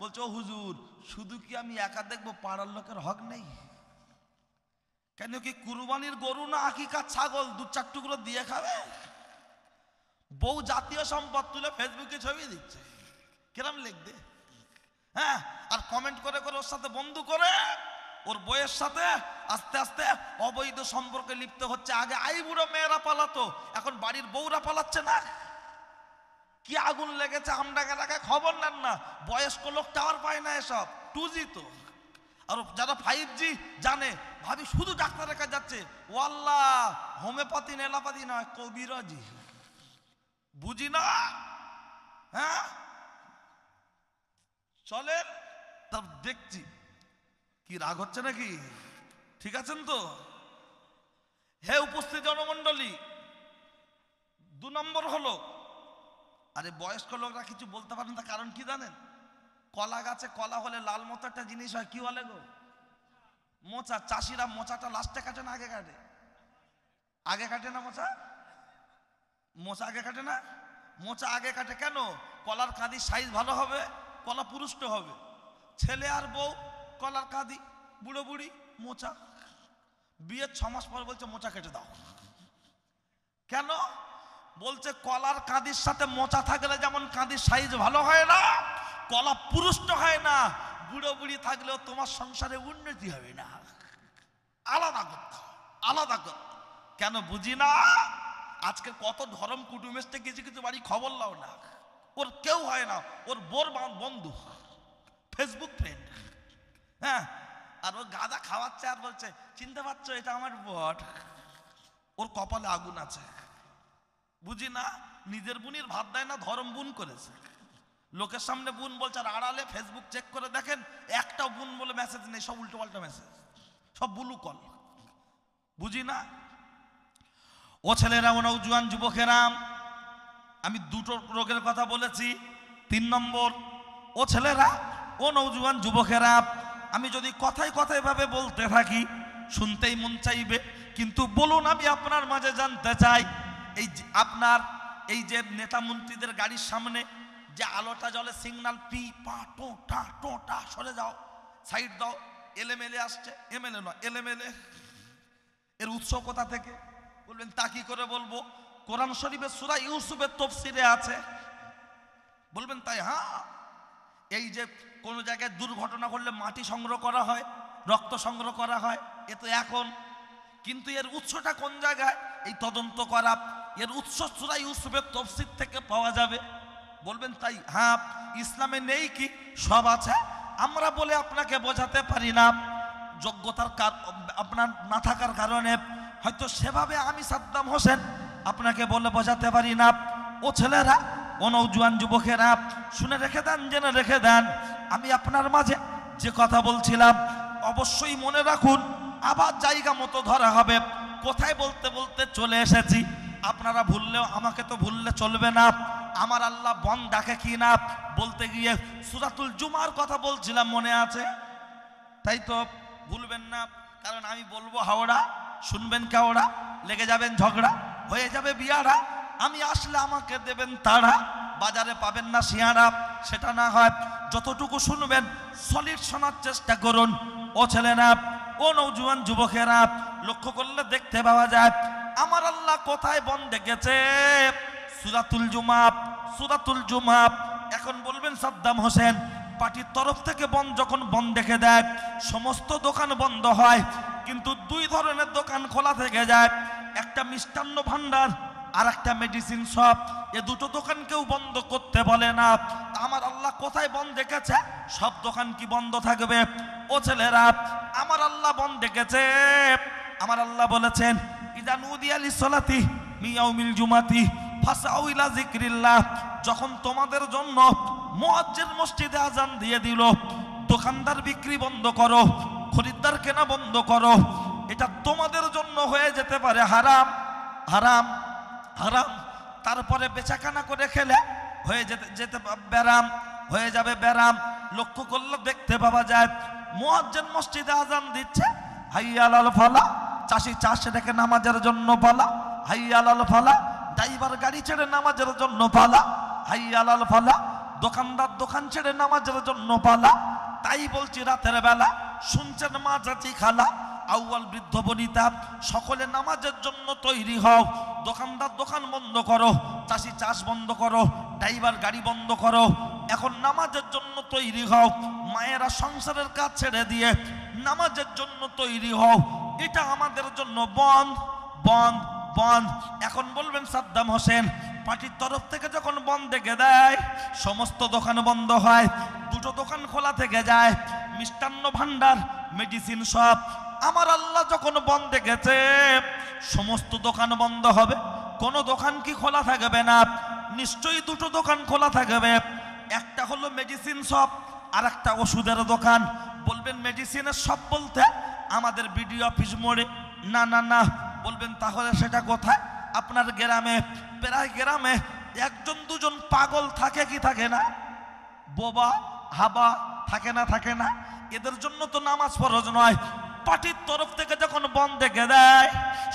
বলছে ও হুজুর শুধু কি আমি একা দেখবো, পাড়ার লোকের হক নেই? কেন কি কুরবানির গরু না আকিকার ছাগল 2-4 টুকরো দিয়ে খাবে? বউ জাতীয় সম্পদ তুলে ফেসবুকে ছবি দিচ্ছে, কিরাম লিখবে? হ্যাঁ, আর কমেন্ট করে করে ওর সাথে বন্ধু করে ওর বইয়ের সাথে আস্তে আস্তে অবৈধ সম্পর্কে লিপ্ত হচ্ছে। আগে আইবুড়ো মেয়েরা পালাতো, এখন বাড়ির বউরা পালাচ্ছে না। কি আগুন লেগেছে আমডাঙ্গা এলাকায়, খবর নেন না? বয়স্ক লোক টাওয়ার পায় না, এসব 2G তো। আর যারা 5G জানে ভাবি শুধু ডাক্তারের কাছে যাচ্ছে। ওয়াল্লাহ হোমিওপ্যাথি নেলাপাতি নয়, কবিরাজি। বুঝি না? হ্যাঁ চলেন, তা দেখছি কি রাগ হচ্ছে নাকি? ঠিক আছেন তো? হে উপস্থিত জনমন্ডলী, 2 নম্বর হলো, আরে বয়স্ক লোকরা কিছু বলতে পারেন না, কারণ কি জানেন? কলা গাছে কলা হলে লাল মতো একটা জিনিস হয়, কি বলে গো? মোচা। চাষিরা মোচাটা লাস্টে কাটে না আগে কাটে? আগে কাটে না মোচা? মোচা আগে কাটে না? মোচা আগে কাটে কেন? কলার কাঁদির সাইজ ভালো হবে, কলা পুরুষ্ট হবে। ছেলে আর বউ কলার কাঁদি, বুড়ো বুড়ি মোচা। বিয়ের 6 মাস পর বলছে মোচা কেটে দাও। কেন? বলছে কলার কাঁদির সাথে মোচা থাকলে যেমন কাঁদির সাইজ ভালো হয় না, কলা পুরুষ্ট হয় না, বুড়ো বুড়ি থাকলেও তোমার সংসারে উন্নতি হবে না। আলাদা করতে, আলাদা করতে। কেন বুঝি না? আজকে কত ধর্ম কুটুম এসছে, কিছু কিছু বাড়ি খবর লাও না, ওর কেউ হয় না, ওর বোর বন্ধু, ফেসবুক ফ্রেন্ড। হ্যাঁ, আর ও গাঁদা খাওয়াচ্ছে আর বলছে চিনতে পারছো এটা আমার বর, ওর কপালে আগুন আছে। বুঝি না, নিজের বুনির ভাত দেয় না, ধর্ম বুন করেছে। লোকের সামনে বুন বলছে, আর আড়ালে ফেসবুক চেক করে দেখেন একটাও বুন বলে মেসেজ নেই, সব উল্টো পাল্টা মেসেজ, সব বুলু কল। বুঝি না। ও ছেলেরা, ও নওজোয়ান যুবকেরা, আমি দুটো রোগের কথা বলেছি। 3 নম্বর, ও ছেলেরা, ও নওজোয়ান যুবকেরা, আমি যদি কথায় কথায় ভাবে বলতে থাকি শুনতেই মন চাইবে, কিন্তু বলুন আমি আপনার মাঝে জানতে চাই, এই আপনার এই যে নেতা মন্ত্রীদের গাড়ির সামনে যে আলোটা জ্বলে, সিগন্যাল পি পা টোটা টোটা, সরে যাও, সাইড দাও, এলেমেলে আসছে, এমএলএ নয় এলেমেলে, এর উৎস কোথা থেকে? বলবেন তা কি করে বলবো? কোরআন শরীফের সূরা ইউসুফের তাফসীরে আছে। বলবেন তাই? হ্যাঁ, এই যে কোনো জায়গায় দুর্ঘটনা ঘটলে মাটি সংগ্রহ করা হয়, রক্ত সংগ্রহ করা হয়, এ তো এখন। কিন্তু এর উৎসটা কোন জায়গায়? এই তদন্ত করা, এর উৎস সূরা ইউসুফের তাফসীর থেকে পাওয়া যাবে। বলবেন তাই? হ্যাঁ, ইসলামে নেই কি? সব আছে। আমরা বলে আপনাকে বোঝাতে পারি না, যোগ্যতার আপনার না থাকার কারণে হয়তো সেভাবে আমি সাদ্দাম হোসেন আপনাকে বলে বোঝাতে পারি না। ও ছেলেরা, ও নওজোয়ান যুবকেরা, শুনে রেখে দেন, জেনে রেখে দেন, আমি আপনার মাঝে যে কথা বলছিলাম অবশ্যই মনে রাখুন, আবার জায়গা মতো ধরা হবে। কোথায় বলতে বলতে চলে এসেছি, আপনারা ভুললেও আমাকে তো ভুললে চলবে না। আমার আল্লাহ বন ডাকে কি না বলতে গিয়ে সূরাতুল জুমার কথা বলছিলাম, মনে আছে? তাই তো, ভুলবেন না। কারণ আমি বলবো হাওড়া, শুনবেন কেওড়া, লেগে যাবেন ঝগড়া, হয়ে যাবে বিয়ারা। আমি আসলে আমাকে দেবেন তাড়া, বাজারে পাবেন না শিয়ারা। সেটা না হয়, যতটুকু শুনবেন সলিড শোনার চেষ্টা করুন। ও ছেলেরা, ও নওজোয়ান যুবকেরা, লক্ষ্য করলে দেখতে পাওয়া যায় আমার আল্লাহ কোথায় বন ডেকেছে? সূরাতুল জুমা, সূরাতুল জুমা। এখন বলবেন সাদ্দাম হোসেন, পার্টির তরফ থেকে বন যখন বন ডেকে দেয়, সমস্ত দোকান বন্ধ হয়, কিন্তু 2 ধরনের দোকান খোলা থেকে যায়, একটা মিষ্টান্ন ভান্ডার আর একটা মেডিসিন শপ। এ দুটো দোকান কেউ বন্ধ করতে বলে না। আমার আল্লাহ কোথায় বন্ধ রেখেছে? সব দোকান কি বন্ধ থাকবে? ও ছেলেরা, আমার আল্লাহ বন্ধ রেখেছে। আমার আল্লাহ বলেছেন, ইদা নুদিয়া লিসসালাতি মিন ইয়াউমিল জুমাতি ফাসাউ ইলা যিকরিল্লাহ। যখন তোমাদের জন্য মুয়াজ্জিন মসজিদে আজান দিয়ে দিল, দোকানদার বিক্রি বন্ধ করো, খরিদ্দার কেনা বন্ধ করো। এটা তোমাদের জন্য হয়ে যেতে পারে হারাম, হারাম, হারাম। তারপরে বেচাকেনা করে খেলে হয়ে যেতে ব্যারাম, হয়ে যাবে ব্যারাম। লক্ষ্য করলে দেখতে পাওয়া যায় মুয়াজ্জিন মসজিদে আজান দিচ্ছে, হাইয়া আলাল ফালাহ, চাষি চাষ রেখে নামাজের জন্য পালা, হাইয়া আলাল ফালাহ। ড্রাইভার গাড়ি ছেড়ে নামাজের জন্য পালা, হাইয়া আলাল ফালাহ। দোকানদার দোকান ছেড়ে নামাজের জন্য পালা। তাই বলছি, রাতের বেলা শুনছেন মা চাচি খালা, আউয়াল বৃদ্ধ বনিতা, সকলে নামাজের জন্য তৈরি হও। দোকানদার দোকান বন্ধ করো, চাষি চাষ বন্ধ করো, ড্রাইভার গাড়ি বন্ধ করো, এখন নামাজের জন্য তৈরি হও। মায়েরা সংসারের কাজ ছেড়ে দিয়ে নামাজের জন্য তৈরি হও। এটা আমাদের জন্য বন্ধ, বন্ধ, বন্ধ। এখন বলবেন সাদ্দাম হোসেন, পার্টির তরফ থেকে যখন বন্ধ ডেকে দেয়, সমস্ত দোকান বন্ধ হয়, 2টো দোকান খোলা থেকে যায়, মিষ্টান্ন ভান্ডার, মেডিসিন শপ। আমার আল্লাহ যখন বন্ধ ডেকেছে, সমস্ত দোকান বন্ধ হবে, কোনো দোকান কি খোলা থাকবে না? নিশ্চয়ই 2টো দোকান খোলা থাকবে। একটা হলো মেডিসিন শপ, আর একটা ওষুধের দোকান। বলবেন মেডিসিনের শপ বলতে আমাদের বিডি অফিস মোড়ে? না না না। বলবেন তাহলে সেটা কোথায়? আপনার গ্রামে। প্রায় গ্রামে 1-2জন পাগল থাকে কি থাকে না? বোবা হাবা থাকে না, থাকে না? এদের জন্য তো নামাজ ফরজ নয়। পার্টির তরফ থেকে যখন বন্ধ ডেকে দেয়,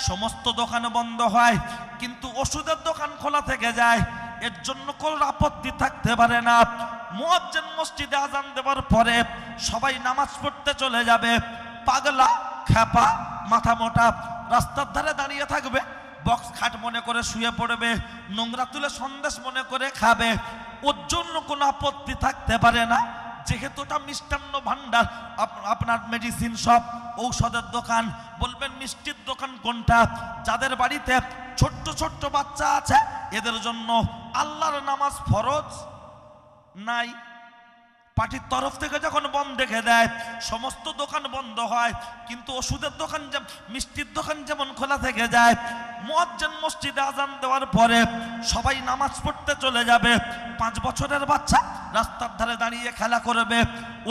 সমস্ত দোকান বন্ধ হয়, কিন্তু ওষুধের দোকান খোলা থেকে যায়। এর জন্য কোনো আপত্তি থাকতে পারে না। মুয়াজ্জিন মসজিদে আজান দেওয়ার পরে সবাই নামাজ পড়তে চলে যাবে। পাগলা খেপা মাথা মোটা রাস্তার ধারে দাঁড়িয়ে থাকবে, বক্স খাট মনে করে শুয়ে পড়বে, নোংরা তুলে সন্দেশ মনে করে খাবে, ওর জন্য কোনো আপত্তি থাকতে পারে না। যেহেতু ওটা মিষ্টান্ন ভান্ডার, আপনার মেডিসিন শপ, ঔষধের দোকান, বলবেন মিষ্টির দোকান কোনটা? যাদের বাড়িতে ছোট্ট ছোট্ট বাচ্চা আছে এদের জন্য আল্লাহর নামাজ ফরজ নাই, পার্টির তরফ থেকে যখন বন্ধ রেখে দেয় সমস্ত দোকান বন্ধ হয়, কিন্তু ওষুধের দোকান, মিষ্টির দোকান যেমন খোলা থেকে যায়, মুয়াজ্জিন মসজিদে আজান দেওয়ার পরে সবাই নামাজ পড়তে চলে যাবে, 5 বছরের বাচ্চা রাস্তার ধারে দাঁড়িয়ে খেলা করবে,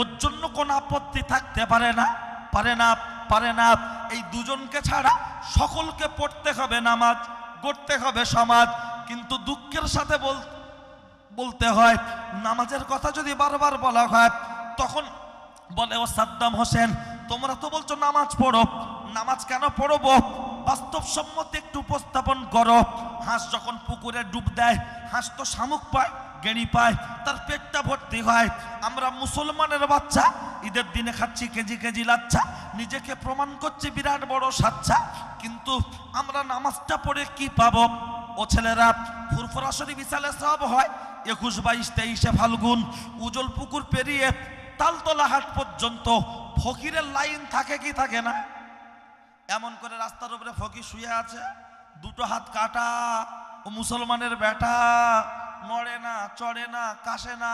ওর জন্য কোনো আপত্তি থাকতে পারে না, পারে না, পারে না। এই দুজনকে ছাড়া সকলকে পড়তে হবে নামাজ, গড়তে হবে সমাজ। কিন্তু দুঃখের সাথে বলতে হয়, নামাজের কথা যদি বারবার বলা হয় তখন বলে, ও সাদ্দাম হোসেন তোমরা তো বলছো নামাজ পড়ো, নামাজ কেন পড়বো? বাস্তবসম্মত একটু উপস্থাপন করো। হাঁস যখন পুকুরে ডুব দেয়, হাঁস তো শামুক পায়, গেঁড়ি পায়, তার পেটটা ভর্তি হয়। আমরা মুসলমানের বাচ্চা ঈদের দিনে খাচ্ছি কেজি কেজি লাচ্ছা, নিজেকে প্রমাণ করছি বিরাট বড় সাচ্চা, কিন্তু আমরা নামাজটা পড়ে কি পাবো? ও ছেলেরা, ফুরফুরা শরীফ বিশালে সব হয় 21, 22, 23 ফাল্গুন, উজল পুকুর পেরিয়ে তালতলা হাট পর্যন্ত ফকিরের লাইন থাকে কি থাকে না? এমন করে রাস্তার উপরে ফকির শুয়ে আছে, দুটো হাত কাটা, ও মুসলমানের বেটা, নড়ে না, চড়ে না, কাশে না,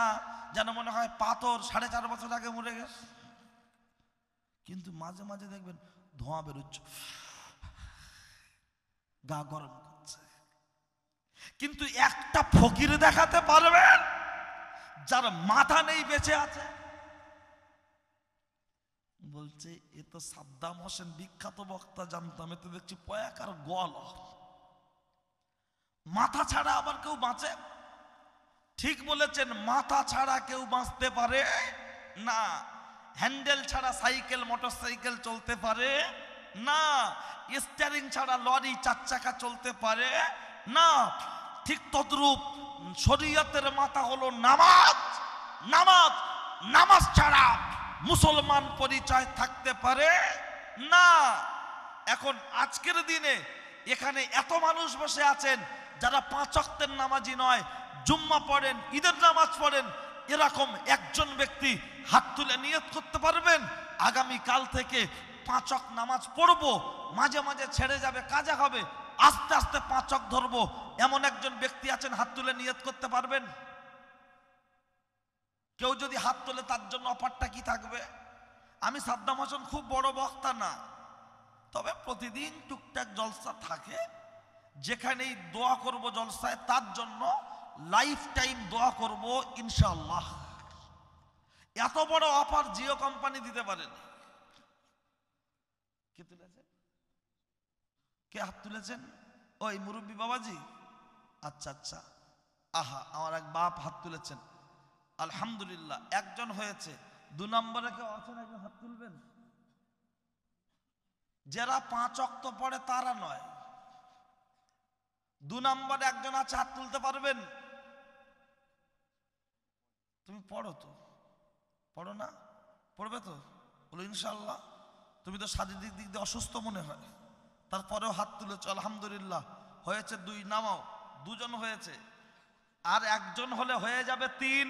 যেন মনে হয় পাথর 4.5 বছর আগে মরে গেছে। কিন্তু মাঝে মাঝে দেখবেন ধোঁয়া বেরোচ্ছে, গা গরম করছে। কিন্তু একটা ফকির দেখাতে পারবেন যার মাথা নেই, বেঁচে আছে? বলছে এ তো সাদ্দাম হোসেন, বিখ্যাত বক্তা, জানতাম, এ তো দেখছি পয়াকার গোয়াল। মাথা ছাড়া আবার কেউ বাঁচে? ঠিক বলেছেন, মাথা ছাড়া কেউ বাঁচতে পারে না। হ্যান্ডেল ছাড়া সাইকেল, মোটর সাইকেল চলতে পারে না। স্টিয়ারিং ছাড়া লরি 4 চাকা চলতে পারে না। ঠিক তদ্রূপ শরীয়তের মাথা হলো নামাজ। নামাজ, নামাজ ছাড়া মুসলমান পরিচয় থাকতে পারে না। এখন আজকের দিনে এখানে এত মানুষ বসে আছেন যারা 5 ওয়াক্তের নামাজি নয়, জুম্মা পড়েন, ঈদের নামাজ পড়েন, এরকম একজন ব্যক্তি হাত তুলে নিয়ত করতে পারবেন আগামী কাল থেকে 5 ওয়াক্ত নামাজ পড়বো, মাঝে মাঝে ছেড়ে যাবে, কাজা হবে, আস্তে আস্তে 5 ওয়াক্ত ধরবো, এমন একজন ব্যক্তি আছেন? হাত তুলে নিয়ত করতে পারবেন? কেউ যদি হাত তোলে তার জন্য অফারটা কি থাকবে? আমি সাদ্দাম হোসেন খুব বড় বক্তা না, তবে প্রতিদিন টুকটাক জলসা থাকে, যেখানেই দোয়া করব জলসায় তার জন্য লাইফ টাইম দোয়া করব ইনশাআল্লাহ। এত বড় অফার জিও কোম্পানি দিতে পারেন। কে তুলেছে? কে হাত তুলেছেন? ওই মুরব্বী বাবাজি? আচ্ছা আচ্ছা, আহা, আমার এক বাপ হাত তুলেছেন, আলহামদুলিল্লাহ, একজন হয়েছে। 2 নম্বরে কেউ আছেন? একজন হাত তুলবেন। যারা 5 ওয়াক্ত পড়ে তারা নয়, 2 নম্বরে একজন আছে, হাত তুলতে পারবেন? তুমি পড়ো তো? পড়ো না? পড়বে তো? বলো ইনশাআল্লাহ। তুমি তো শারীরিক দিক দিয়ে অসুস্থ মনে হয়, তারপরেও হাত তুলেছো, আলহামদুলিল্লাহ। হয়েছে 2, নামাও। 2 জন হয়েছে, আর একজন হলে হয়ে যাবে 3।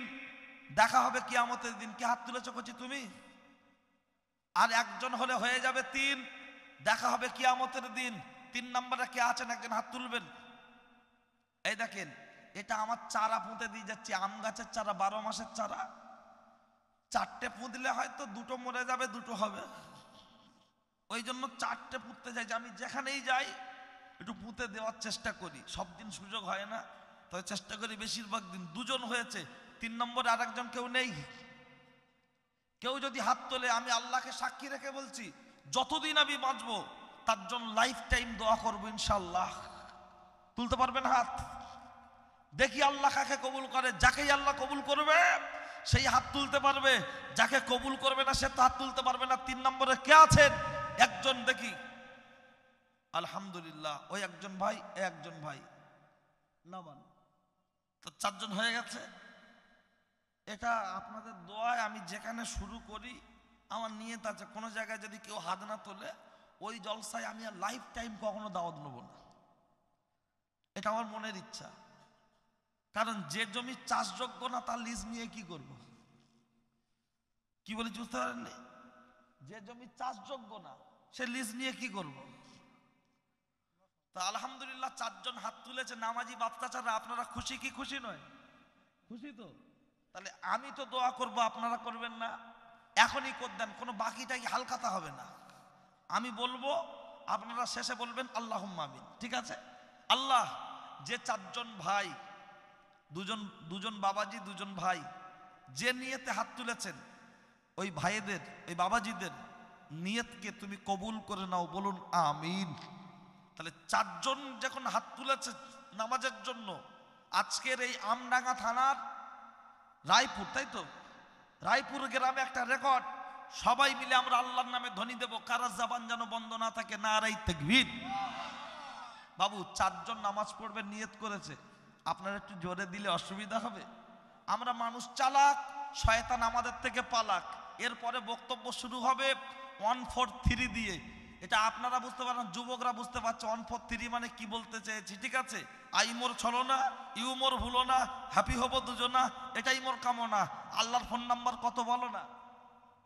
দেখা হবে কিয়ামতের দিন। কে হাত তুলেছো করছি? তুমি। আর একজন হলে হয়ে যাবে 3, দেখা হবে কিয়ামতের দিন। 3 নম্বরে কে আছেন? একজন হাত তুলবেন। এই দেখেন, এটা আমার চারা পুঁতে দিয়ে যাচ্ছি, আম গাছের চারা, 12 মাসের চারা। 4টে পুঁতলে হয়তো 2টো মরে যাবে, 2টো হবে। ওই জন্য 4টে পুঁততে যাই, যে আমি যেখানেই যাই একটু পুঁতে দেওয়ার চেষ্টা করি। সব দিন সুযোগ হয় না, তবে চেষ্টা করি বেশিরভাগ দিন। 2 জন হয়েছে, 3 নম্বরে আর একজন কেউ নেই। কেউ যদি হাত তোলে, আমি আল্লাহকে সাক্ষী রেখে বলছি, যতদিন আমি বাঁচবো তার জন্য লাইফ টাইম দোয়া করবো ইনশাআল্লাহ। তুলতে পারবেন হাত? দেখি আল্লাহ কাকে কবুল করে। যাকেই আল্লাহ কবুল করবে সেই হাত তুলতে পারবে, যাকে কবুল করবে না সে তো হাত তুলতে পারবে না। 3 নম্বরে কে আছেন? একজন দেখি, আলহামদুলিল্লাহ। ওই একজন ভাই, একজন ভাই, নামান। তো 4 জন হয়ে গেছে। এটা আপনাদের দোয়ায় আমি যেখানে শুরু করি, আমার নিয়ত আছে কোনো জায়গায় যদি কেউ হাত না তোলে, ওই জলসায় আমি আর লাইফ টাইম কখনো দাওয়াত নেব না। এটা আমার মনের ইচ্ছা। কারণ যে জমি চাষযোগ্য না তার লিজ নিয়ে কি করব? কি বলেছি বুঝতে পারেননি? যে জমি চাষযোগ্য না সে লিজ নিয়ে কি করব? তা আলহামদুলিল্লাহ 4 জন হাত তুলেছে নামাজি বাচ্চারা। আপনারা খুশি কি খুশি নয়? খুশি তো? তাহলে আমি তো দোয়া করব, আপনারা করবেন না? এখনই করে দেন, কোনো বাকিটা কি হালকাতা হবে না। আমি বলবো, আপনারা শেষে বলবেন আল্লাহুম্মা আমিন। ঠিক আছে? আল্লাহ, যে 4 জন ভাই, দুজন বাবাজি, 2 জন ভাই যে নিয়তে হাত তুলেছেন, ওই ভাইদের, ওই বাবাজিদের নিয়তকে তুমি কবুল করে নাও, বলুন আমিন। তাহলে 4 জন যখন হাত তুলেছে নামাজের জন্য, আজকের এই আমডাঙ্গা থানার রায়পুর, তাই তো, রায়পুর গ্রামে একটা রেকর্ড, সবাই মিলে আমরা আল্লাহর নামে ধ্বনি দেব, কারা জবান যেন বন্ধ না থাকে, নারাই তাকবীর। বাবু 4 জন নামাজ পড়বে নিয়ত করেছে, আপনারা একটু জোরে দিলে অসুবিধা হবে? আমরা মানুষ চালাক, শয়তান আমাদের থেকে পালাক। এরপরে বক্তব্য শুরু হবে 1 4 3 দিয়ে। এটা আপনারা বুঝতে পারেন, যুবকরা বুঝতে পারছে 1 4 3 মানে কি বলতে চেয়েছি। ঠিক আছে? আই মোর ছলো না, ইউ মোর ভুলো না, হ্যাপি হব দুজনা, এটাই মোর কামনা। আল্লাহর ফোন নাম্বার কত বলো না?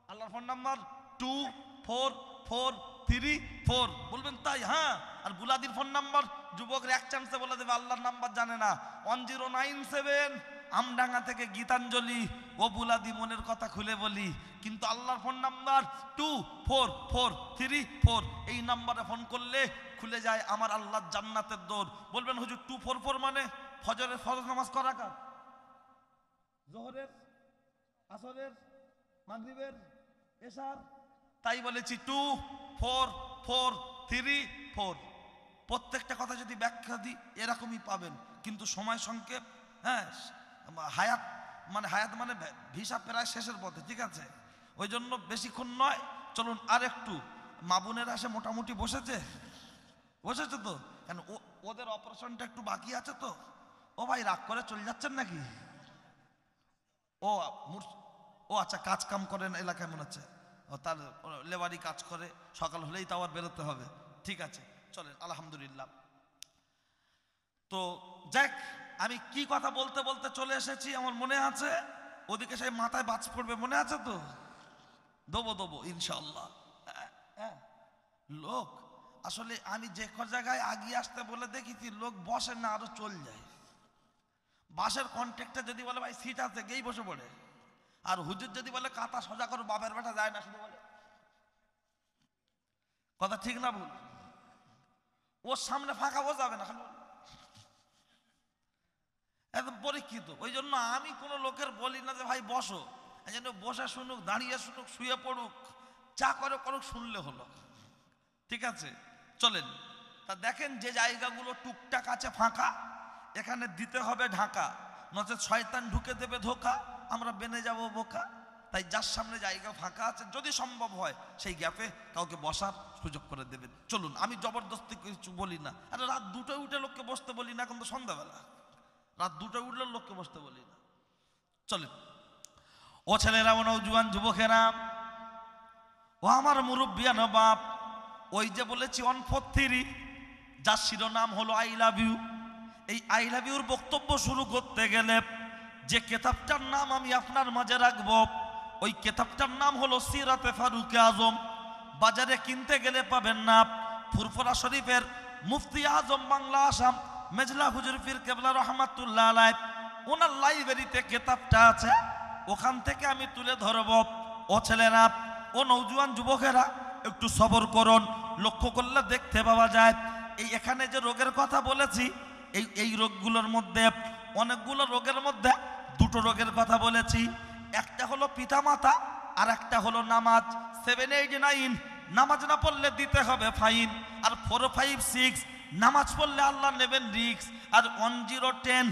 আল্লাহর ফোন নাম্বার 244434 বলবেন তাই? হ্যাঁ। আর বুলাদির ফোন নাম্বার যুবকরা এক চান্সে বলে দেবে, আল্লাহর নাম্বার জানে না। 1097 আমডাঙ্গা থেকে গীতাঞ্জলি। ও বুলাদি মনের কথা খুলে বলি, কিন্তু আল্লাহর ফোন নাম্বার 24434। এই নাম্বারে ফোন করলে খুলে যায় আমার আল্লাহর জান্নাতের দৌড়। বলবেন হুজুর 244 মানে? ফজর নামাজ করা কার? জোহরের, আসরের, মাগরিবের, এশার। তাই বলেছি 24434। প্রত্যেকটা কথা যদি ব্যাখ্যা দিই এরকমই পাবেন, কিন্তু সময় সংক্ষেপ। হ্যাঁ, হায়াত মানে ভিসা প্রায় শেষের পথে। ঠিক আছে? ওই জন্য বেশিক্ষণ নয়। চলুন আর একটু, মা বোনেরা এসে মোটামুটি বসেছে তো, কেন ওদের অপারেশনটা একটু বাকি আছে তো। ও ভাই রাগ করে চলে যাচ্ছেন নাকি? ও আচ্ছা, কাজ কাম করেন এলাকায় মনে হচ্ছে। ও তার লেবারি কাজ করে, সকাল হলেই তো আবার বেরোতে হবে। ঠিক আছে, চলেন আলহামদুলিল্লাহ। তো যাক, আমি কি কথা বলতে বলতে চলে এসেছি আমার মনে আছে। ওদিকে সেই মাথায় বাজ পড়বে, মনে আছে তো? দেবো ইনশাআল্লাহ। হ্যাঁ, লোক আসলে আমি যে জায়গায় আগিয়ে আসতে বলে দেখেছি, লোক বসে না, আরো চল যায়। বাসের কন্ট্রাক্টর যদি বলে ভাই সিট আছে, গেই বসে পড়ে। আর হুজুর যদি বলে কাতা সোজা করো, বাপের বেটা যায় না, শুধু বলে। কথা ঠিক না ভুল? ওর সামনে ফাঁকা ও যাবে না, খালি একদম পরীক্ষিত। ওই জন্য আমি কোনো লোকের বলি না যে ভাই বসো, যেন বসে শুনুক, দাঁড়িয়ে শুনুক, শুয়ে পড়ুক, যা করে করুক, শুনলে হলো। ঠিক আছে? চলেন। তা দেখেন, যে জায়গাগুলো টুকটাক আছে ফাঁকা, এখানে দিতে হবে ঢাকা, নচেত শয়তান ঢুকে দেবে ধোকা, আমরা বেনে যাব বোকা। তাই যার সামনে জায়গা ফাঁকা আছে, যদি সম্ভব হয় সেই গ্যাপে কাউকে বসার সুযোগ করে দেবেন। চলুন, আমি জবরদস্তি কিছু বলি না। আরে রাত 2টায় উঠে লোককে বসতে বলি না, এখন তো সন্ধ্যাবেলা। রাত 2টায় উঠলে লোককে বসতে বলি না। চলেন। ও ছেলেরা, ও নওজোয়ান যুবকেরা, ও আমার মুরব্বিয়ান বাপ, ওই যে বলেছি 1 4 3, যার শিরোনাম হলো আই লাভ ইউ। এই আই লাভ ইউর বক্তব্য শুরু করতে গেলে যে কিতাবটার নাম আমি আপনার মাঝে রাখবো, ওই কিতাবটার নাম হলো সিরাতে ফারুক আজম। বাজারে কিনতে গেলে পাবেন না। ফুরফুরা শরীফের মুফতি আজম বাংলা আসাম মেজলা হুজুর পীর কেবলা রহমাতুল্লাহ আলাইহি, ওনার লাইব্রেরিতে কিতাবটা আছে, ওখান থেকে আমি তুলে ধরব। ও ছেলেরা, ও নওজোয়ান যুবকেরা, একটু সবর করুন। লক্ষ্য করলে দেখতে পাওয়া যায়, এখানে যে রোগের কথা বলেছি, এই রোগগুলোর মধ্যে, অনেকগুলো রোগের মধ্যে 2টো রোগের কথা বলেছি। একটা হলো পিতামাতা, আর একটা হলো নামাজ। 7 8 9 নামাজ না পড়লে দিতে হবে ফাইন। আর 4 5 6 নামাজ পড়লে আল্লাহ নেবেন রিস্ক। আর 1 0 10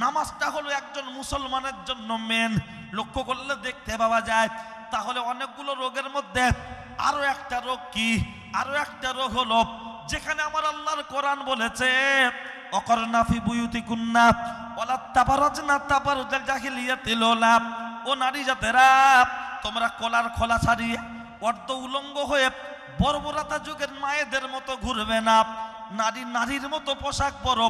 নামাজটা হলো একজন মুসলমানের জন্য মেন। লক্ষ্য করলে দেখতে পাওয়া যায়। তাহলে অনেকগুলো রোগের মধ্যে আরো একটা রোগ কি? আরো একটা রোগ হলো, যেখানে আমার আল্লাহর কোরআন বলেছে, অকরনা ফি বুয়ুতিকুন্না ওয়ালা তাবারাজনা তাবারুজাল জাহিলিয়াতিল উলা। ও নারী জাতেরা, তোমরা কলার খোলা ছাড়িয়ে অর্ধ উলঙ্গ হয়ে বর্বরতা যুগের মায়েদের মতো ঘুরবে না। নারীর মতো পোশাক পরো,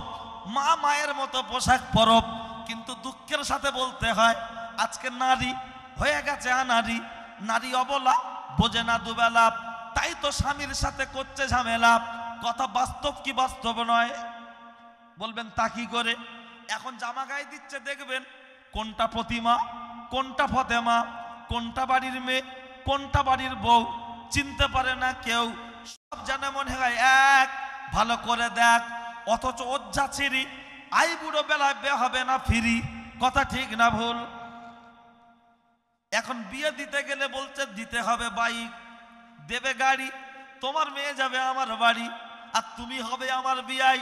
মা মায়ের মতো পোশাক পরব। কিন্তু দুঃখের সাথে বলতে হয় আজকে নারী হয়ে গেছে আনারী, নারী অবলা, বোঝে না দুবেলা, তাই তো স্বামীর সাথে করছে ঝামেলা। কথা বাস্তব কি বাস্তব নয়? বলবেন তা কি করে? এখন জামা গায়ে দিচ্ছে, দেখবেন কোনটা প্রতিমা, কোনটা ফতেমা, কোনটা বাড়ির মেয়ে, কোনটা বাড়ির বউ চিনতে পারে না কেউ। সব জানে মনে হয় এক, ভালো করে দেখ। অথচ ওজ্জা ছিরি, আই বুড়ো বেলায় বে হবে না ফিরি। কথা ঠিক না ভুল? এখন বিয়ে দিতে গেলে বলছে দিতে হবে বাইক, দেবে গাড়ি, তোমার মেয়ে যাবে আমার বাড়ি, আর তুমি হবে আমার বিয়াই।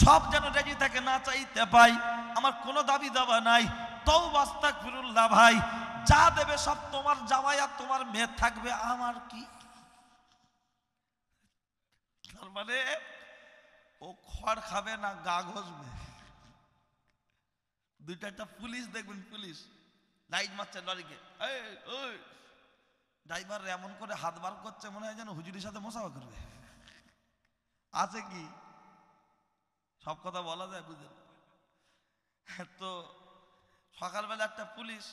সব যেন রেজি থাকে, না চাইতে পাই, আমার কোনো দাবি দাবা নাই। তওবা আস্তাগফিরুল্লাহ ভাই, যা দেবে সব তোমার জামাই আর তোমার মেয়ে থাকবে, আমার কি? তার মানে ও খড় খাবে না, গা ঘষবে। দুইটা একটা পুলিশ দেখবেন, পুলিশ লাইট মারছে লরিকে, ড্রাইভার এমন করে হাত বার করছে মনে হয় যেন হুজুরির সাথে মোসাফা করবে। আছে কি? সব কথা বলা যায়, বুঝলেন? তো সকালবেলা একটা পুলিশ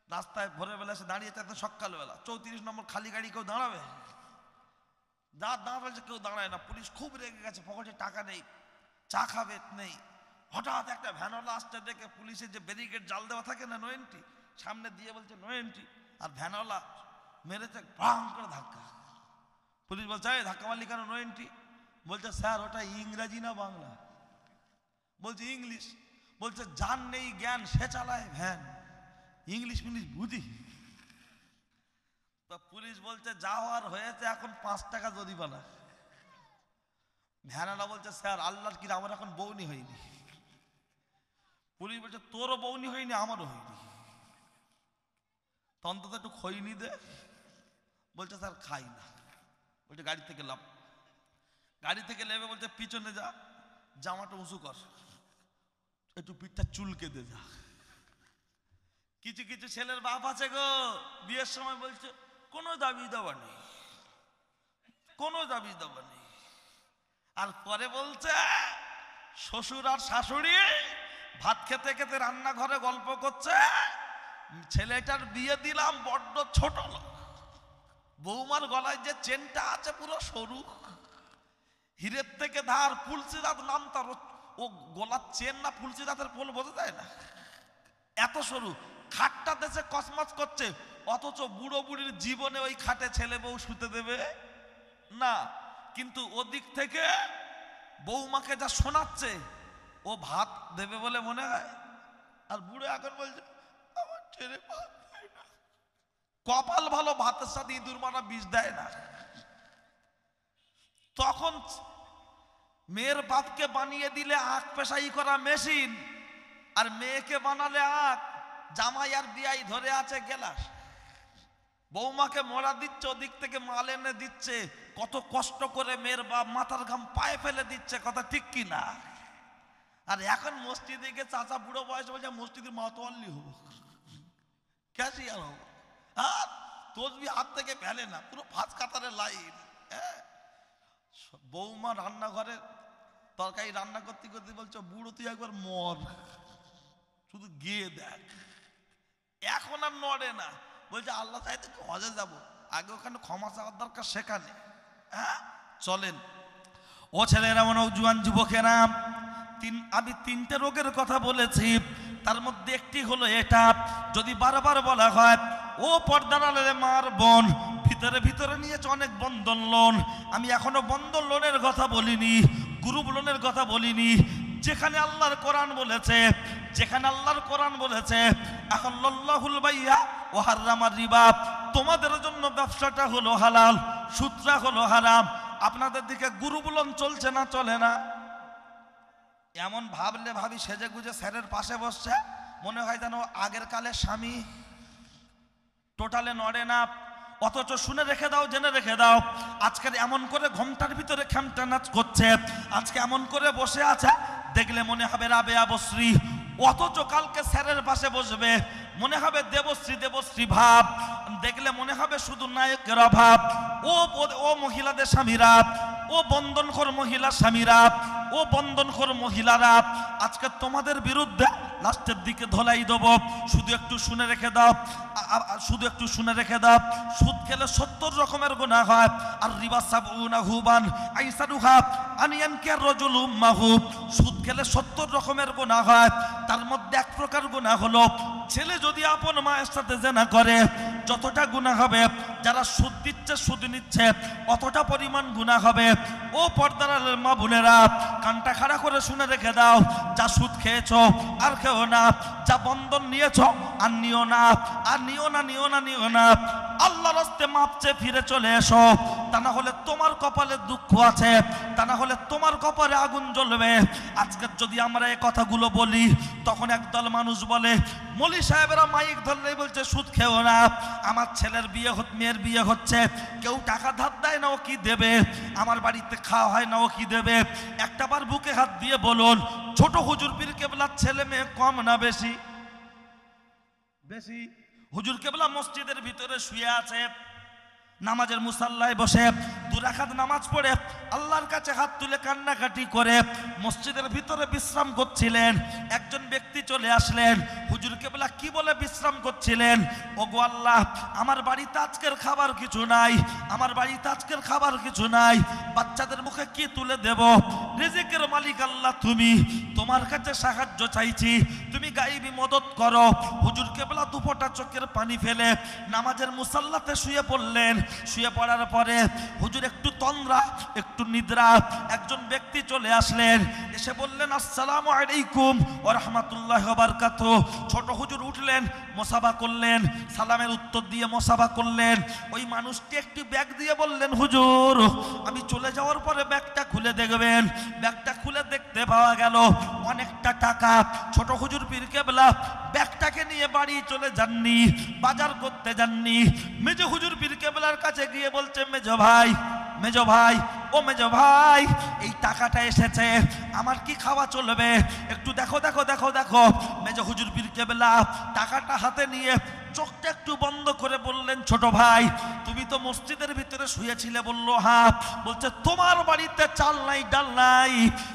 রাস্তায় ভোরের বেলা এসে দাঁড়িয়েছে, এত সকালবেলা 34 নম্বর খালি গাড়ি, কেউ দাঁড়াবে? যা দাঁড়াচ্ছে কেউ দাঁড়ায় না। পুলিশ খুব রেগে গেছে, পকেটে টাকা নেই, চা খাবে নেই। হঠাৎ একটা ভ্যানওয়ালা আসতে দেখে, পুলিশের যে ব্যারিকেড জাল দেওয়া থাকে না, নো এন্ট্রি, সামনে দিয়ে বলছে নো এন্ট্রি, আর ভ্যানওয়ালা মেরেছে ভাঙ করে ধাক্কা। পুলিশ বলছে এই ধাক্কা মারলি কেন, নো এন্ট্রি? বলছে স্যার ওটা ইংরেজি না বাংলা? বলছে ইংলিশ। বলছে যার নেই জ্ঞান সে চালায় ভ্যান, ইংলিশ মিলিশ বুঝি? তো পুলিশ বলছে যা হওয়ার হয়েছে, এখন 5 টাকা জরিমানা। ভ্যানওয়ালা বলছে স্যার আল্লাহর কি আমার এখন বউনি হয়নি। পুলিশ বলছে তোরও বউনি হয়নি, আমারও হয়নি, তো অন্তত একটু খৈনি দে। বলছে স্যার খাই না। বলছে গাড়ি থেকে লাভ। গাড়ি থেকে নেবে, বলছে পিছনে যা, জামাটা উঁচু কর, একটু পিঠটা চুলকে দে যা। কিছু কিছু ছেলের বাপ আছে গো, বিয়ের সময় বলছে কোনো দাবি দাবা নেই, কোনো দাবি দাবা নেই, আর পরে বলছে শ্বশুর আর শাশুড়ি ভাত খেতে খেতে রান্নাঘরে গল্প করছে, ছেলেটার বিয়ে দিলাম বড্ড ছোট লোক, বৌমার গলায় যে চেনটা আছে পুরো সরু, হীরের থেকে ধার, ফুলসি দাঁত নাম তার, ও গলার চেন না ফুলসি দাঁতের পোল বোঝা যায় না, এত সরু। খাটটা দেশে কসমস করছে, অথচ বুড়ো বুড়ির জীবনে ওই খাটে ছেলে বউ শুতে দেবে না। কিন্তু ওদিক থেকে বৌমাকে যা শোনাচ্ছে, ও ভাত দেবে বলে মনে হয়, আর বুড়ো এখন বলছে আমার ছেলে ভাত দেয় না। কপাল ভালো, ভাতের সাথে ইঁদুর মারা বিষ দেয় না। তখন মেয়ের বাপকে বানিয়ে দিলে আখ পেশাই করা মেশিন, আর মেয়েকে বানালে আখ, জামাই আর বিয়াই ধরে আছে গেলাস। বৌমাকে মরা দিচ্ছে, ওদিক থেকে মাল এনে দিচ্ছে, কত কষ্ট করে মেয়ের বাপ মাথার ঘাম পায়ে ফেলে দিচ্ছে, কথা ঠিক কি না? আর এখন মসজিদে গিয়ে চাচা বুড়ো বয়সে বলছে মসজিদের মাতোয়াল্লি হবো, ক্যাশিয়ার হবো, আর তসবি হাত থেকে ফেলে না, পুরো 5 কাতারের লাইন। বৌমা রান্নাঘরে তরকারি রান্না করতে করতে বলছো বুড়ো তুই একবার মর, শুধু গিয়ে দেখ। এখন আর নড়ে না, বলছে আল্লাহ চাইতে হজে যাব, আগে ওখানে ক্ষমা চাওয়ার দরকার, সেখানে হ্যাঁ চলেন। ও ছেলেরা, নওজোয়ান যুবকেরা, আমি 3টে রোগের কথা বলেছি, তার মধ্যে একটি হলো এটা। যদি বারবার বলা হয় ও পর্দার আড়ালে মার বোন, ভিতরে ভিতরে নিয়েছে অনেক বন্ধন লোন, আমি এখনো বন্ধন লোনের কথা বলিনি, গ্রুপ লোনের কথা বলিনি। যেখানে আল্লাহর কোরআন বলেছে, যেখানে আল্লাহর কোরআন বলেছে আহাল্লাহুল বাইয়া ওয়া হারামার রিবা, তোমাদের জন্য ব্যবসাটা হলো হালাল, সুদটা হলো হারাম। আপনাদের দিকে গ্রুপ লোন চলছে না চলে না? এমন ভাবলে ভাবি সেজে গুজে স্যারের পাশে বসছে, মনে হয় যেন আগের কালে স্বামী, টোটালে নড়ে না। অথচ শুনে রেখে দাও, জেনে রেখে দাও, আজকের এমন করে ঘোমটার ভিতরে খেমটা নাচ করছে, আজকে এমন করে বসে আছে, দেখলে মনে হবে রাবেয়া বশ্রী, অথচ কালকে স্যারের পাশে বসবে, মনে হবে দেবশ্রী দেবশ্রী ভাব, দেখলে মনে হবে শুধু নায়কের অভাব। ও মহিলাদের স্বামীরা, ও বন্ধনখোর মহিলা স্বামীরা, ও বন্ধনখোর মহিলারা, আজকে তোমাদের বিরুদ্ধে লাস্টের দিকে ধলাই দেব। শুধু একটু শুনে রেখে দাও, শুধু একটু শুনে রেখে দাও। সুদ খেলে 70 রকমের গুনাহ হয়। আর রিবা সাবউনা হুবান আইসারুহা আনিয়ানকে রাজুলু মাহু। সুদ খেলে 70 রকমের গুনাহ হয়। তার মধ্যে এক প্রকার গুনাহ হলো ছেলে যদি আপন মায়ের সাথে জেনা করে, যতটা গুনাহ হবে, যারা সুদ দিচ্ছে সুদ নিচ্ছে অতটা পরিমাণ গুনাহ হবে। ও পর্দার আলের মা বোনেরা, কানটা খাড়া করে শুনে রেখে দাও। যা সুদ খেয়েছো আর খেও না, যা বন্ধন নিয়েছো আর নিও না, আর নিও না, নিও না, নিও না। আল্লাহর রাস্তে মাপ চেয়ে ফিরে চলে এসো। তা না হলে তোমার কপালে দুঃখ আছে, তা না হলে তোমার কপালে আগুন জ্বলবে। আজকে যদি আমরা এই কথাগুলো বলি, তখন একদল মানুষ বলে মৌলী সাহেবেরা মাইক ধরলেই বলছে সুদ খেও না। আমার ছেলের বিয়ে মেয়ের বিয়ে হচ্ছে, কেউ টাকা ধার দেয় না, ও কি দেবে? আমার বাড়িতে খাওয়া হয় না, ও কি দেবে? একটাবার বুকে হাত দিয়ে বলুন, ছোট হুজুর পীর কেবলার ছেলে মেয়ে কম না বেশি? বেশি। হুজুর কেবলা মসজিদের ভিতরে শুয়ে আছে, নামাজের মুসাল্লায় বসে 2 রাকাত নামাজ পড়ে আল্লাহর কাছে হাত তুলে কান্নাকাটি করে মসজিদের ভিতরে বিশ্রাম করছিলেন। একজন ব্যক্তি চলে আসলেন। হুজুর কেবলা কি বলে বিশ্রাম করছিলেন? ওগো আল্লাহ, আমার বাড়িতে আজকের খাবার কিছু নাই, আমার বাড়িতে আজকের খাবার কিছু নাই, বাচ্চাদের মুখে কি তুলে দেব? রিজিকের মালিক আল্লাহ তুমি, তোমার কাছে সাহায্য চাইছি, তুমি গায়েবী মদত করো। হুজুর কেবলা দুপোটা চোখের পানি ফেলে নামাজের মুসাল্লাতে শুয়ে পড়লেন। শুয়ে পড়ার পরে হুজুর একটু তন্দ্রা, একটু নিদ্রা। একজন ব্যক্তি চলে আসলেন, এসে বললেন আসসালামু আলাইকুম ওয়া রাহমাতুল্লাহি ওয়া বারাকাতুহু। ছোট হুজুর উঠলেন, মুসাফা করলেন, সালামের উত্তর দিয়ে মুসাফা করলেন। ওই মানুষটি একটি ব্যাগ দিয়ে বললেন হুজুর, আমি চলে যাওয়ার পরে ব্যাগটা খুলে দেখবেন। ব্যাগটা খুলে দেখতে পাওয়া গেল অনেকটা টাকা। ছোট হুজুর পীর কেবলা ব্যাগটাকে নিয়ে বাড়ি চলে যাননি, বাজার করতে যাননি। মেজো হুজুর পীর কেবলার কাছে গিয়ে বলছে মেজো ভাই, মেজো ভাই, ও মেজো ভাই, এই টাকাটা এসেছে, আমার কি খাওয়া চলবে? একটু দেখো দেখো দেখো দেখো। মেজো হুজুর পীর কেবলা টাকাটা হাতে নিয়ে চোখটা একটু বন্ধ করে বললেন ছোট ভাই, তুমি তো মসজিদের ভিতরে শুয়েছিলে। বললো হ্যাঁ। বলছে তোমার বাড়িতে চাল নাই, ডাল নাই,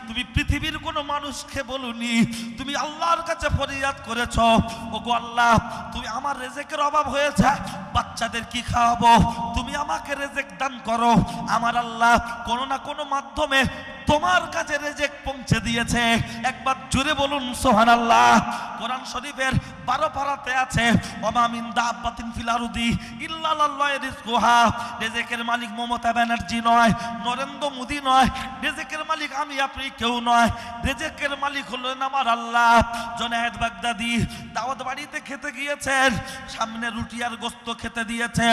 তুমি পৃথিবীর কোনো মানুষকে বলুনি, তুমি আল্লাহর কাছে ফরিয়াদ করেছ, ওগো আল্লাহ, তুমি আমার রেজেকের অভাব হয়েছে, বাচ্চাদের কি খাওয়াবো, তুমি আমাকে রেজেক দান করো। আমার আল্লাহ কোনো না কোনো মাধ্যমে তোমার কাছে রেজেক পৌঁছে দিয়েছে। একবার জোরে বলুন সুবহানাল্লাহ। কোরআন শরীফের 12 পারাতে আছে ওমা মিন দাব্বাতিন ফিল আরদি ইল্লা লাল্লাহি রিজকুহা। রেজেকের মালিক মমতা ব্যানার্জি নয়, নরেন্দ্র মোদি নয়, রেজেকের মালিক আমি আপনি কেউ নয়, রেজেকের মালিক হলেন আমার আল্লাহ। জুনায়েদ বাগদাদি দাওয়াত বাড়িতে খেতে গিয়েছেন, সামনে রুটি আর গোস্ত খেতে দিয়েছে।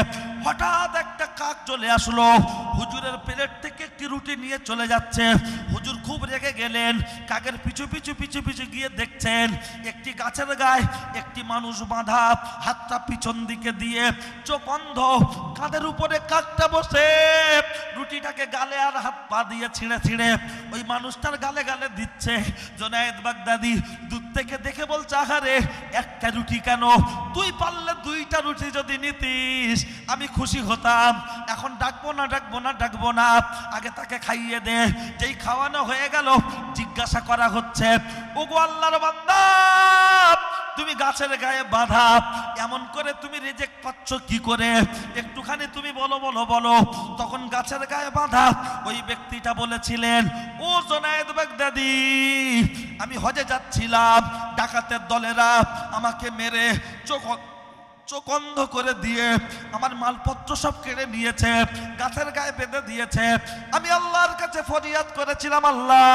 হঠাৎ একটা কাক চলে আসলো, হুজুরের প্লেট থেকে একটি রুটি নিয়ে চলে যাচ্ছে। হুজুর খুব রেগে গেলেন, কাকের পিছু পিছু পিছু পিছু গিয়ে দেখছেন একটি গাছের গায়ে একটি মানুষ বাঁধা, হাতটা পিছন দিকে দিয়ে, চোখ অন্ধ, কাঁধের উপরে কাকটা বসে রুটিটাকে গালে আর হাত পা দিয়ে ছিঁড়ে ছিঁড়ে ওই মানুষটার গালে গালে দিচ্ছে। জুনায়েদ বাগদাদি দূর থেকে দেখে বলছে আহারে, একটা রুটি কেন, তুই পারলে 2টা রুটি যদি নিতিস আমি খুশি হতাম। এখন ডাকবো না, ডাকবো না, ডাকবো না, আগে তাকে খাইয়ে দে। যেই খাওয়ানো হয়ে গেল জিজ্ঞাসা করা হচ্ছে, ওগো আল্লাহর বান্দা, তুমি গাছের গায়ে বাঁধা, এমন করে তুমি রিজেক্ট পাচ্ছ কি করে? একটুখানি তুমি বলো বলো বলো। তখন গাছের গায়ে বাঁধা ওই ব্যক্তিটা বলেছিলেন, ও জুনায়েদ বাগদাদি, আমি হজে যাচ্ছিলাম, ডাকাতের দলেরা আমাকে মেরে চোখ অন্ধ করে দিয়ে আমার মালপত্র সব কেড়ে নিয়েছে, গাছের গায়ে বেঁধে দিয়েছে। আমি আল্লাহর কাছে ফরিয়াদ করেছিলাম, আল্লাহ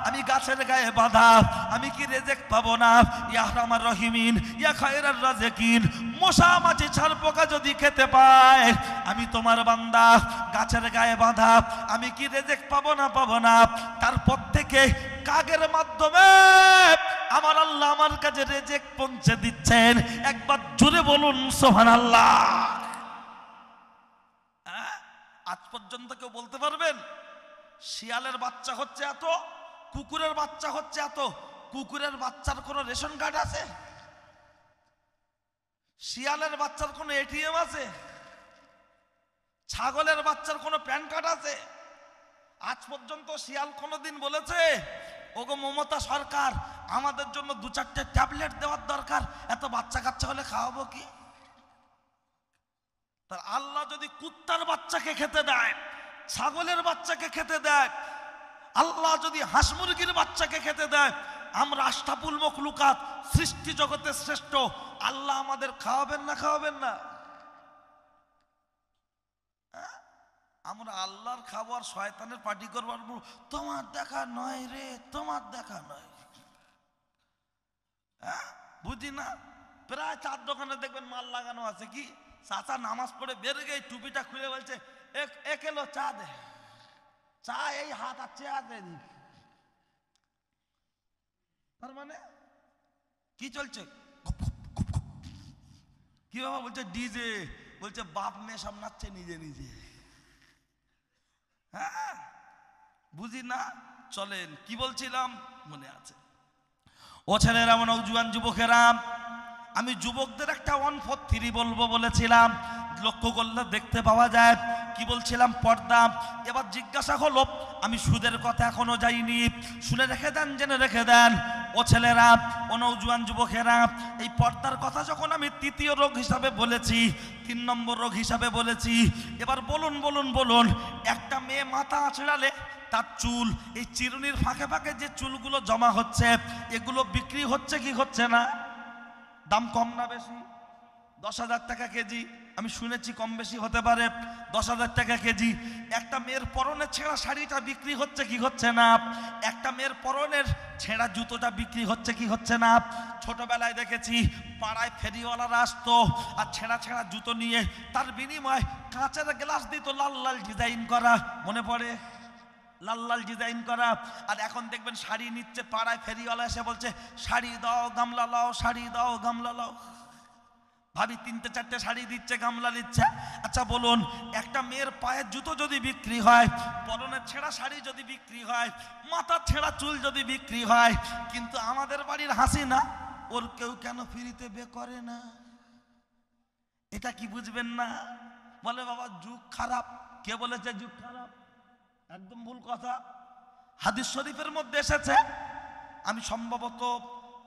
আমি গাছের গায়ে বাঁধা, আমি কি রেজেক পাবো না? ইয়া আরহামার রহিমিন, ইয়া খায়রার রাজিকিন, মশা মাছি ছাড় পোকা যদি খেতে পায়, আমি তোমার বান্দা গাছের গায়ে বাঁধা, আমি কি রেজেক পাবো না? পাবো না। তারপর থেকে কাকের মাধ্যমে আমার আল্লাহ আমার কাছে রেজেক পৌঁছে দিচ্ছেন। একবার জোরে বলুন সুবহানাল্লাহ। আজ পর্যন্ত কেউ বলতে পারবেন শিয়ালের বাচ্চা হচ্ছে এত, কুকুরের বাচ্চা হচ্ছে এত? কুকুরের বাচ্চার কোনো রেশন কার্ড আছে? শিয়ালের বাচ্চার কোনো এটিএম আছে? ছাগলের বাচ্চার কোনো প্যান কার্ড আছে? আজ পর্যন্ত শিয়াল কোনোদিন বলেছে ওগো মমতা সরকার আমাদের জন্য 2-4টে ট্যাবলেট দেওয়ার দরকার, এত বাচ্চা কাচ্চা হলে খাওয়াবো কি? তার আল্লাহ যদি কুত্তার বাচ্চাকে খেতে দেয়, ছাগলের বাচ্চাকে খেতে দেয়, আল্লাহ যদি হাঁস মুরগির বাচ্চাকে খেতে দেয়, আমরা আশরাফুল মখলুকাত সৃষ্টি জগতের শ্রেষ্ঠ, আল্লাহ আমাদের খাওয়াবেন না? খাওয়াবেন না? আমরা আল্লাহর খাবার শয়তানের পার্টি করবার, তোমার দেখা নয় রে, তোমার দেখা নয়। বুঝি না, প্রায় 4 দোকানে দেখবেন মাল লাগানো আছে। কি চাচা নামাজ পড়ে বেরিয়ে গিয়ে টুপিটা খুলে বলছে 1 কিলো চা দে, চা এই হাত আর চেয়ার দে। তার মানে কি চলছে? কি বাবা বলছে ডিজে, বলছে বাপ মেয়ে সব নাচছে নিজে নিজে। হ্যাঁ বুঝি না। চলেন, কি বলছিলাম মনে আছে? ও ছেলেরা, নওজোয়ান যুবকেরা, আমি যুবকদের একটা 143 বলবো বলেছিলাম, লক্ষ্য করলে দেখতে পাওয়া যায়। কি বলছিলাম? পর্দা। এবার জিজ্ঞাসা হলো, আমি সুদের কথা এখনো যাইনি, শুনে রেখে দেন, জেনে রেখে দেন। ও ছেলেরা, ও নওজোয়ান যুবকেরা, এই পর্দার কথা যখন আমি 3য় রোগ হিসাবে বলেছি, 3 নম্বর রোগ হিসাবে বলেছি, এবার বলুন বলুন বলুন, একটা মেয়ে মাথা আঁচড়ালে তার চুল, এই চিরুনির ফাঁকে ফাঁকে যে চুলগুলো জমা হচ্ছে, এগুলো বিক্রি হচ্ছে কি হচ্ছে না? দাম কম না বেশি? 10,000 টাকা কেজি, আমি শুনেছি কম বেশি হতে পারে। 10,000 টাকা কেজি। একটা মেয়ের পরনের ছেঁড়া শাড়িটা বিক্রি হচ্ছে কি হচ্ছে না? একটা মেয়ের পরনের ছেঁড়া জুতোটা বিক্রি হচ্ছে কি হচ্ছে না? ছোটবেলায় দেখেছি পাড়ায় ফেরিওয়ালারা আসতো আর ছেঁড়া ছেঁড়া জুতো নিয়ে তার বিনিময়ে কাঁচের গ্লাস দিত লাল লাল ডিজাইন করা, মনে পড়ে? লাল লাল ডিজাইন করা। আর এখন দেখবেন শাড়ি নিচ্ছে, পাড়ায় ফেরিওয়ালা এসে বলছে শাড়ি দাও গামলা লাও, শাড়ি দাও গামলা লাও। ভাবি 3-4টে শাড়ি দিচ্ছে, গামলা দিচ্ছে। আচ্ছা বলুন, একটা মেয়ের পায়ের জুতো যদি বিক্রি হয়, পরনের ছেঁড়া শাড়ি যদি বিক্রি হয়, মাথার ছেঁড়া চুল যদি বিক্রি হয়, কিন্তু আমাদের বাড়ির হাসিনা ওর কেউ কেন ফ্রিতে বে করে না? এটা কি বুঝবেন না? বলে বাবা যুগ খারাপ। কে বলেছে যুগ খারাপ? একদম ভুল কথা। হাদিস শরীফের মধ্যে এসেছে, আমি সম্ভবত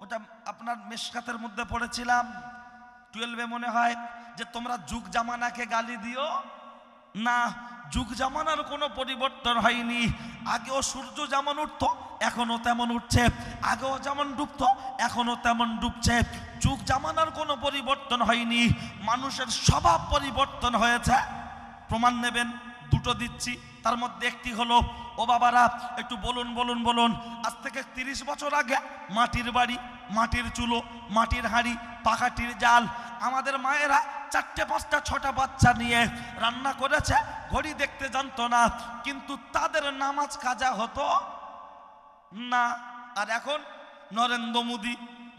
ওটা আপনার মেশকাতের মধ্যে পড়েছিলাম, 12 মনে হয়, যে তোমরা যুগ জামানাকে গালি দিও না। যুগ জামানার কোনো পরিবর্তন হয়নি। আগেও সূর্য যেমন উঠতো এখনো তেমন উঠছে, আগেও যেমন ডুবতো এখনো তেমন ডুবছে। যুগ জামানার কোনো পরিবর্তন হয়নি, মানুষের স্বভাব পরিবর্তন হয়েছে। প্রমাণ নেবেন, 2টো দিচ্ছি। তার মধ্যে একটি হলো, ও বাবারা একটু বলুন বলুন বলুন, আজ থেকে 30 বছর আগে মাটির বাড়ি, মাটির চুলো, মাটির হাঁড়ি, পাখাটির জাল, আমাদের মায়েরা 4টে 5টা 6টা বাচ্চা নিয়ে রান্না করেছে, ঘড়ি দেখতে জানতো না, কিন্তু তাদের নামাজ কাজা হতো না। আর এখন নরেন্দ্র মোদী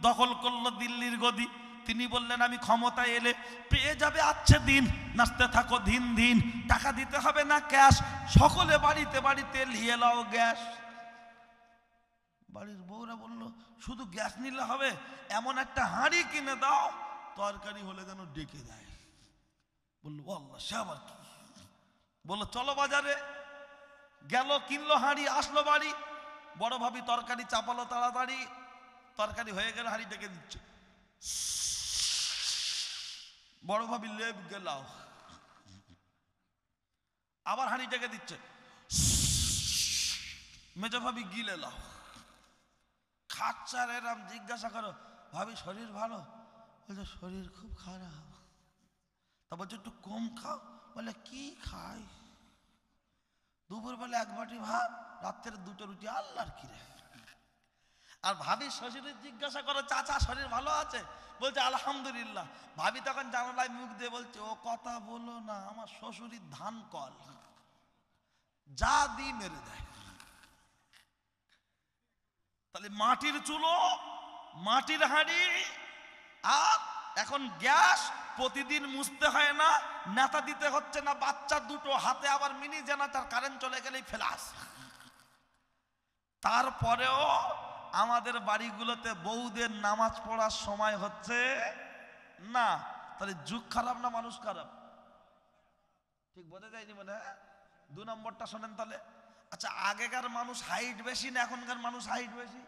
দখল করলো দিল্লির গদি। তিনি বললেন আমি ক্ষমতায় এলে পেয়ে যাবে আচ্ছে দিন, নাচতে থাকো দিন দিন, টাকা দিতে হবে না ক্যাশ, সকলে বাড়িতে বাড়িতে নিয়ে নাও গ্যাস। বাড়ির বউরা বলল শুধু গ্যাস নিলে হবে, এমন একটা হাঁড়ি কিনে দাও তরকারি হলে যেন ডেকে দেয়। বললো আল্লাহ, সে আবার কি? বললো চলো বাজারে। গেল, কিনলো হাঁড়ি, আসলো বাড়ি। বড় ভাবি তরকারি চাপালো তাড়াতাড়ি, তরকারি হয়ে গেলে হাঁড়ি ডেকে দিচ্ছে। বড় ভাবি লেপ গেলাও, আবার হাঁড়ি ডেকে দিচ্ছে। মেজ ভাবি গিলে লাও, খাচ্ছার এরাম। জিজ্ঞাসা করো ভাবি শরীর ভালো? বলছে শরীর খুব খারাপ। তা বলছে একটু কম খাও। বলে কি খাই? দুপুরবেলা 1 বাটি ভাত, রাত্রের 2টো রুটি। আল্লাহর কি রে? আর ভাবি শ্বশুরের জিজ্ঞাসা করো চাচা শরীর ভালো আছে? বলছে আলহামদুলিল্লাহ। ভাবি তখন জানালায় মুখ দিয়ে বলছে ও কথা বলো না, আমার শ্বশুরের ধান কল, যা দি মেরে দেয়। তাহলে মাটির চুলো, মাটির হাঁড়ি, আর এখন গ্যাস, প্রতিদিন মুছতে হয় না, নেতা দিতে হচ্ছে না, বাচ্চা 2টো হাতে আবার মিনি জেনারেটর, কারেন্ট চলে গেলেই ফ্ল্যাশ। তারপরেও আমাদের বাড়িগুলোতে বউদের নামাজ পড়ার সময় হচ্ছে না। তাহলে যুগ খারাপ না মানুষ খারাপ? ঠিক বোঝা যায়নি মনে হয়? 2 নম্বরটা শোনেন তাহলে। আচ্ছা, আগেকার মানুষ হাইট বেশি না এখনকার মানুষ হাইট বেশি?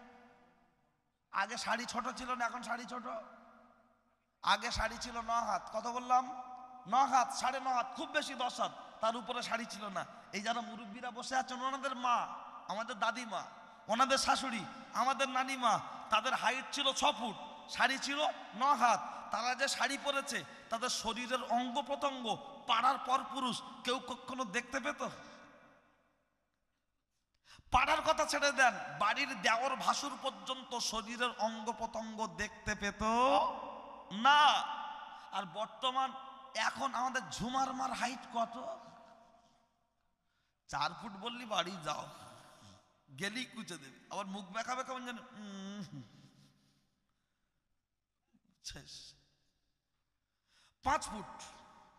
আগে শাড়ি ছোট ছিল না এখন শাড়ি ছোট? আগে শাড়ি ছিল 9 হাত, কত বললাম? 9 হাত, 9.5 হাত, খুব বেশি 10 হাত, তার উপরে শাড়ি ছিল না। এই যারা মুরব্বীরা বসে আছেন, ওনাদের মা, আমাদের দাদিমা, ওনাদের শাশুড়ি, আমাদের নানিমা, তাদের হাইট ছিল 6 ফুট, শাড়ি ছিল 9 হাত। তারা যে শাড়ি পরেছে, তাদের শরীরের অঙ্গ প্রত্যঙ্গ পাড়ার পর পুরুষ কেউ কখনো দেখতে পেত? পাড়ার কথা ছেড়ে দেন, বাড়ির দেওর ভাসুর পর্যন্ত শরীরের অঙ্গ প্রত্যঙ্গ দেখতে পেত না। আর বর্তমান এখন আমাদের ঝুমার মার হাইট কত? 4 ফুট বললি বাড়ি যাও, গেলি কুচে দেবে, আবার মুখ দেখাবে কেমন জানো, শেষ। 5 ফুট,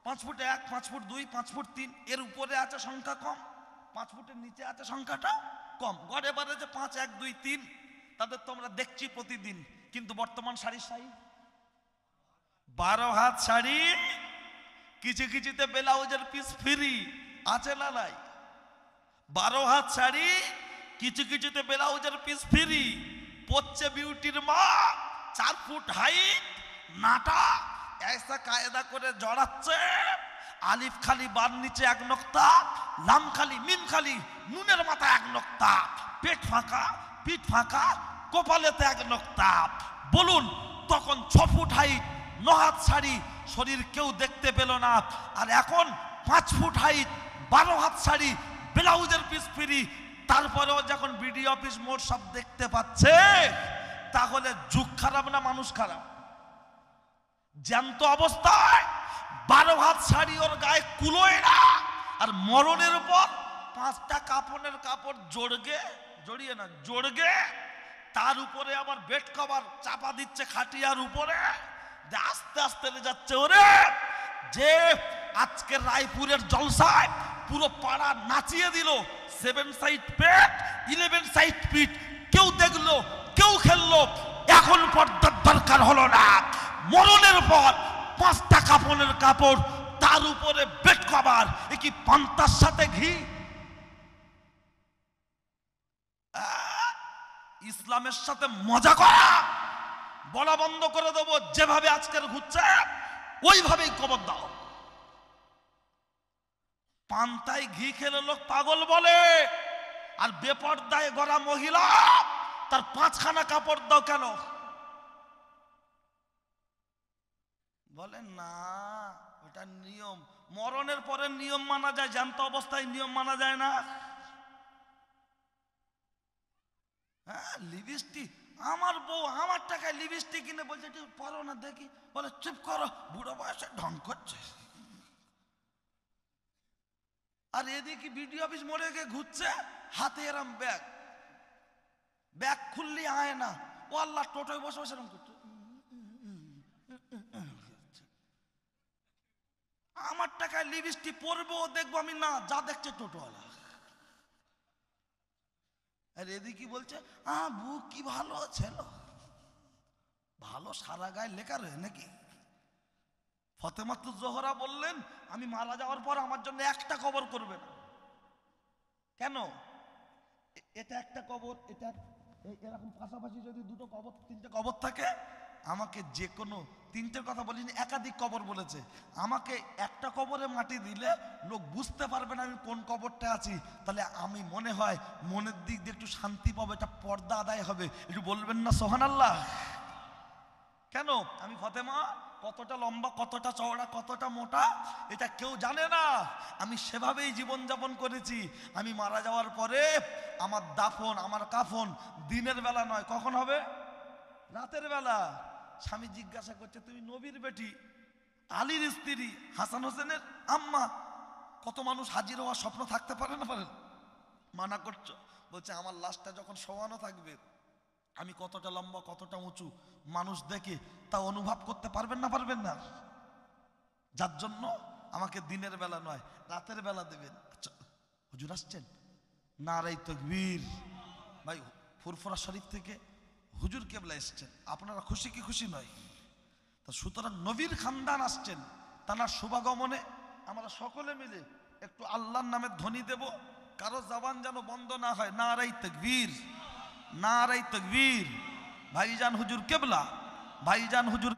5 ফুট 1, 5 ফুট 2, 5 ফুট 3, এর উপরে আছে সংখ্যা কম, 5 ফুটের নিচে আছে সংখ্যাটা কম। গড়ে বাড়ে যে 5, 1, 2, 3, তাদের তোমরা দেখছি প্রতিদিন। কিন্তু বর্তমান শাড়ির সাইজ 12 হাত শাড়ি, কিছু কিছুতে ব্লাউজের পিস ফ্রি আছে না নাই? 12 হাত শাড়ি, কিছু কিছুতে ব্লাউজের পিস ফ্রি পড়ছে বিউটির মা। 4 ফুট হাইট, নাটা ऐसा কায়দা করে জড়াচ্ছে, আলিফ খালি বার নিচে 1 নক্তা, লাম খালি মিম খালি নুনের মাথায় 1 নক্তা, পেট ফাঁকা, পিঠ ফাঁকা, কপালেতে 1 নক্তা। বলুন তখন 6 ফুট হাইট, 9 হাত শাড়ি, শরীর কেউ দেখতে পেল না। আর এখন 5 ফুট হাইট, 12 হাত শাড়ি, ব্লাউজের পিস ফ্রি, তারপরেও যখন বিডি অফিস মোড় সব দেখতে পাচ্ছে, তাহলে যুগ খারাপ না মানুষ খারাপ? জ্যান্ত অবস্থায় 12 হাত শাড়ি ওর গায়ে কুলোয় না, আর মরণের উপর 5টা কাপড়ের কাপড় জড়িয়ে না জড়গে, তার উপরে আবার বেড কভার চাপা দিচ্ছে খাটিয়ার উপরে, আস্তে আস্তে যাচ্ছে। ওরে যে আজকে রায়পুরের জলসায় পুরো পাড়া নাচিয়ে দিল, 7 সাইড পেট 11 সাইড পিট, কেউ দেখলো কেউ খেললো, এখন পর্দার দরকার হলো না। মরণের পর 5টা কাপড়ের কাপড়, তার উপরে বেড কভার, এ কি পান্তার সাথে ঘি? ইসলামের সাথে মজা করা বলা বন্ধ করে দেবো। যেভাবে আজকের ঘুরছে ওইভাবেই কবর দাও। পান্তায় ঘি খেলে লোক পাগল বলে, আর বেপর্দায় গড়া মহিলা তার 5খানা কাপড় দাও কেন? বলে না ওটা নিয়ম, মরণের পরে নিয়ম মানা যায়, জ্যান্ত অবস্থায় নিয়ম মানা যায় না। হ্যাঁ, লিপস্টিক, আমার বউ আমার টাকায় লিপস্টিক কিনে বলছে পরো না দেখি, বলে চুপ করো, বুড়ো বয়সে ঢং করছে। আর এদিকে বিডি অফিস মোড়ে গিয়ে ঘুরছে, হাতে এরম ব্যাগ খুললি আয় না, ও আল্লাহ টোটোয় বসে বসে এরম করছে। আমার টাকায় লিপস্টিক পরবো দেখবো আমি না, যা দেখছে টোটোওয়ালা। আর এদিকে বলছে বুক কি ভালো ছিল, ভালো সারা গায়ে লেখা রয়ে নাকি? ফতেমাতুজ জোহরা বললেন, আমি মারা যাওয়ার পর আমার জন্য একটা কবর করবে না। কেন? এটা একটা কবর, এটা এরকম পাশাপাশি যদি 2টো কবর 3টে কবর থাকে, আমাকে যে কোনো 3টের কথা বলিনি, একাধিক কবর বলেছে, আমাকে একটা কবরে মাটি দিলে লোক বুঝতে পারবে না আমি কোন কবরটা আছি, তাহলে আমি মনে হয় মনের দিক দিয়ে একটু শান্তি পাবো, এটা পর্দা আদায় হবে। একটু বলবেন না সুবহানাল্লাহ? কেন? আমি ফাতেমা কতটা লম্বা, কতটা চওড়া, কতটা মোটা, এটা কেউ জানে না। আমি সেভাবেই জীবনযাপন করেছি। আমি মারা যাওয়ার পরে আমার দাফন, আমার কাফন দিনের বেলা নয়, কখন হবে? রাতের বেলা। স্বামী জিজ্ঞাসা করছে, তুমি নবীর বেটি, আলীর স্ত্রী, হাসান হোসেনের আম্মা, কত মানুষ হাজির হওয়ার স্বপ্ন থাকতে পারে না? পারেন? মানা করছো? বলছে আমার লাশটা যখন শোয়ানো থাকবে, আমি কতটা লম্বা, কতটা উঁচু মানুষ দেখে তা অনুভব করতে পারবেন না? পারবেন না? যার জন্য আমাকে দিনের বেলা নয়, রাতের বেলা দেবেন। আচ্ছা, হুজুর আসছেন, নারাই তাকবীর। ভাই ফুরফুরা শরীফ থেকে হুজুর কেবলা এসছেন, আপনারা খুশি কি খুশি নয়? তা সুতরাং নবীর খানদান আসছেন, তার শুভাগমনে আমরা সকলে মিলে একটু আল্লাহর নামে ধ্বনি দেব, কারো জবান যেন বন্ধ না হয়। নারাই তাকবীর, নারাই তাকবীর। ভাইজান হুজুর কেবলা, ভাইজান হুজুর